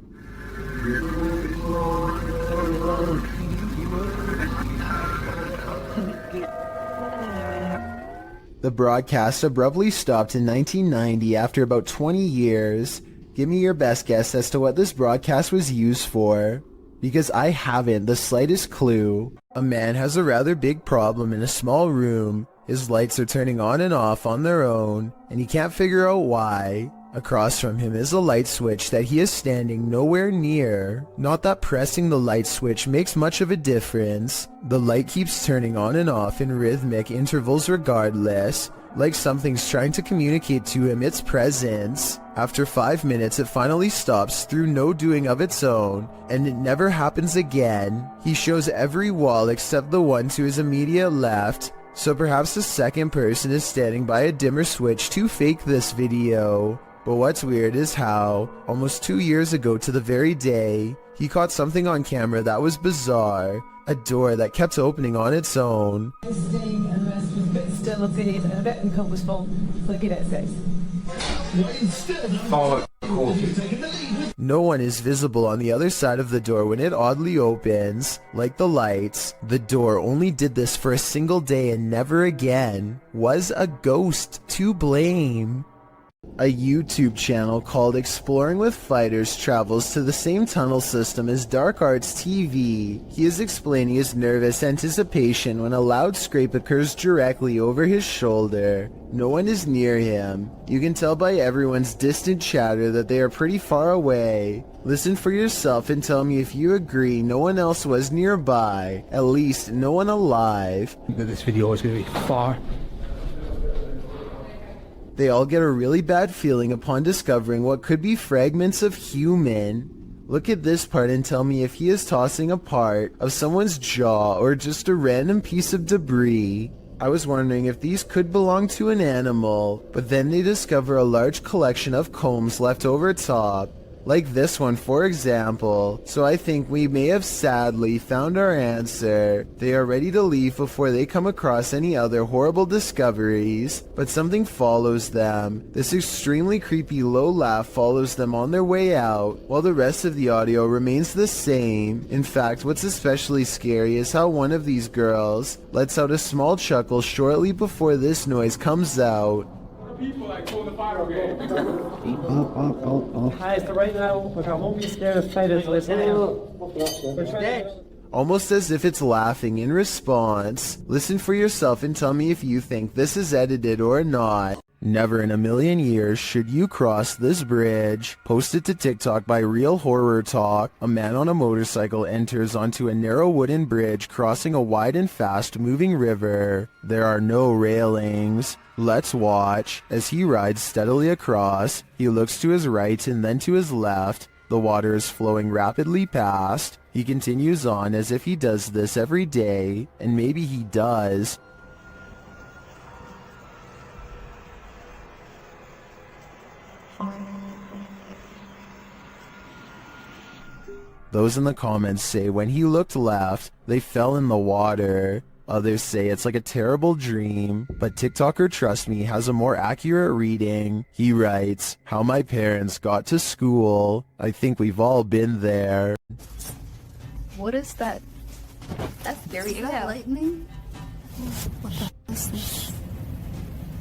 The broadcast abruptly stopped in 1990 after about 20 years. Give me your best guess as to what this broadcast was used for, because I haven't the slightest clue. A man has a rather big problem in a small room. His lights are turning on and off on their own, and he can't figure out why. Across from him is a light switch that he is standing nowhere near. Not that pressing the light switch makes much of a difference. The light keeps turning on and off in rhythmic intervals regardless, like something's trying to communicate to him its presence. After 5 minutes, it finally stops through no doing of its own, and it never happens again. He shows every wall except the one to his immediate left, so perhaps the second person is standing by a dimmer switch to fake this video. But what's weird is how, almost 2 years ago to the very day, he caught something on camera that was bizarre. A door that kept opening on its own. Still a bit uncomfortable. Look at that face. No one is visible on the other side of the door when it oddly opens. Like the lights, the door only did this for a single day and never again. Was a ghost to blame? A YouTube channel called Exploring with Fighters travels to the same tunnel system as Dark Arts TV. He is explaining his nervous anticipation when a loud scrape occurs directly over his shoulder. No one is near him. You can tell by everyone's distant chatter that they are pretty far away. Listen for yourself and tell me if you agree no one else was nearby. At least no one alive. This video is going to be far. They all get a really bad feeling upon discovering what could be fragments of human. Look at this part and tell me if he is tossing a part of someone's jaw or just a random piece of debris. I was wondering if these could belong to an animal, but then they discover a large collection of combs left over top. Like this one, for example. So I think we may have sadly found our answer. They are ready to leave before they come across any other horrible discoveries, but something follows them. This extremely creepy low laugh follows them on their way out, while the rest of the audio remains the same. In fact, what's especially scary is how one of these girls lets out a small chuckle shortly before this noise comes out. People like call the fire game. Hi, so right now, like I won't be scared of spiders. Almost as if it's laughing in response. Listen for yourself and tell me if you think this is edited or not. Never in a million years should you cross this bridge. Posted to TikTok by Real Horror Talk, a man on a motorcycle enters onto a narrow wooden bridge crossing a wide and fast-moving river. There are no railings. Let's watch. As he rides steadily across, he looks to his right and then to his left. The water is flowing rapidly past. He continues on as if he does this every day, and maybe he does. Those in the comments say when he looked left, they fell in the water. Others say it's like a terrible dream, but TikToker Trust Me has a more accurate reading. He writes, "How my parents got to school. I think we've all been there." What is that? That's very lightning. What the hell is this?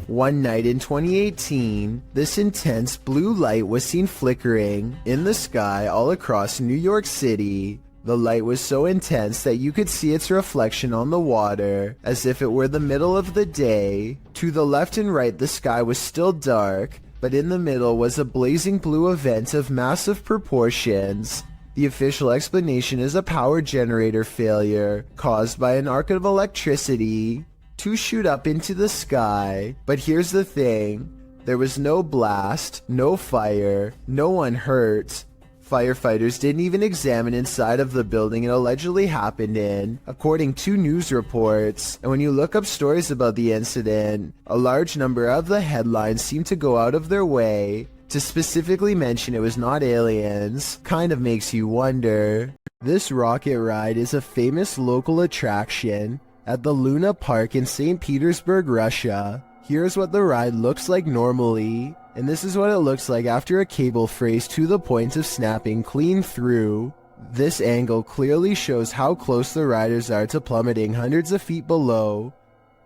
One night in 2018, this intense blue light was seen flickering in the sky all across New York City. The light was so intense that you could see its reflection on the water, as if it were the middle of the day. To the left and right, the sky was still dark, but in the middle was a blazing blue event of massive proportions. The official explanation is a power generator failure caused by an arc of electricity to shoot up into the sky. But here's the thing, there was no blast, no fire, no one hurt. Firefighters didn't even examine inside of the building it allegedly happened in, according to news reports. And when you look up stories about the incident, a large number of the headlines seem to go out of their way to specifically mention it was not aliens. Kind of makes you wonder. This rocket ride is a famous local attraction at the Luna Park in St. Petersburg, Russia. Here's what the ride looks like normally, and this is what it looks like after a cable frays to the point of snapping clean through. This angle clearly shows how close the riders are to plummeting hundreds of feet below.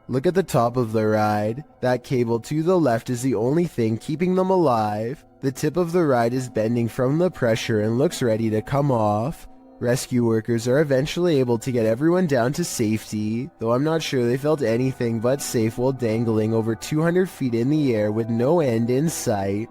Look at the top of the ride. That cable to the left is the only thing keeping them alive. The tip of the ride is bending from the pressure and looks ready to come off. Rescue workers are eventually able to get everyone down to safety, though I'm not sure they felt anything but safe while dangling over 200 feet in the air with no end in sight.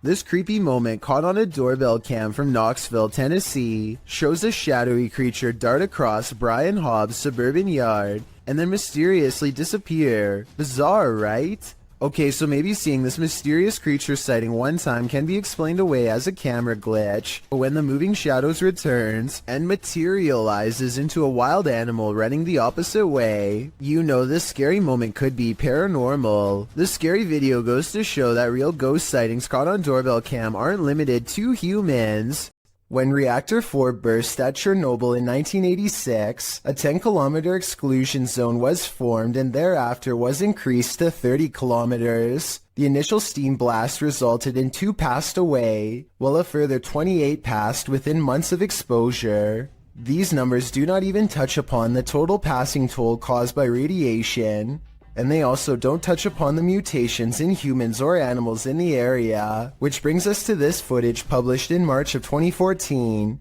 This creepy moment caught on a doorbell cam from Knoxville, Tennessee, shows a shadowy creature dart across Brian Hobbs' suburban yard and then mysteriously disappear. Bizarre, right? Okay, so maybe seeing this mysterious creature sighting one time can be explained away as a camera glitch, but when the moving shadows returns and materializes into a wild animal running the opposite way, you know this scary moment could be paranormal. This scary video goes to show that real ghost sightings caught on doorbell cam aren't limited to humans. When Reactor 4 burst at Chernobyl in 1986, a 10-kilometer exclusion zone was formed and thereafter was increased to 30 kilometers. The initial steam blast resulted in 2 passed away, while a further 28 passed within months of exposure. These numbers do not even touch upon the total passing toll caused by radiation, and they also don't touch upon the mutations in humans or animals in the area, which brings us to this footage published in March of 2014.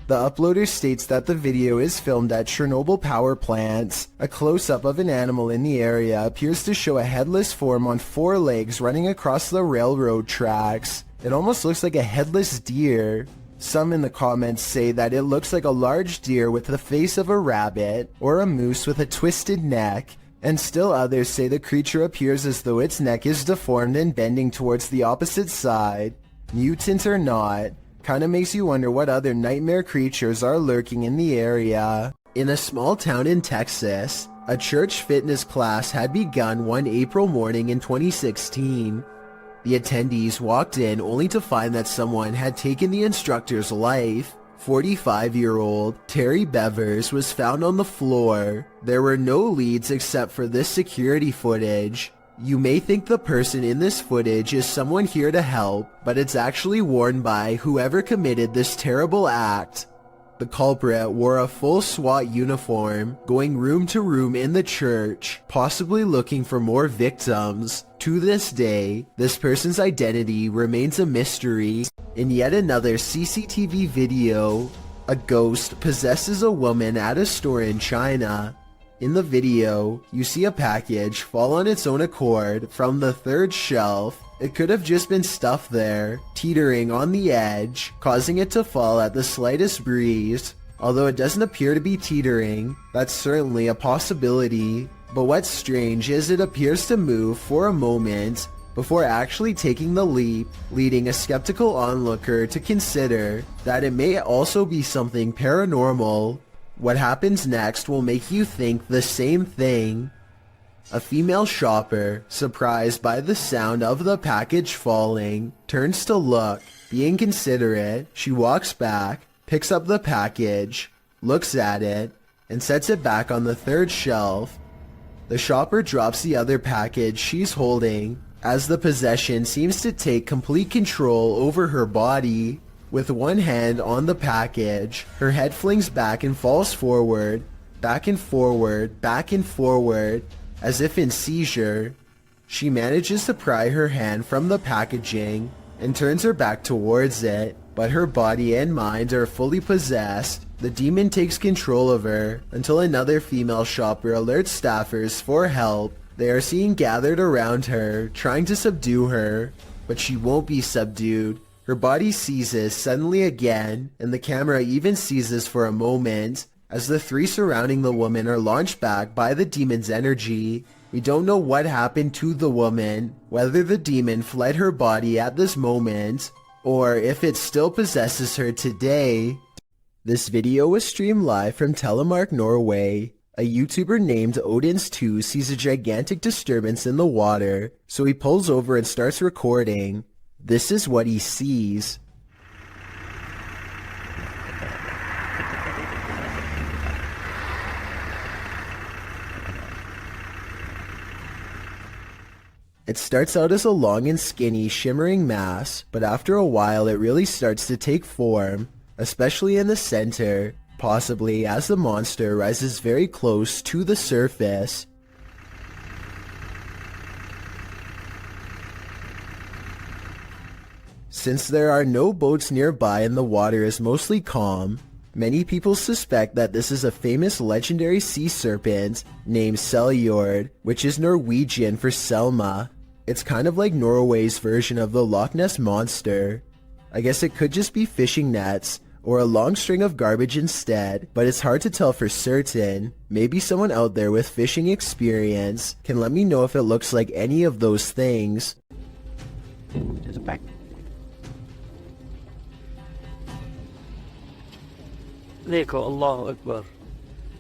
The uploader states that the video is filmed at Chernobyl power plants. A close-up of an animal in the area appears to show a headless form on 4 legs running across the railroad tracks. It almost looks like a headless deer. Some in the comments say that it looks like a large deer with the face of a rabbit, or a moose with a twisted neck, and still others say the creature appears as though its neck is deformed and bending towards the opposite side. Mutant or not, kinda makes you wonder what other nightmare creatures are lurking in the area. In a small town in Texas, a church fitness class had begun one April morning in 2016. The attendees walked in only to find that someone had taken the instructor's life. 45-year-old Terry Bevers was found on the floor. There were no leads except for this security footage. You may think the person in this footage is someone here to help, but it's actually worn by whoever committed this terrible act. The culprit wore a full SWAT uniform, going room to room in the church, possibly looking for more victims. To this day, this person's identity remains a mystery. In yet another CCTV video, a ghost possesses a woman at a store in China. In the video, you see a package fall on its own accord from the third shelf. It could have just been stuff there, teetering on the edge, causing it to fall at the slightest breeze. Although it doesn't appear to be teetering, that's certainly a possibility. But what's strange is it appears to move for a moment before actually taking the leap, leading a skeptical onlooker to consider that it may also be something paranormal. What happens next will make you think the same thing. A female shopper, surprised by the sound of the package falling, turns to look. Being considerate, she walks back, picks up the package, looks at it, and sets it back on the third shelf. The shopper drops the other package she's holding, as the possession seems to take complete control over her body. With one hand on the package, her head flings back and falls forward, back and forward, back and forward, as if in seizure. She manages to pry her hand from the packaging and turns her back towards it, but her body and mind are fully possessed. The demon takes control of her until another female shopper alerts staffers for help. They are seen gathered around her, trying to subdue her, but she won't be subdued. Her body seizes suddenly again, and the camera even seizes for a moment, as the three surrounding the woman are launched back by the demon's energy. We don't know what happened to the woman, whether the demon fled her body at this moment, or if it still possesses her today. This video was streamed live from Telemark, Norway. A YouTuber named Odins2 sees a gigantic disturbance in the water, so he pulls over and starts recording. This is what he sees. It starts out as a long and skinny, shimmering mass, but after a while it really starts to take form, especially in the center, possibly as the monster rises very close to the surface. Since there are no boats nearby and the water is mostly calm, many people suspect that this is a famous legendary sea serpent named Seljord, which is Norwegian for Selma. It's kind of like Norway's version of the Loch Ness Monster. I guess it could just be fishing nets or a long string of garbage instead, but it's hard to tell for certain. Maybe someone out there with fishing experience can let me know if it looks like any of those things. There's a back.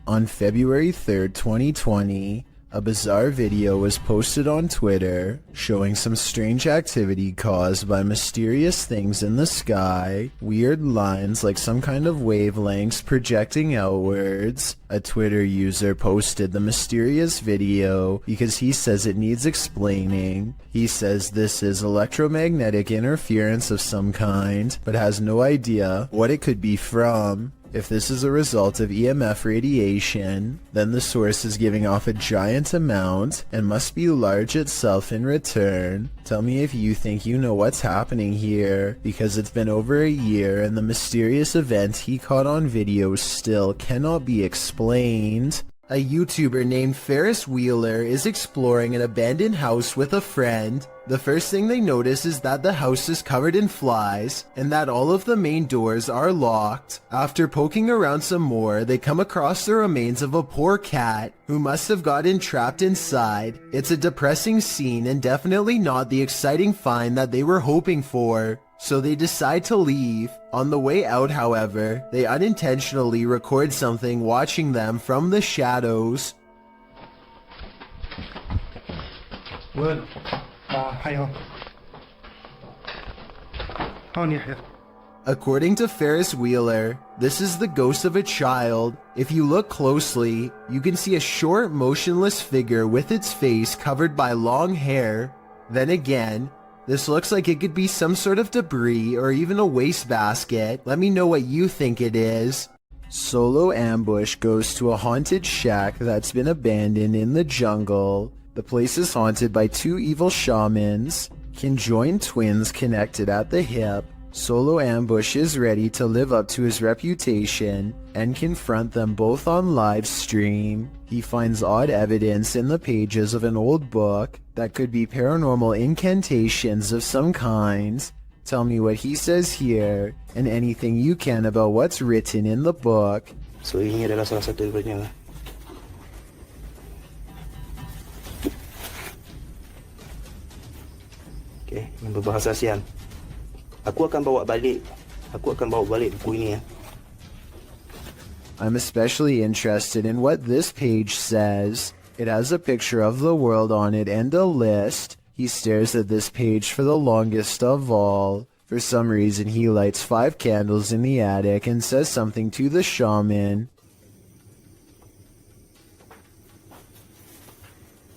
On February 3rd, 2020, a bizarre video was posted on Twitter showing some strange activity caused by mysterious things in the sky, weird lines like some kind of wavelengths projecting outwards. A Twitter user posted the mysterious video because he says it needs explaining. He says this is electromagnetic interference of some kind, but has no idea what it could be from. If this is a result of EMF radiation, then the source is giving off a giant amount and must be large itself in return. Tell me if you think you know what's happening here, because it's been over a year and the mysterious event he caught on video still cannot be explained. A YouTuber named Ferris Wheeler is exploring an abandoned house with a friend. The first thing they notice is that the house is covered in flies and that all of the main doors are locked. After poking around some more, they come across the remains of a poor cat who must have gotten trapped inside. It's a depressing scene and definitely not the exciting find that they were hoping for. So they decide to leave. On the way out, however, they unintentionally record something watching them from the shadows. Well, According to Ferris Wheeler, this is the ghost of a child. If you look closely, you can see a short, motionless figure with its face covered by long hair. Then again, this looks like it could be some sort of debris or even a wastebasket. Let me know what you think it is. Solo Ambush goes to a haunted shack that's been abandoned in the jungle. The place is haunted by two evil shamans, conjoined twins connected at the hip. Solo Ambush is ready to live up to his reputation and confront them both on live stream. He finds odd evidence in the pages of an old book that could be paranormal incantations of some kind. Tell me what he says here and anything you can about what's written in the book. So ini adalah salah satu daripadanya. Okay, yang berbahasa ASEAN. Aku akan bawa balik buku ini ya. I'm especially interested in what this page says. It has a picture of the world on it and a list. He stares at this page for the longest of all. For some reason he lights 5 candles in the attic and says something to the shaman.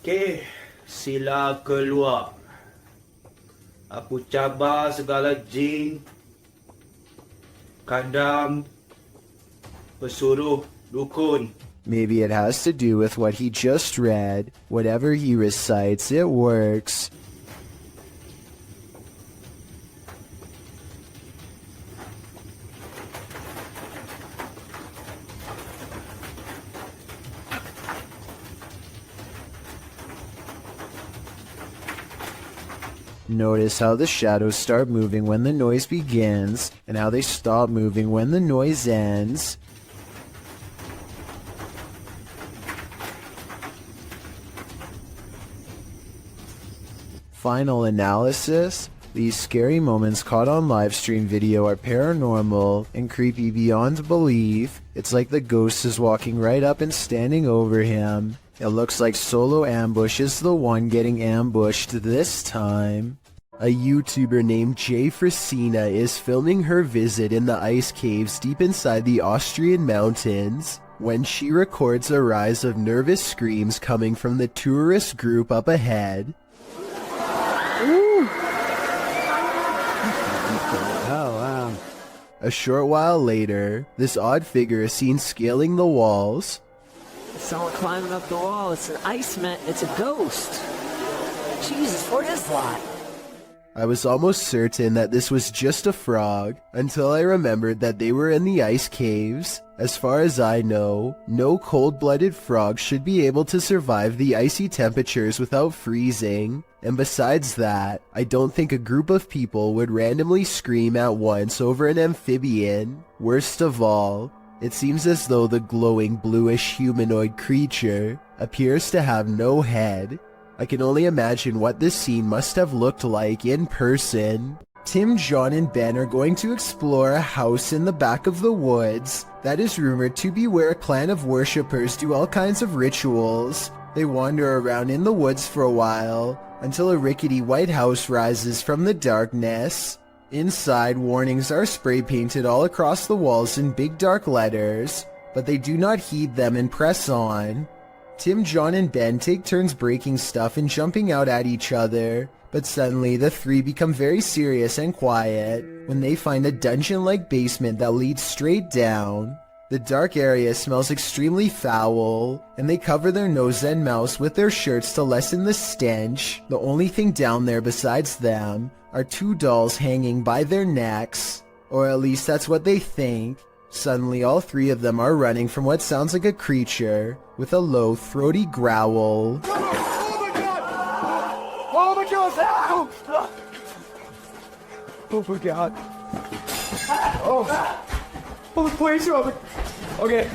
Okay, sila keluar. Aku cabar segala jin, kadam, pesuruh, dukun. Maybe it has to do with what he just read. Whatever he recites, it works. Notice how the shadows start moving when the noise begins, and how they stop moving when the noise ends. Final analysis. These scary moments caught on livestream video are paranormal and creepy beyond belief. It's like the ghost is walking right up and standing over him. It looks like Solo Ambush is the one getting ambushed this time. A YouTuber named Jay Frasina is filming her visit in the ice caves deep inside the Austrian mountains when she records a rise of nervous screams coming from the tourist group up ahead. Ooh. Oh, wow. A short while later, this odd figure is seen scaling the walls. Someone climbing up the wall. It's an iceman. It's a ghost. Jesus, what is that? I was almost certain that this was just a frog, until I remembered that they were in the ice caves. As far as I know, no cold-blooded frog should be able to survive the icy temperatures without freezing. And besides that, I don't think a group of people would randomly scream at once over an amphibian. Worst of all, it seems as though the glowing bluish humanoid creature appears to have no head. I can only imagine what this scene must have looked like in person. Tim, John, and Ben are going to explore a house in the back of the woods that is rumored to be where a clan of worshippers do all kinds of rituals. They wander around in the woods for a while until a rickety white house rises from the darkness. Inside, warnings are spray painted all across the walls in big dark letters, but they do not heed them and press on. Tim, John, and Ben take turns breaking stuff and jumping out at each other, but suddenly the three become very serious and quiet when they find a dungeon-like basement that leads straight down. The dark area smells extremely foul, and they cover their nose and mouths with their shirts to lessen the stench. The only thing down there besides them are 2 dolls hanging by their necks, or at least that's what they think. Suddenly, all 3 of them are running from what sounds like a creature with a low, throaty growl. Oh my god! Oh my god! Oh my god. Oh, please, Robert. Okay,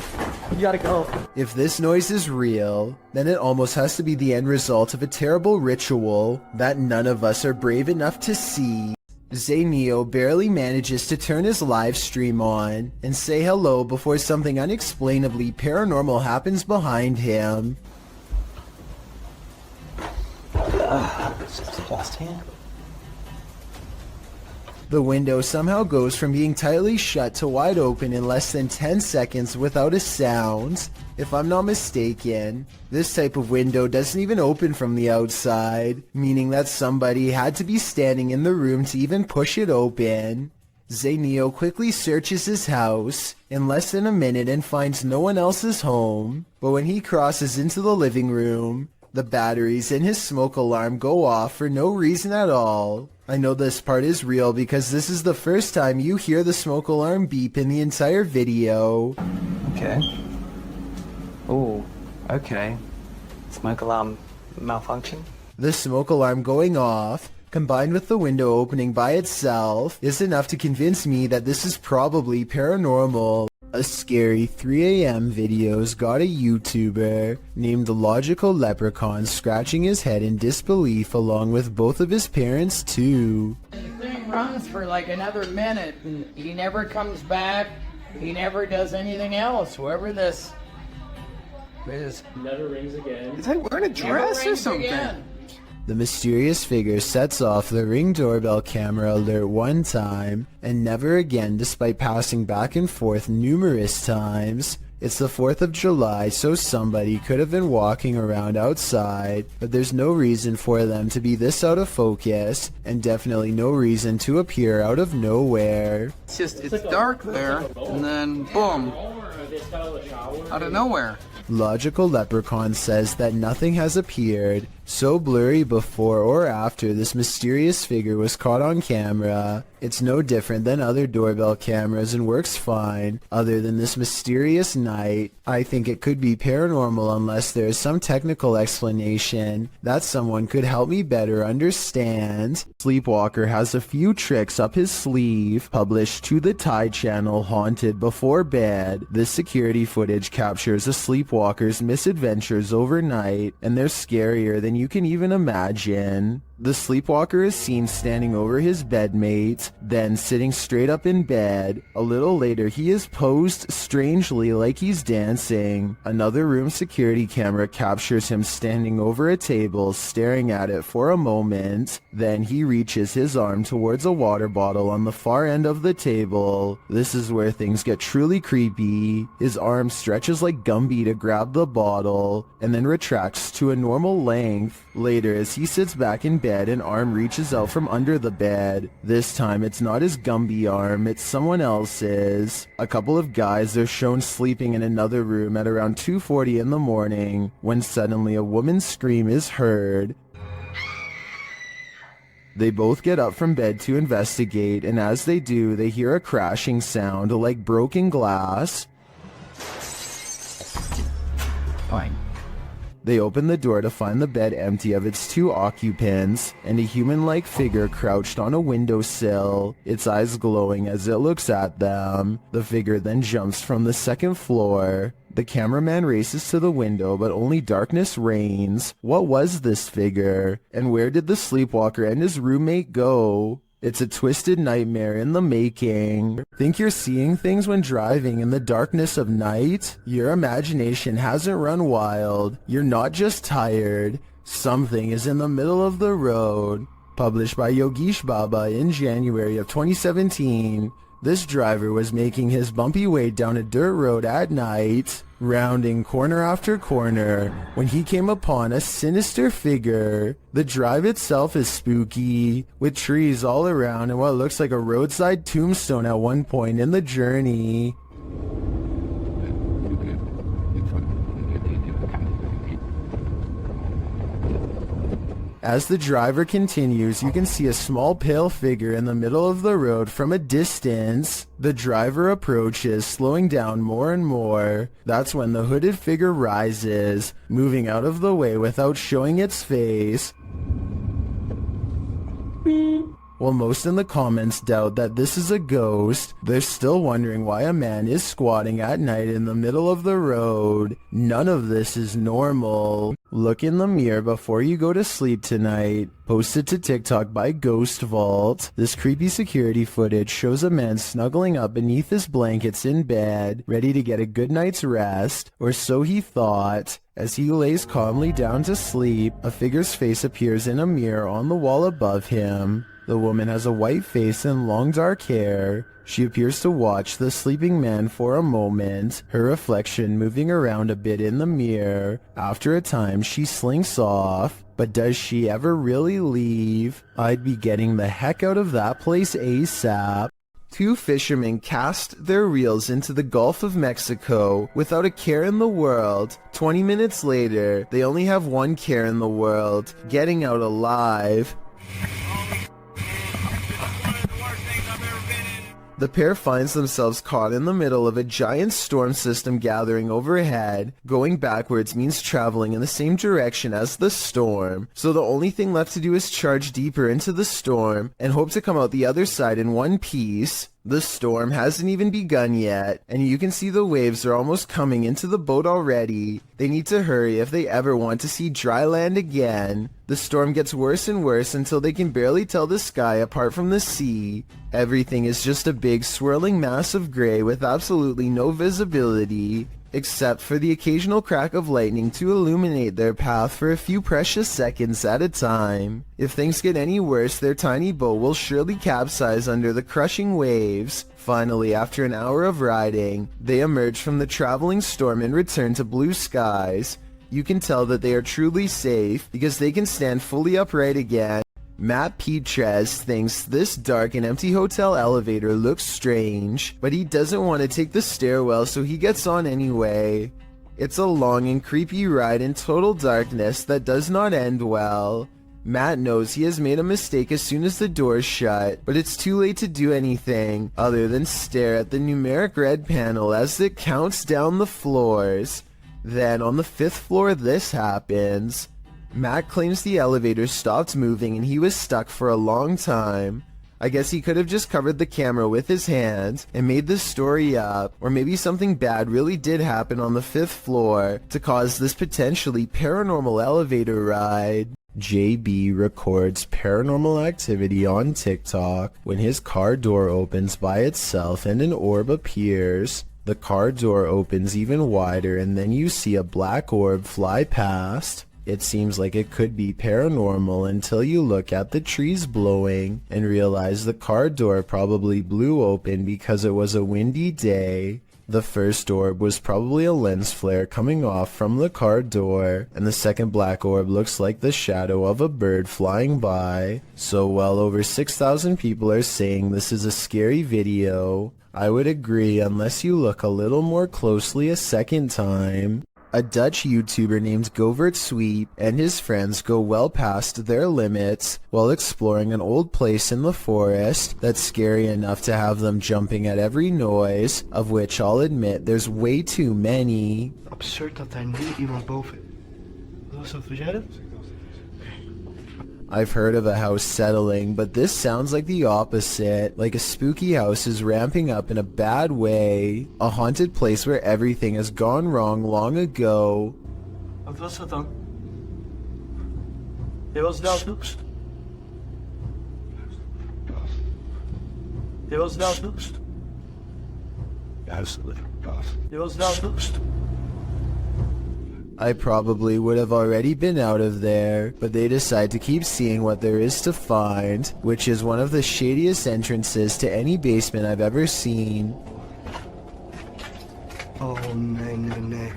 you gotta go. If this noise is real, then it almost has to be the end result of a terrible ritual that none of us are brave enough to see. Zayneo barely manages to turn his live stream on and say hello before something unexplainably paranormal happens behind him. The window somehow goes from being tightly shut to wide open in less than 10 seconds without a sound. If I'm not mistaken, this type of window doesn't even open from the outside, meaning that somebody had to be standing in the room to even push it open. Zayneo quickly searches his house in less than a minute and finds no one else is home. But when he crosses into the living room, the batteries in his smoke alarm go off for no reason at all. I know this part is real because this is the first time you hear the smoke alarm beep in the entire video. Okay. Oh, okay. Smoke alarm malfunction? The smoke alarm going off, combined with the window opening by itself, is enough to convince me that this is probably paranormal. A scary 3 a.m. video's got a YouTuber named Logical Leprechaun scratching his head in disbelief along with both of his parents too. The thing runs for like another minute and he never comes back. He never does anything else. Whoever this is. Never rings again. Is he wearing a dress or something? Again. The mysterious figure sets off the Ring doorbell camera alert one time, and never again despite passing back and forth numerous times. It's the 4th of July, so somebody could have been walking around outside, but there's no reason for them to be this out of focus, and definitely no reason to appear out of nowhere. It's dark there, and then boom, out of nowhere. Logical Leprechaun says that nothing has appeared so blurry before or after this mysterious figure was caught on camera. It's no different than other doorbell cameras and works fine, other than this mysterious night. I think it could be paranormal unless there is some technical explanation that someone could help me better understand. Sleepwalker has a few tricks up his sleeve, published to the Thai channel Haunted Before Bed. This security footage captures a sleepwalker's misadventures overnight, and they're scarier than you can even imagine. The sleepwalker is seen standing over his bedmate, then sitting straight up in bed. A little later, he is posed strangely like he's dancing. Another room security camera captures him standing over a table, staring at it for a moment. Then he reaches his arm towards a water bottle on the far end of the table. This is where things get truly creepy. His arm stretches like Gumby to grab the bottle, and then retracts to a normal length. Later, as he sits back in bed, an arm reaches out from under the bed. This time, it's not his Gumby arm, it's someone else's. A couple of guys are shown sleeping in another room at around 2:40 in the morning, when suddenly a woman's scream is heard. They both get up from bed to investigate, and as they do, they hear a crashing sound like broken glass. Fine. They open the door to find the bed empty of its 2 occupants, and a human-like figure crouched on a windowsill, its eyes glowing as it looks at them. The figure then jumps from the 2nd floor. The cameraman races to the window, but only darkness reigns. What was this figure? And where did the sleepwalker and his roommate go? It's a twisted nightmare in the making. Think you're seeing things when driving in the darkness of night? Your imagination hasn't run wild. You're not just tired. Something is in the middle of the road. Published by Yogesh Baba in January of 2017. This driver was making his bumpy way down a dirt road at night, rounding corner after corner, when he came upon a sinister figure. The drive itself is spooky, with trees all around and what looks like a roadside tombstone at one point in the journey. As the driver continues, you can see a small pale figure in the middle of the road from a distance. The driver approaches, slowing down more and more. That's when the hooded figure rises, moving out of the way without showing its face. While most in the comments doubt that this is a ghost, they're still wondering why a man is squatting at night in the middle of the road. None of this is normal. Look in the mirror before you go to sleep tonight. Posted to TikTok by Ghost Vault. This creepy security footage shows a man snuggling up beneath his blankets in bed, ready to get a good night's rest, or so he thought. As he lays calmly down to sleep, a figure's face appears in a mirror on the wall above him. The woman has a white face and long dark hair. She appears to watch the sleeping man for a moment, her reflection moving around a bit in the mirror. After a time, she slinks off. But does she ever really leave? I'd be getting the heck out of that place ASAP. Two fishermen cast their reels into the Gulf of Mexico without a care in the world. 20 minutes later, they only have one care in the world: getting out alive. The pair finds themselves caught in the middle of a giant storm system gathering overhead. Going backwards means traveling in the same direction as the storm, so the only thing left to do is charge deeper into the storm and hope to come out the other side in one piece. The storm hasn't even begun yet, and you can see the waves are almost coming into the boat already. They need to hurry if they ever want to see dry land again. The storm gets worse and worse until they can barely tell the sky apart from the sea. Everything is just a big swirling mass of gray with absolutely no visibility, except for the occasional crack of lightning to illuminate their path for a few precious seconds at a time. If things get any worse, their tiny boat will surely capsize under the crushing waves. Finally, after an hour of riding, they emerge from the traveling storm and return to blue skies. You can tell that they are truly safe because they can stand fully upright again. Matt Petrez thinks this dark and empty hotel elevator looks strange, but he doesn't want to take the stairwell, so he gets on anyway. It's a long and creepy ride in total darkness that does not end well. Matt knows he has made a mistake as soon as the doors shut, but it's too late to do anything other than stare at the numeric red panel as it counts down the floors. Then on the 5th floor, this happens. Matt claims the elevator stopped moving and he was stuck for a long time. I guess he could have just covered the camera with his hand and made this story up, or maybe something bad really did happen on the 5th floor to cause this potentially paranormal elevator ride. JB records paranormal activity on TikTok when his car door opens by itself and an orb appears. The car door opens even wider and then you see a black orb fly past. It seems like it could be paranormal until you look at the trees blowing and realize the car door probably blew open because it was a windy day. The first orb was probably a lens flare coming off from the car door, and the second black orb looks like the shadow of a bird flying by. So well over 6,000 people are saying this is a scary video. I would agree unless you look a little more closely a second time. A Dutch YouTuber named Govert Sweep and his friends go well past their limits while exploring an old place in the forest that's scary enough to have them jumping at every noise, of which I'll admit there's way too many. Absurd dat daar nu iemand boven. Wat was dat, was jij dat? I've heard of a house settling, but this sounds like the opposite, like a spooky house is ramping up in a bad way, a haunted place where everything has gone wrong long ago. Wat was dat dan? Je was daar snoepst. Je was daar snoepst. Je was daar snoepst. I probably would have already been out of there, but they decide to keep seeing what there is to find, which is one of the shadiest entrances to any basement I've ever seen. Oh, nee.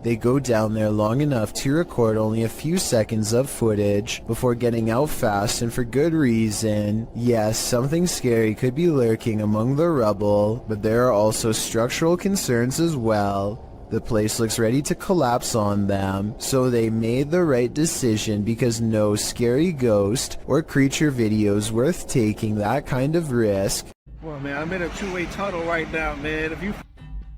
They go down there long enough to record only a few seconds of footage before getting out fast, and for good reason. Yes, something scary could be lurking among the rubble, but there are also structural concerns as well. The place looks ready to collapse on them, so they made the right decision because no scary ghost or creature video is worth taking that kind of risk. Well, man, I'm in a two-way tunnel right now, man. If you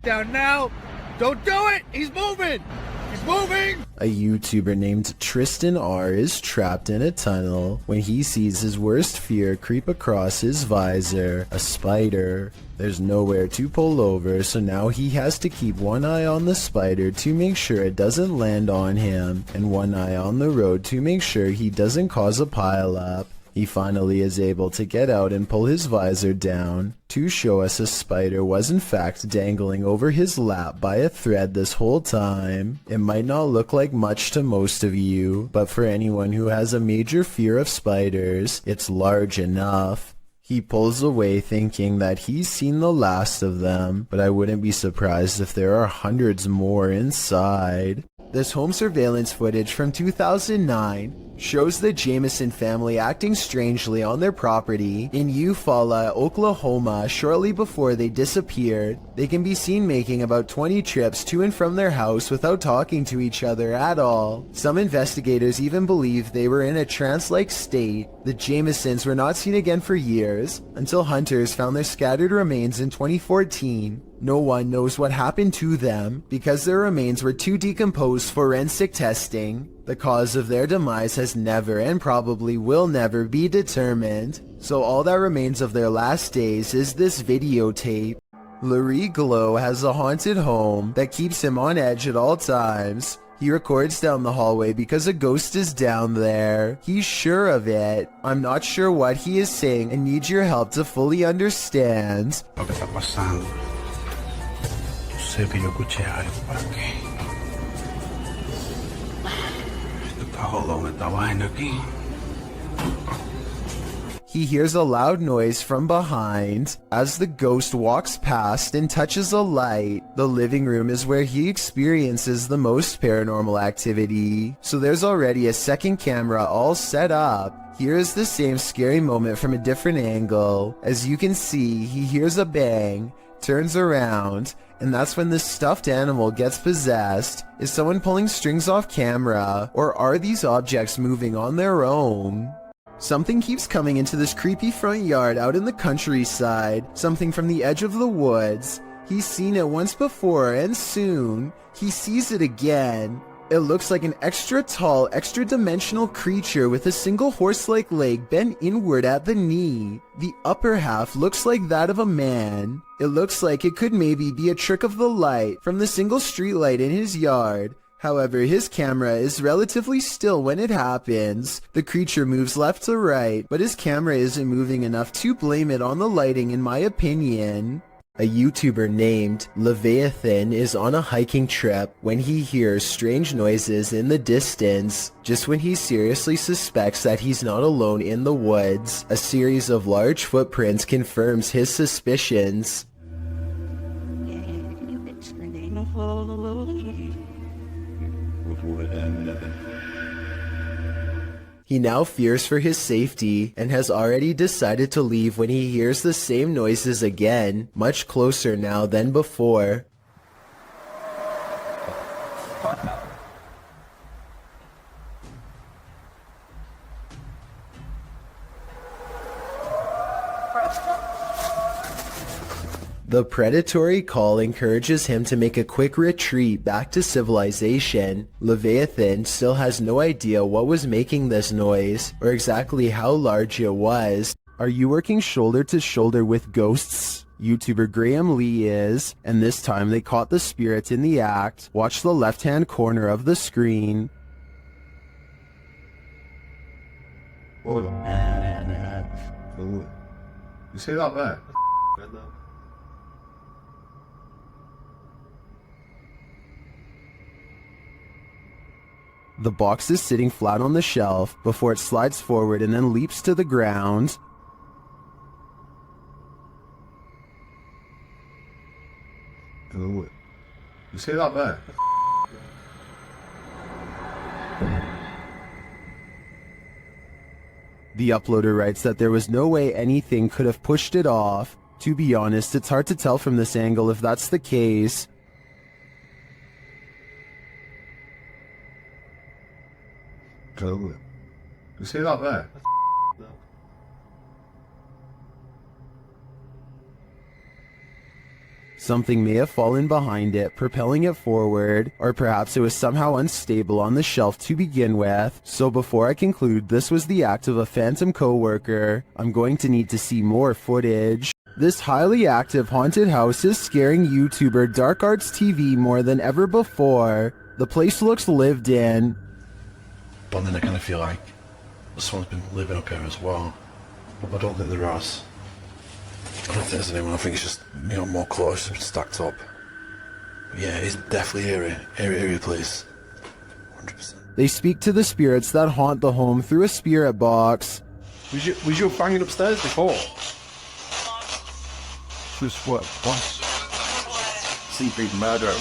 down now, don't do it! He's moving! He's moving! A YouTuber named Tristan R is trapped in a tunnel when he sees his worst fear creep across his visor, a spider. There's nowhere to pull over, so now he has to keep one eye on the spider to make sure it doesn't land on him, and one eye on the road to make sure he doesn't cause a pileup. He finally is able to get out and pull his visor down to show us a spider was in fact dangling over his lap by a thread this whole time. It might not look like much to most of you, but for anyone who has a major fear of spiders, it's large enough. He pulls away thinking that he's seen the last of them, but I wouldn't be surprised if there are hundreds more inside. This home surveillance footage from 2009 shows the Jameson family acting strangely on their property in Eufaula, Oklahoma shortly before they disappeared. They can be seen making about 20 trips to and from their house without talking to each other at all. Some investigators even believe they were in a trance-like state. The Jamesons were not seen again for years, until hunters found their scattered remains in 2014. No one knows what happened to them, because their remains were too decomposed for forensic testing. The cause of their demise has never and probably will never be determined, so all that remains of their last days is this videotape. Larry Glow has a haunted home that keeps him on edge at all times. He records down the hallway because a ghost is down there. He's sure of it. I'm not sure what he is saying and need your help to fully understand. Lo que está pasando. Sé que yo escuché algo por aquí. Esto está jodón, esta vaina aquí. He hears a loud noise from behind as the ghost walks past and touches a light. The living room is where he experiences the most paranormal activity, so there's already a second camera all set up. Here is the same scary moment from a different angle. As you can see, he hears a bang, turns around, and that's when this stuffed animal gets possessed. Is someone pulling strings off camera, or are these objects moving on their own? Something keeps coming into this creepy front yard out in the countryside, something from the edge of the woods. He's seen it once before, and soon, he sees it again. It looks like an extra tall, extra dimensional creature with a single horse-like leg bent inward at the knee. The upper half looks like that of a man. It looks like it could maybe be a trick of the light from the single streetlight in his yard. However, his camera is relatively still when it happens. The creature moves left to right, but his camera isn't moving enough to blame it on the lighting in my opinion. A YouTuber named Leviathan is on a hiking trip when he hears strange noises in the distance. Just when he seriously suspects that he's not alone in the woods, a series of large footprints confirms his suspicions. He now fears for his safety and has already decided to leave when he hears the same noises again, much closer now than before. The predatory call encourages him to make a quick retreat back to civilization. Leviathan still has no idea what was making this noise, or exactly how large it was. Are you working shoulder to shoulder with ghosts? YouTuber Graham Lee is, and this time they caught the spirit in the act. Watch the left-hand corner of the screen. You see that there? The box is sitting flat on the shelf before it slides forward and then leaps to the ground. You see that there? The uploader writes that there was no way anything could have pushed it off. To be honest, it's hard to tell from this angle if that's the case. You see that there? Something may have fallen behind it, propelling it forward, or perhaps it was somehow unstable on the shelf to begin with. So before I conclude this was the act of a phantom co-worker, I'm going to need to see more footage. This highly active haunted house is scaring YouTuber Dark Arts TV more than ever before. The place looks lived in. But then I kind of feel like someone's been living up here as well. But I don't think there is. I don't think there's anyone. I think it's just, you know, more close, stacked up. But yeah, it's definitely eerie place. 100%. They speak to the spirits that haunt the home through a spirit box. Was you banging upstairs before? Just what? Seafood murder.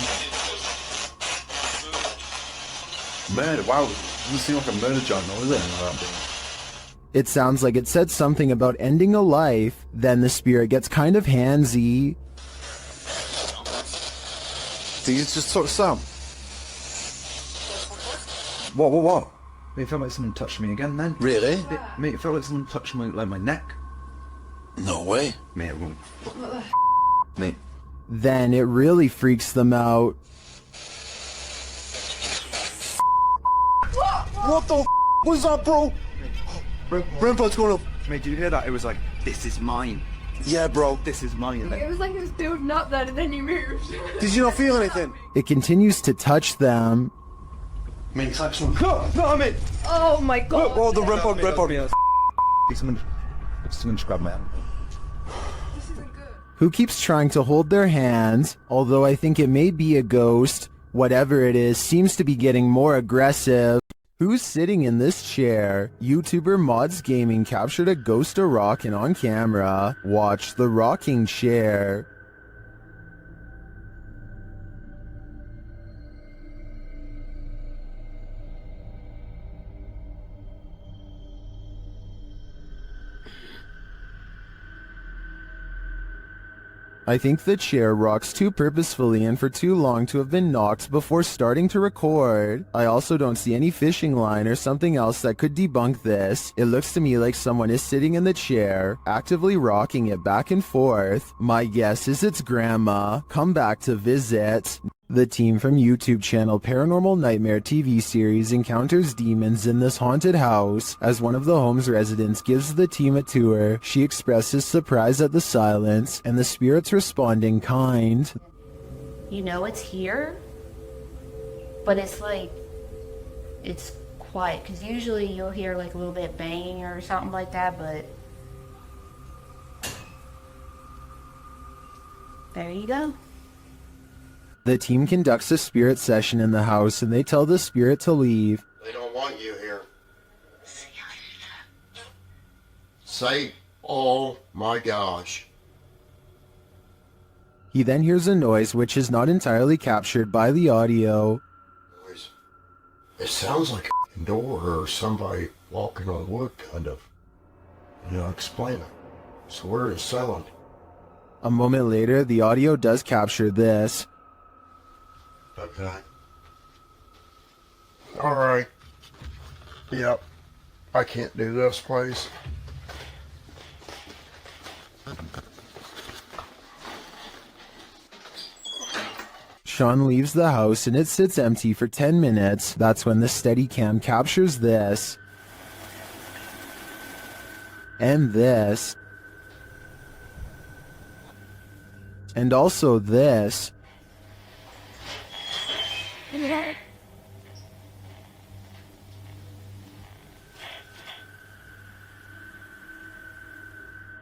Murder, wow. doesn't seem like a murder journal, is it? It sounds like it said something about ending a life, then the spirit gets kind of handsy. Did you just talk to Sam? What? Mate, it felt like someone touched me again then. Really? Mate, it felt like someone touched my neck. No way. Mate, mate. Then it really freaks them out. What the was that, bro? Brentford's going up. Mate, did you hear that? It was like, this is mine. Yeah, bro. This is mine. It was like it was building up then, and then you moved. Did you not feel anything? It continues to touch them. Mate, touch them. No, mate. Oh my god. Oh, the Brentford. Someone just grabbed my hand. Who keeps trying to hold their hands, although I think it may be a ghost. Whatever it is, seems to be getting more aggressive. Who's sitting in this chair? YouTuber Mods Gaming captured a ghost of rocking on camera. Watch the rocking chair. I think the chair rocks too purposefully and for too long to have been knocked before starting to record. I also don't see any fishing line or something else that could debunk this. It looks to me like someone is sitting in the chair, actively rocking it back and forth. My guess is it's Grandma, come back to visit. The team from YouTube channel Paranormal Nightmare TV series encounters demons in this haunted house. As one of the home's residents gives the team a tour, she expresses surprise at the silence, and the spirits respond in kind. You know it's here, but it's like, it's quiet, because usually you'll hear like a little bit banging or something like that, but there you go. The team conducts a spirit session in the house and they tell the spirit to leave. They don't want you here. Say, oh my gosh. He then hears a noise which is not entirely captured by the audio. It sounds like a door or somebody walking on wood, kind of. Explain it. So where is silent? A moment later, the audio does capture this. Okay. Alright. Yep. I can't do this, please. Sean leaves the house and it sits empty for 10 minutes. That's when the Steadicam captures this. And this. And also this.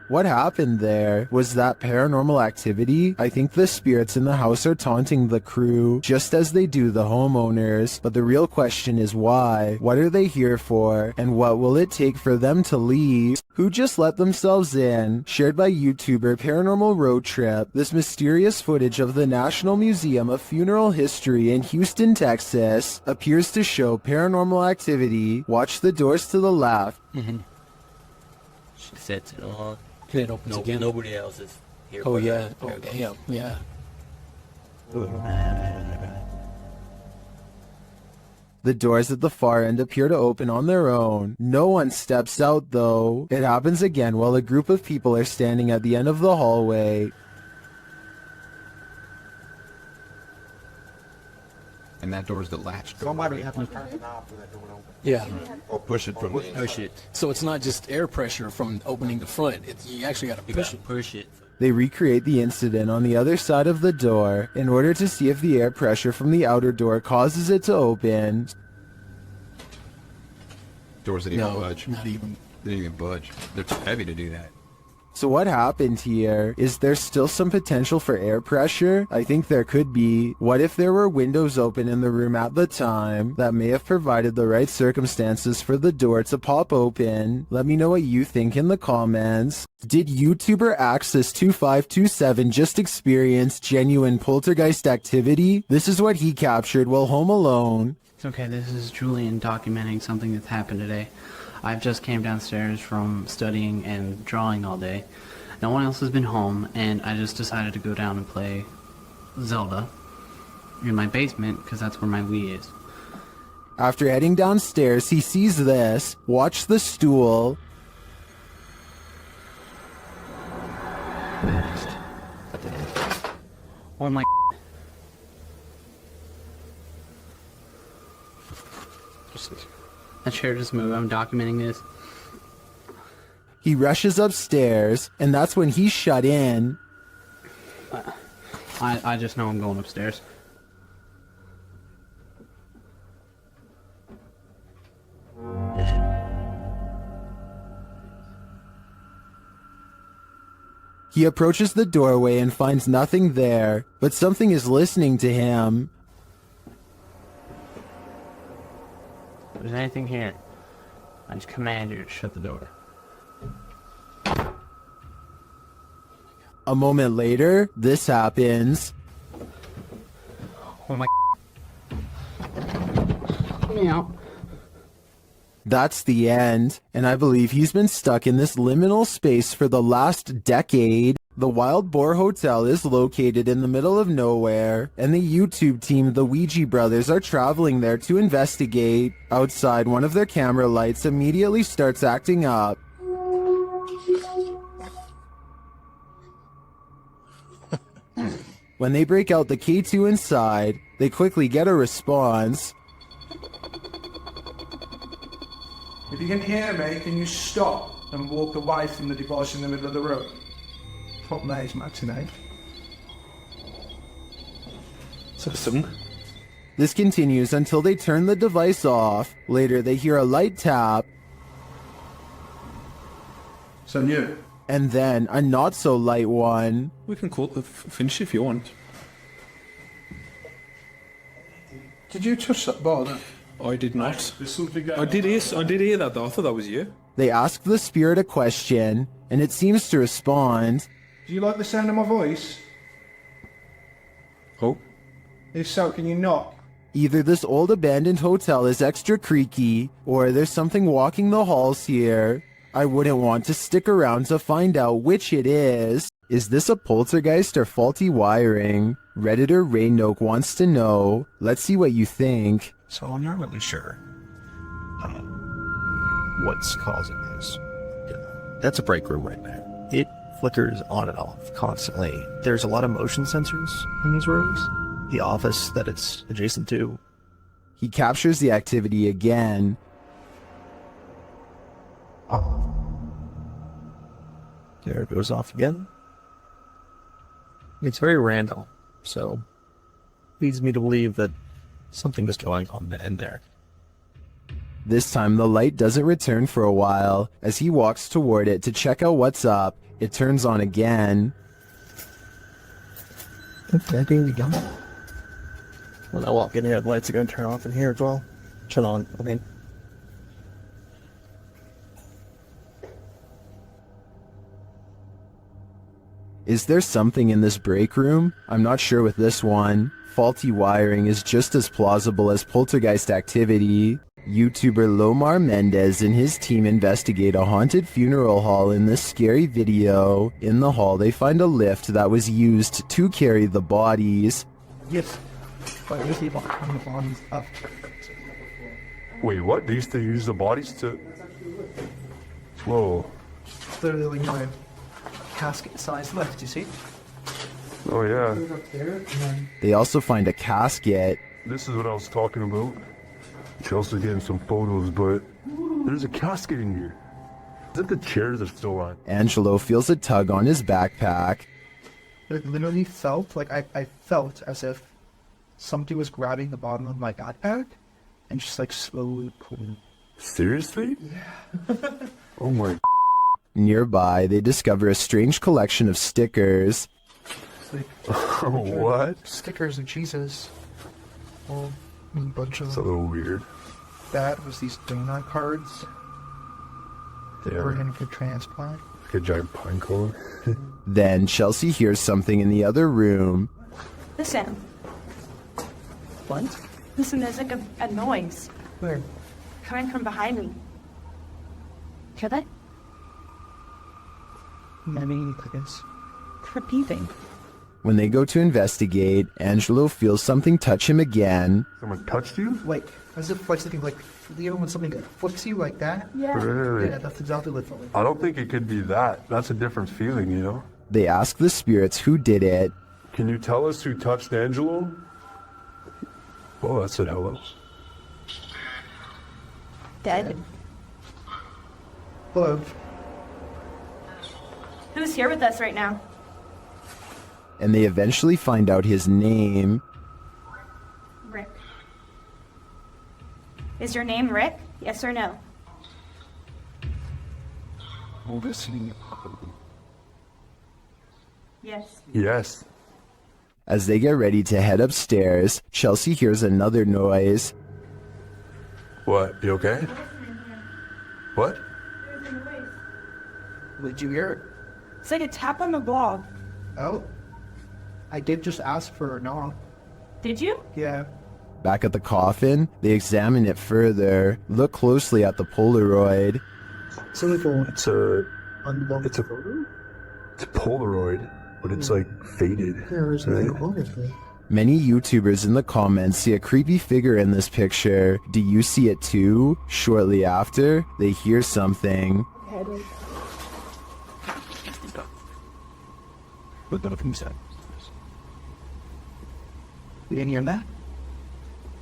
What happened there? Was that paranormal activity? I think the spirits in the house are taunting the crew, just as they do the homeowners. But the real question is why? What are they here for? And what will it take for them to leave? Who just let themselves in? Shared by YouTuber Paranormal Road Trip, this mysterious footage of the National Museum of Funeral History in Houston, Texas, appears to show paranormal activity. Watch the doors to the left. She sets it on. And it opens again. Nobody else is here. Oh but yeah. her. Oh damn. Yeah. The doors at the far end appear to open on their own. No one steps out though. It happens again while a group of people are standing at the end of the hallway. And that door's the latch door. Somebody have to turn the knob for that door to open. Yeah. Or push it from the Push it. So it's not just air pressure from opening the front. You actually got to push it. Push it. They recreate the incident on the other side of the door in order to see if the air pressure from the outer door causes it to open. doors that even No, budge. not even. They didn't even budge. They're too heavy to do that. So what happened here? Is there still some potential for air pressure? I think there could be. What if there were windows open in the room at the time that may have provided the right circumstances for the door to pop open? Let me know what you think in the comments. Did YouTuber Access2527 just experience genuine poltergeist activity? This is what he captured while home alone. It's okay, this is Julian documenting something that's happened today. I've just came downstairs from studying and drawing all day. No one else has been home, and I just decided to go down and play Zelda in my basement, because that's where my Wii is. After heading downstairs, he sees this. Watch the stool. Oh my... That chair just moved. I'm documenting this. He rushes upstairs, and that's when he's shut in. I just know I'm going upstairs. He approaches the doorway and finds nothing there, but something is listening to him. If there's anything here, I just command you to shut the door. A moment later, this happens. Oh my... Meow. That's the end, and I believe he's been stuck in this liminal space for the last decade. The Wild Boar Hotel is located in the middle of nowhere, and the YouTube team, the Ouija brothers, are traveling there to investigate. Outside, one of their camera lights immediately starts acting up. When they break out the K2 inside, they quickly get a response. If you can hear me, can you stop and walk away from the device in the middle of the room? What name is matinee? This continues until they turn the device off. Later, they hear a light tap. So new. And then a not-so-light one. We can call it finish if you want. Did you touch that bar then? I did not. There's something going I did hear that though. I thought that was you. They ask the spirit a question, and it seems to respond. Do you like the sound of my voice? Oh. If so, can you knock? Either this old abandoned hotel is extra creaky, or there's something walking the halls here. I wouldn't want to stick around to find out which it is. Is this a poltergeist or faulty wiring? Redditor Raynoke wants to know. Let's see what you think. So I'm not really sure what's causing this. That's a break room right there. It flickers on and off constantly. There's a lot of motion sensors in these rooms. The office that it's adjacent to. He captures the activity again. There it goes off again. It's very random, so leads me to believe that something is going on in there. This time the light doesn't return for a while. As he walks toward it to check out what's up, it turns on again. Okay, there we go. When I walk in here, the lights are going to turn off in here as well. Turn on, I mean. Is there something in this break room? I'm not sure with this one. Faulty wiring is just as plausible as poltergeist activity. YouTuber Lomar Mendez and his team investigate a haunted funeral hall in this scary video. In the hall, they find a lift that was used to carry the bodies. Yes. But we see the bodies up. Wait, what? They used to use the bodies to... Whoa. Literally, no casket-sized lift, you see? Oh, yeah. They also find a casket. This is what I was talking about. Chelsea's getting some photos, but there's a casket in here. Is it the chairs are still on? Angelo feels a tug on his backpack. It literally felt like I felt as if somebody was grabbing the bottom of my backpack and just like slowly pulling. Seriously? Yeah. Oh my. Nearby, they discover a strange collection of stickers. What? Stickers of Jesus. Well, a bunch of It's a little weird. that was these donut cards. Yeah. We're in for transplant. Like a giant pine cone. Then Chelsea hears something in the other room. Listen. What? Listen, there's like a noise. Where? Coming from behind me. Hear that? Maybe, I guess. Repeating. When they go to investigate, Angelo feels something touch him again. Someone touched you? Like, as if like something like, you know when something flicks you like that? Yeah. Really? Yeah, that's exactly what it felt like. I don't think it could be that. That's a different feeling, you know? They ask the spirits who did it. Can you tell us who touched Angelo? Oh, that said hello. Dead. Hello. Who's here with us right now? And they eventually find out his name. Rick. Is your name Rick? Yes or no? Listening. Yes. Yes. As they get ready to head upstairs, Chelsea hears another noise. What? You okay? What? Did you hear it? It's like a tap on the blog. Oh. I did just ask for a knock. Did you? Yeah. Back at the coffin, they examine it further, look closely at the Polaroid. It's a Polaroid, but it's like faded. Right? Many YouTubers in the comments see a creepy figure in this picture. Do you see it too? Shortly after, they hear something. What the fuck is that? You didn't hear that?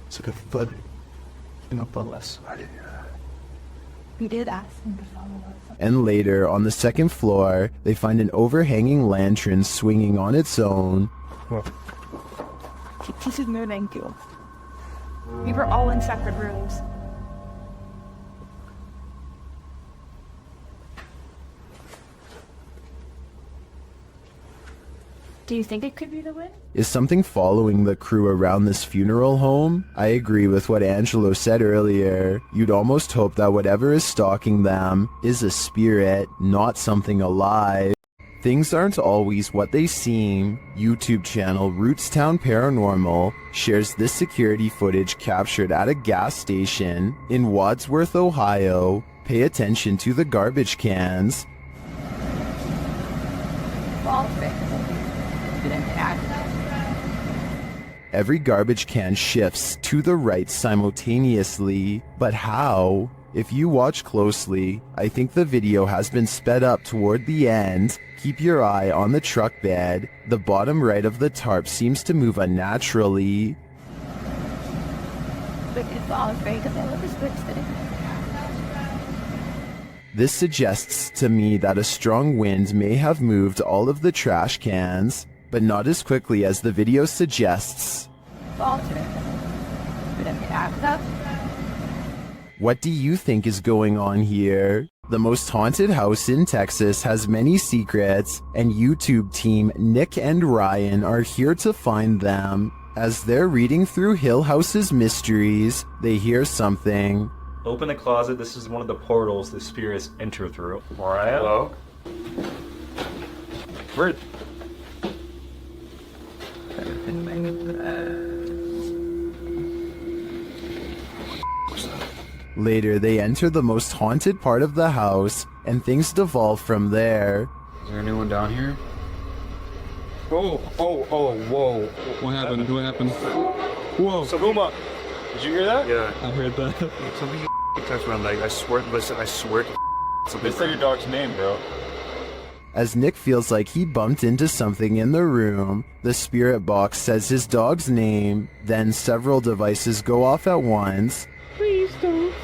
It's like a thud. Not but less. I didn't hear that. We did ask him to follow us. And later, on the second floor, they find an overhanging lantern swinging on its own. This is moving too. We were all in separate rooms. Do you think it could be the wind? Is something following the crew around this funeral home? I agree with what Angelo said earlier. You'd almost hope that whatever is stalking them is a spirit, not something alive. Things aren't always what they seem. YouTube channel Rootstown Paranormal shares this security footage captured at a gas station in Wadsworth, Ohio. Pay attention to the garbage cans. Every garbage can shifts to the right simultaneously, but how? If you watch closely, I think the video has been sped up toward the end. Keep your eye on the truck bed. The bottom right of the tarp seems to move unnaturally. This suggests to me that a strong wind may have moved all of the trash cans, but not as quickly as the video suggests. What do you think is going on here? The most haunted house in Texas has many secrets, and YouTube team Nick and Ryan are here to find them. As they're reading through Hill House's mysteries, they hear something. Open the closet. This is one of the portals the spirits enter through. Mariah? Hello? Where? Later, they enter the most haunted part of the house, and things devolve from there. Is there anyone down here? Whoa. What happened? What happened? Whoa. Sabuma, did you hear that? Yeah. I heard that. Something touched my leg. I swear, listen, I swear. They said your dog's name, bro. As Nick feels like he bumped into something in the room, the spirit box says his dog's name, then several devices go off at once. Please don't.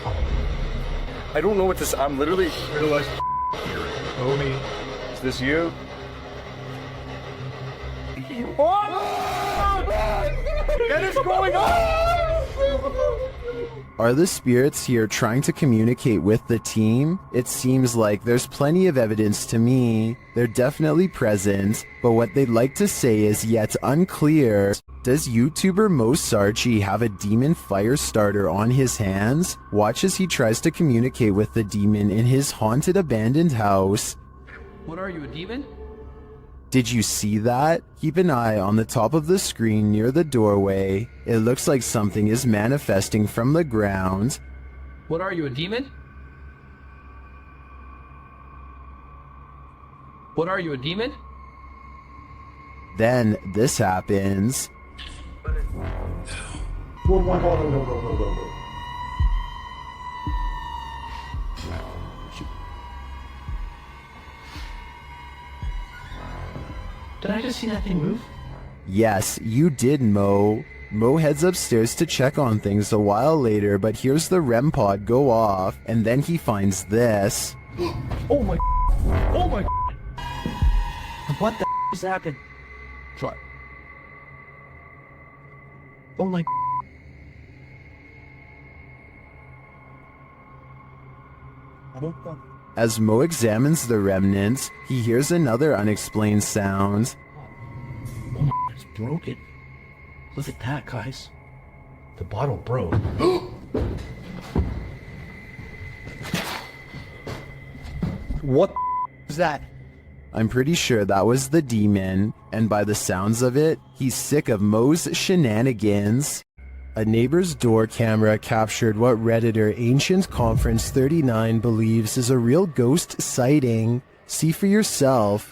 I don't know what this. I'm literally. Homie, is this you? What is going on? Are the spirits here trying to communicate with the team? It seems like there's plenty of evidence to me. They're definitely present, but what they'd like to say is yet unclear. Does YouTuber Mo Sarchi have a demon fire starter on his hands? Watch as he tries to communicate with the demon in his haunted abandoned house. What are you, a demon? Did you see that? Keep an eye on the top of the screen near the doorway. It looks like something is manifesting from the ground. What are you, a demon? What are you, a demon? Then this happens. Did I just see that thing move? Yes, you did, Mo. Mo heads upstairs to check on things a while later, but hears the REM pod go off, and then he finds this. Oh my. Oh my. What the is happening? Try. Oh my. As Mo examines the remnants, he hears another unexplained sound. Oh my, it's broken. Look at that, guys. The bottle broke. What is that? I'm pretty sure that was the demon, and by the sounds of it, he's sick of Mo's shenanigans. A neighbor's door camera captured what Redditor Ancient Conference 39 believes is a real ghost sighting. See for yourself.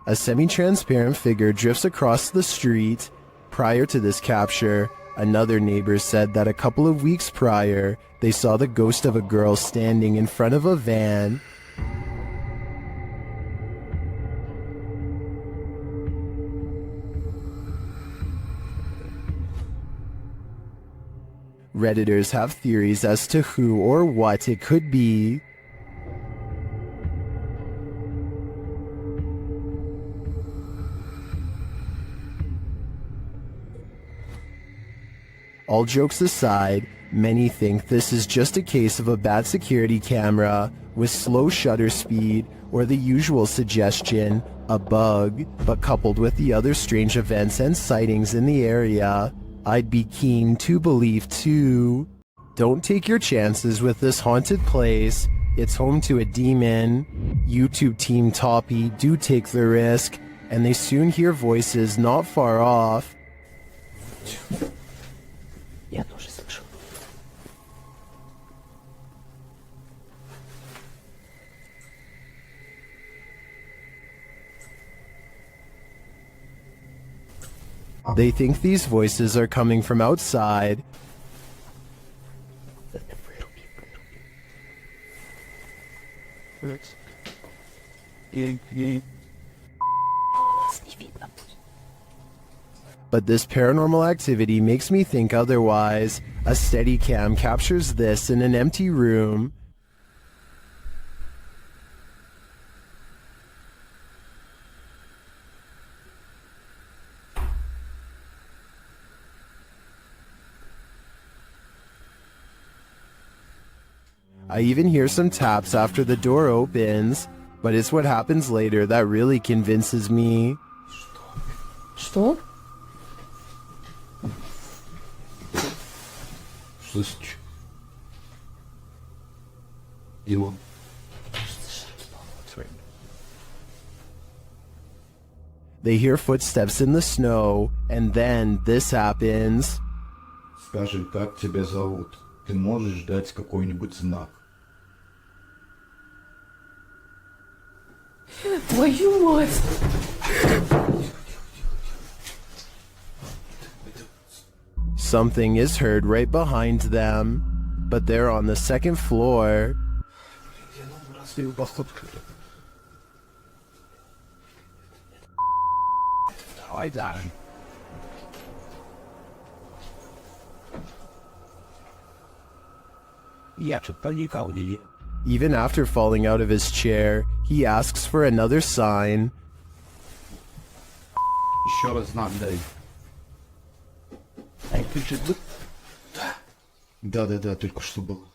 A semi-transparent figure drifts across the street. Prior to this capture, another neighbor said that a couple of weeks prior, they saw the ghost of a girl standing in front of a van. Redditors have theories as to who or what it could be. All jokes aside, many think this is just a case of a bad security camera with slow shutter speed or the usual suggestion, a bug, but coupled with the other strange events and sightings in the area, I'd be keen to believe too. Don't take your chances with this haunted place. It's home to a demon. YouTube team Toppy do take the risk, and they soon hear voices not far off. Я тоже слышу. They think these voices are coming from outside. But this paranormal activity makes me think otherwise. A steady cam captures this in an empty room. I even hear some taps after the door opens, but it's what happens later that really convinces me. Что? Слышишь? Его. They hear footsteps in the snow, and then this happens. Скажи, как тебя зовут? Ты можешь дать какой-нибудь знак? Твою мать! Something is heard right behind them, but they're on the second floor. Even after falling out of his chair, he asks for another sign. Еще раз знак дай. Да, только что было.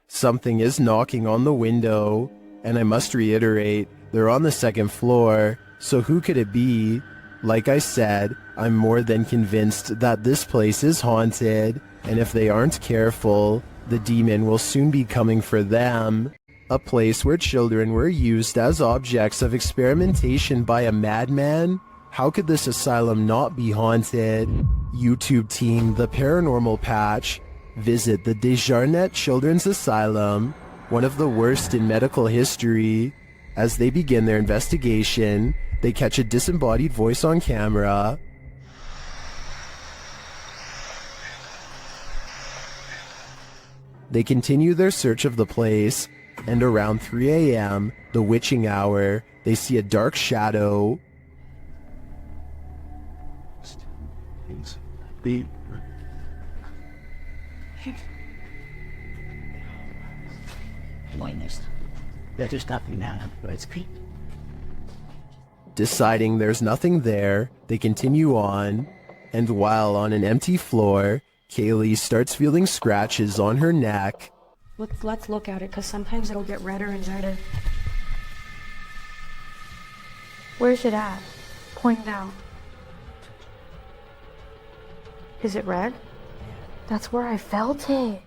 Something is knocking on the window, and I must reiterate, they're on the second floor, so who could it be? Like I said, I'm more than convinced that this place is haunted, and if they aren't careful, The demon will soon be coming for them. A place where children were used as objects of experimentation by a madman? How could this asylum not be haunted? YouTube team The Paranormal Patch visit the Desjardins Children's Asylum, one of the worst in medical history. As they begin their investigation, they catch a disembodied voice on camera. They continue their search of the place, and around 3 a.m., the witching hour, they see a dark shadow. Deciding there's nothing there, they continue on, and while on an empty floor, Kaylee starts feeling scratches on her neck. Let's look at it, because sometimes it'll get redder and redder. Where's it at? Point down. Is it red? That's where I felt it.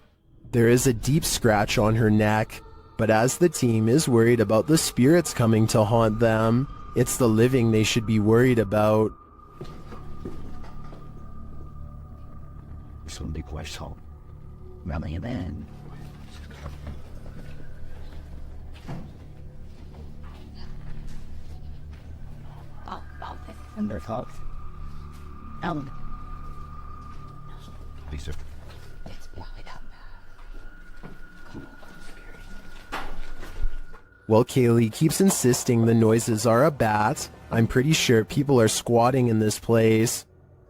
There is a deep scratch on her neck, but as the team is worried about the spirits coming to haunt them, it's the living they should be worried about. While Kaylee keeps insisting the noises are a bat, I'm pretty sure people are squatting in this place.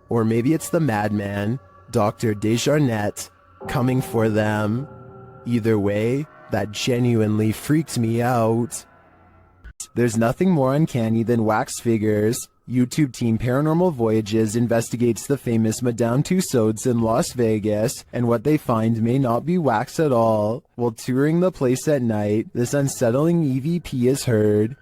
Or maybe it's the madman, Dr. Desjardins, coming for them. Either way, that genuinely freaked me out. There's nothing more uncanny than wax figures. YouTube team Paranormal Voyages investigates the famous Madame Tussauds in Las Vegas, and what they find may not be wax at all. While touring the place at night, this unsettling EVP is heard.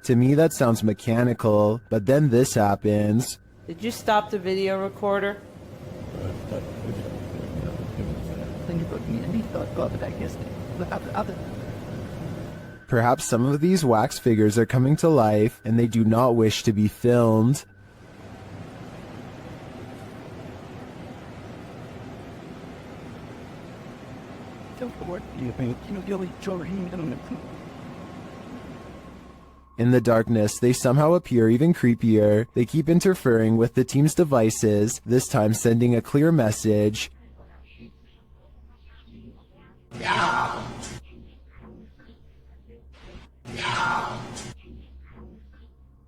To me that sounds mechanical, but then this happens. Did you stop the video recorder? Perhaps some of these wax figures are coming to life and they do not wish to be filmed. In the darkness, they somehow appear even creepier. They keep interfering with the team's devices, this time sending a clear message.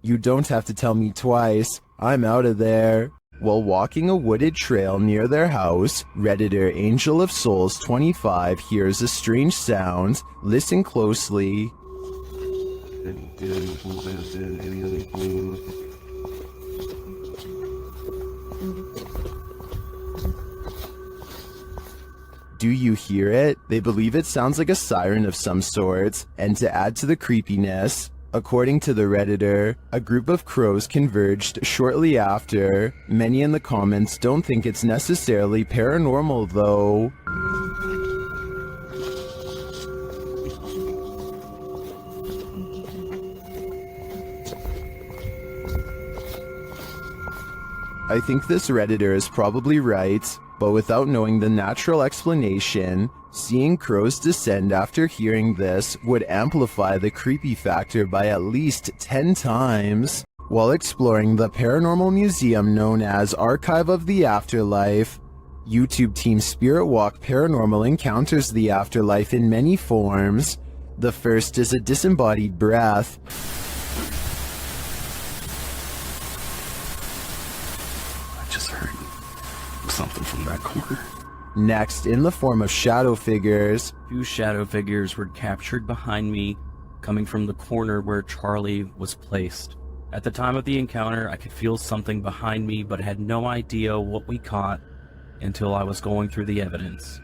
You don't have to tell me twice. I'm out of there. While walking a wooded trail near their house, Redditor Angel of Souls 25 hears a strange sound. Listen closely. Do you hear it? They believe it sounds like a siren of some sort, and to add to the creepiness, according to the Redditor, a group of crows converged shortly after. Many in the comments don't think it's necessarily paranormal though. I think this Redditor is probably right, but without knowing the natural explanation, seeing crows descend after hearing this would amplify the creepy factor by at least 10 times. While exploring the paranormal museum known as Archive of the Afterlife, YouTube team Spirit Walk Paranormal encounters the afterlife in many forms. The first is a disembodied breath. Something from that corner. Next, in the form of shadow figures. 2 shadow figures were captured behind me, coming from the corner where Charlie was placed. At the time of the encounter, I could feel something behind me, but had no idea what we caught until I was going through the evidence.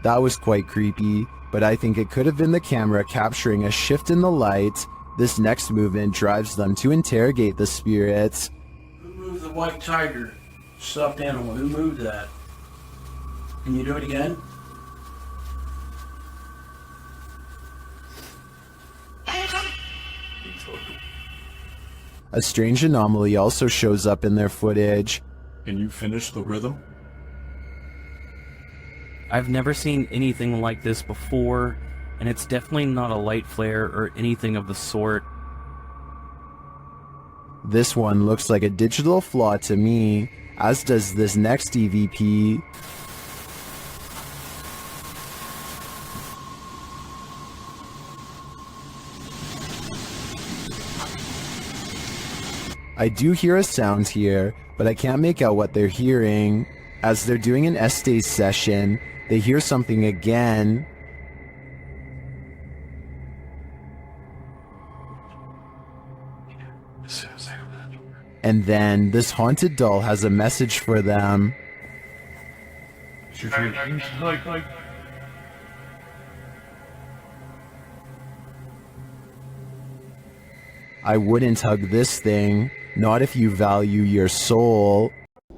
That was quite creepy, but I think it could have been the camera capturing a shift in the light. This next movement drives them to interrogate the spirits. Who moved the white tiger? Stuffed animal. Who moved that? Can you do it again? A strange anomaly also shows up in their footage. Can you finish the rhythm? I've never seen anything like this before, and it's definitely not a light flare or anything of the sort. This one looks like a digital flaw to me, as does this next EVP. I do hear a sound here, but I can't make out what they're hearing. As they're doing an Estes session, they hear something again. And then this haunted doll has a message for them. I wouldn't hug this thing, not if you value your soul.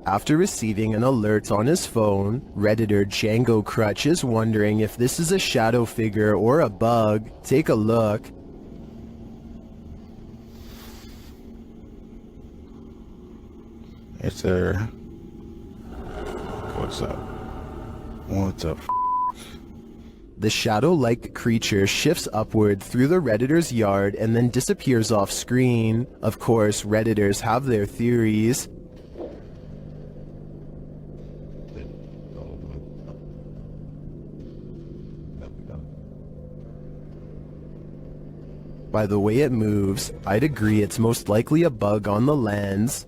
After receiving an alert on his phone, Redditor Django Crutch is wondering if this is a shadow figure or a bug. Take a look. Yes, sir. What's up? What's up? The shadow-like creature shifts upward through the Redditor's yard and then disappears off screen. Of course, Redditors have their theories. By the way it moves, I'd agree it's most likely a bug on the lens.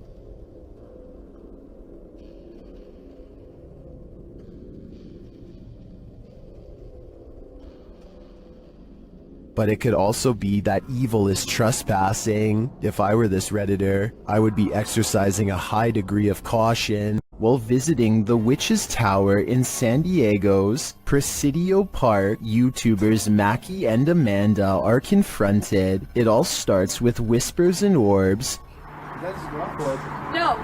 But it could also be that evil is trespassing. If I were this Redditor, I would be exercising a high degree of caution. While visiting the Witch's Tower in San Diego's Presidio Park, YouTubers Mackie and Amanda are confronted. It all starts with whispers and orbs. That's Rockwood. No,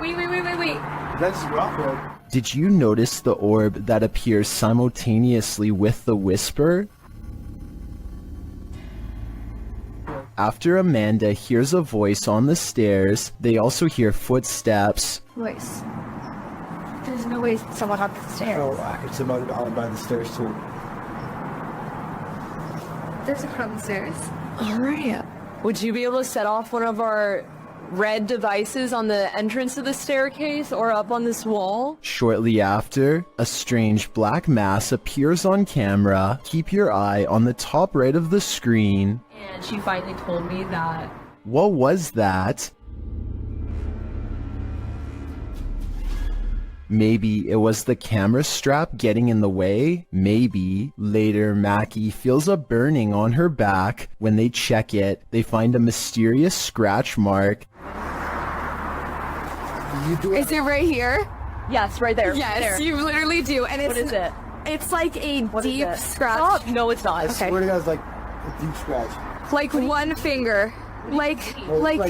wait. That's Rockwood. Did you notice the orb that appears simultaneously with the whisper? After Amanda hears a voice on the stairs, they also hear footsteps. Voice. There's no way someone up the stairs. Oh, it's about by the stairs too. There's a crowd on the stairs. Alright. Would you be able to set off one of our red devices on the entrance of the staircase or up on this wall? Shortly after, a strange black mass appears on camera. Keep your eye on the top right of the screen. And she finally told me that. What was that? Maybe it was the camera strap getting in the way? Maybe. Later, Mackie feels a burning on her back. When they check it, they find a mysterious scratch mark. Is it right here? Yes, right there. Yes, there. you literally do. And it's, what is it? It's like a deep scratch. Stop. No, it's not. I swear to God, it's like a deep scratch. Like one finger. Like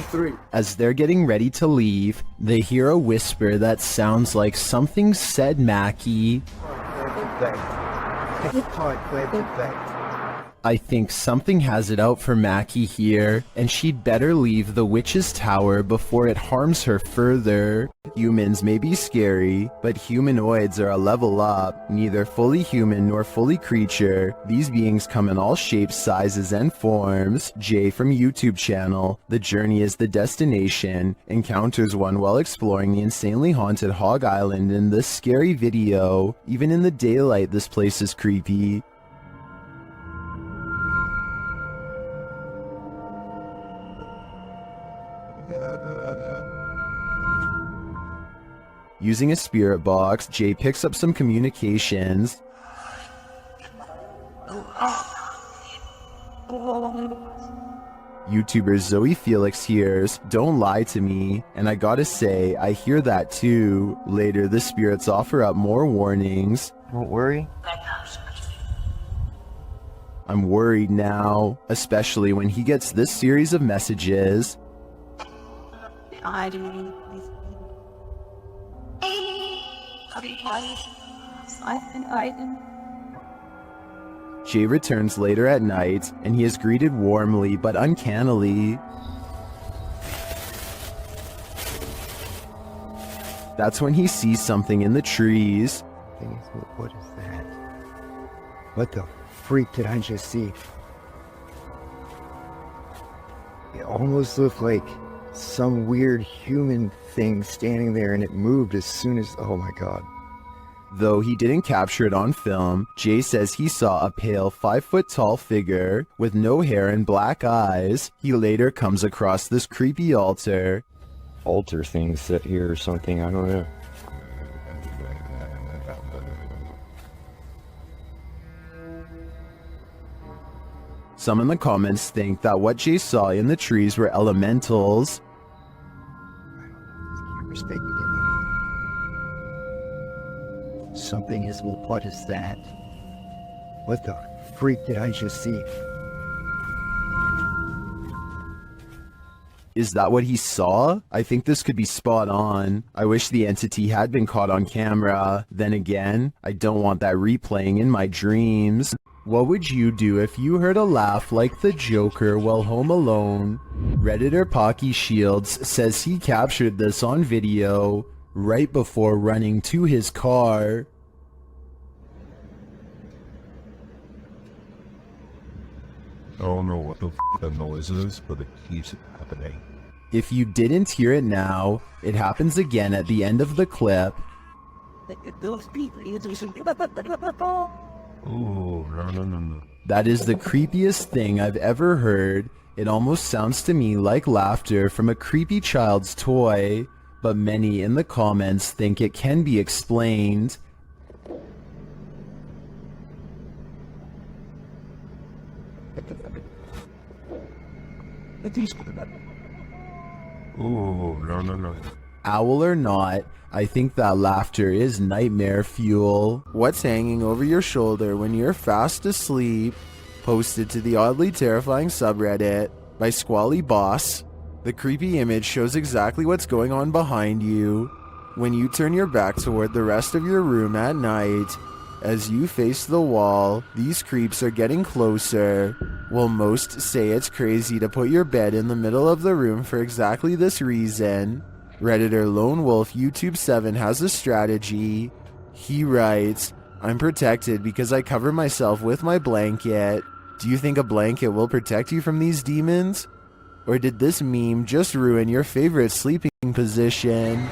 three. As they're getting ready to leave, they hear a whisper that sounds like something said Mackie. I think something has it out for Mackie here, and she'd better leave the Witch's Tower before it harms her further. Humans may be scary, but humanoids are a level up. Neither fully human nor fully creature. These beings come in all shapes, sizes, and forms. Jay from YouTube channel. The journey is the destination. Encounters one while exploring the insanely haunted Hog Island in this scary video. Even in the daylight, this place is creepy. Using a spirit box, Jay picks up some communications. YouTuber Zoe Felix hears, "Don't lie to me," and I gotta say, I hear that too. Later, the spirits offer up more warnings. Don't worry. I'm worried now, especially when he gets this series of messages. I didn't. Jay returns later at night, and he is greeted warmly but uncannily. That's when he sees something in the trees. What is that? What the freak did I just see? It almost looked like some weird human thing standing there, and it moved as soon as... Oh my god. Though he didn't capture it on film, Jay says he saw a pale 5-foot-tall figure with no hair and black eyes. He later comes across this creepy altar. Altar thing set here or something, I don't know. Some in the comments think that what Jay saw in the trees were elementals. Something is... What is that? What the freak did I just see? Is that what he saw? I think this could be spot on. I wish the entity had been caught on camera. Then again, I don't want that replaying in my dreams. What would you do if you heard a laugh like the Joker while home alone? Redditor Pocky Shields says he captured this on video right before running to his car. I don't know what the that noise is, but it keeps happening. If you didn't hear it now, it happens again at the end of the clip. Oh, no. That is the creepiest thing I've ever heard. It almost sounds to me like laughter from a creepy child's toy, but many in the comments think it can be explained. Oh, no. Owl or not, I think that laughter is nightmare fuel. What's hanging over your shoulder when you're fast asleep? Posted to the oddly terrifying subreddit by Squally Boss. The creepy image shows exactly what's going on behind you. When you turn your back toward the rest of your room at night, as you face the wall, these creeps are getting closer. While most say it's crazy to put your bed in the middle of the room for exactly this reason, Redditor Lone Wolf YouTube 7 has a strategy. He writes, "I'm protected because I cover myself with my blanket." Do you think a blanket will protect you from these demons? Or did this meme just ruin your favorite sleeping position?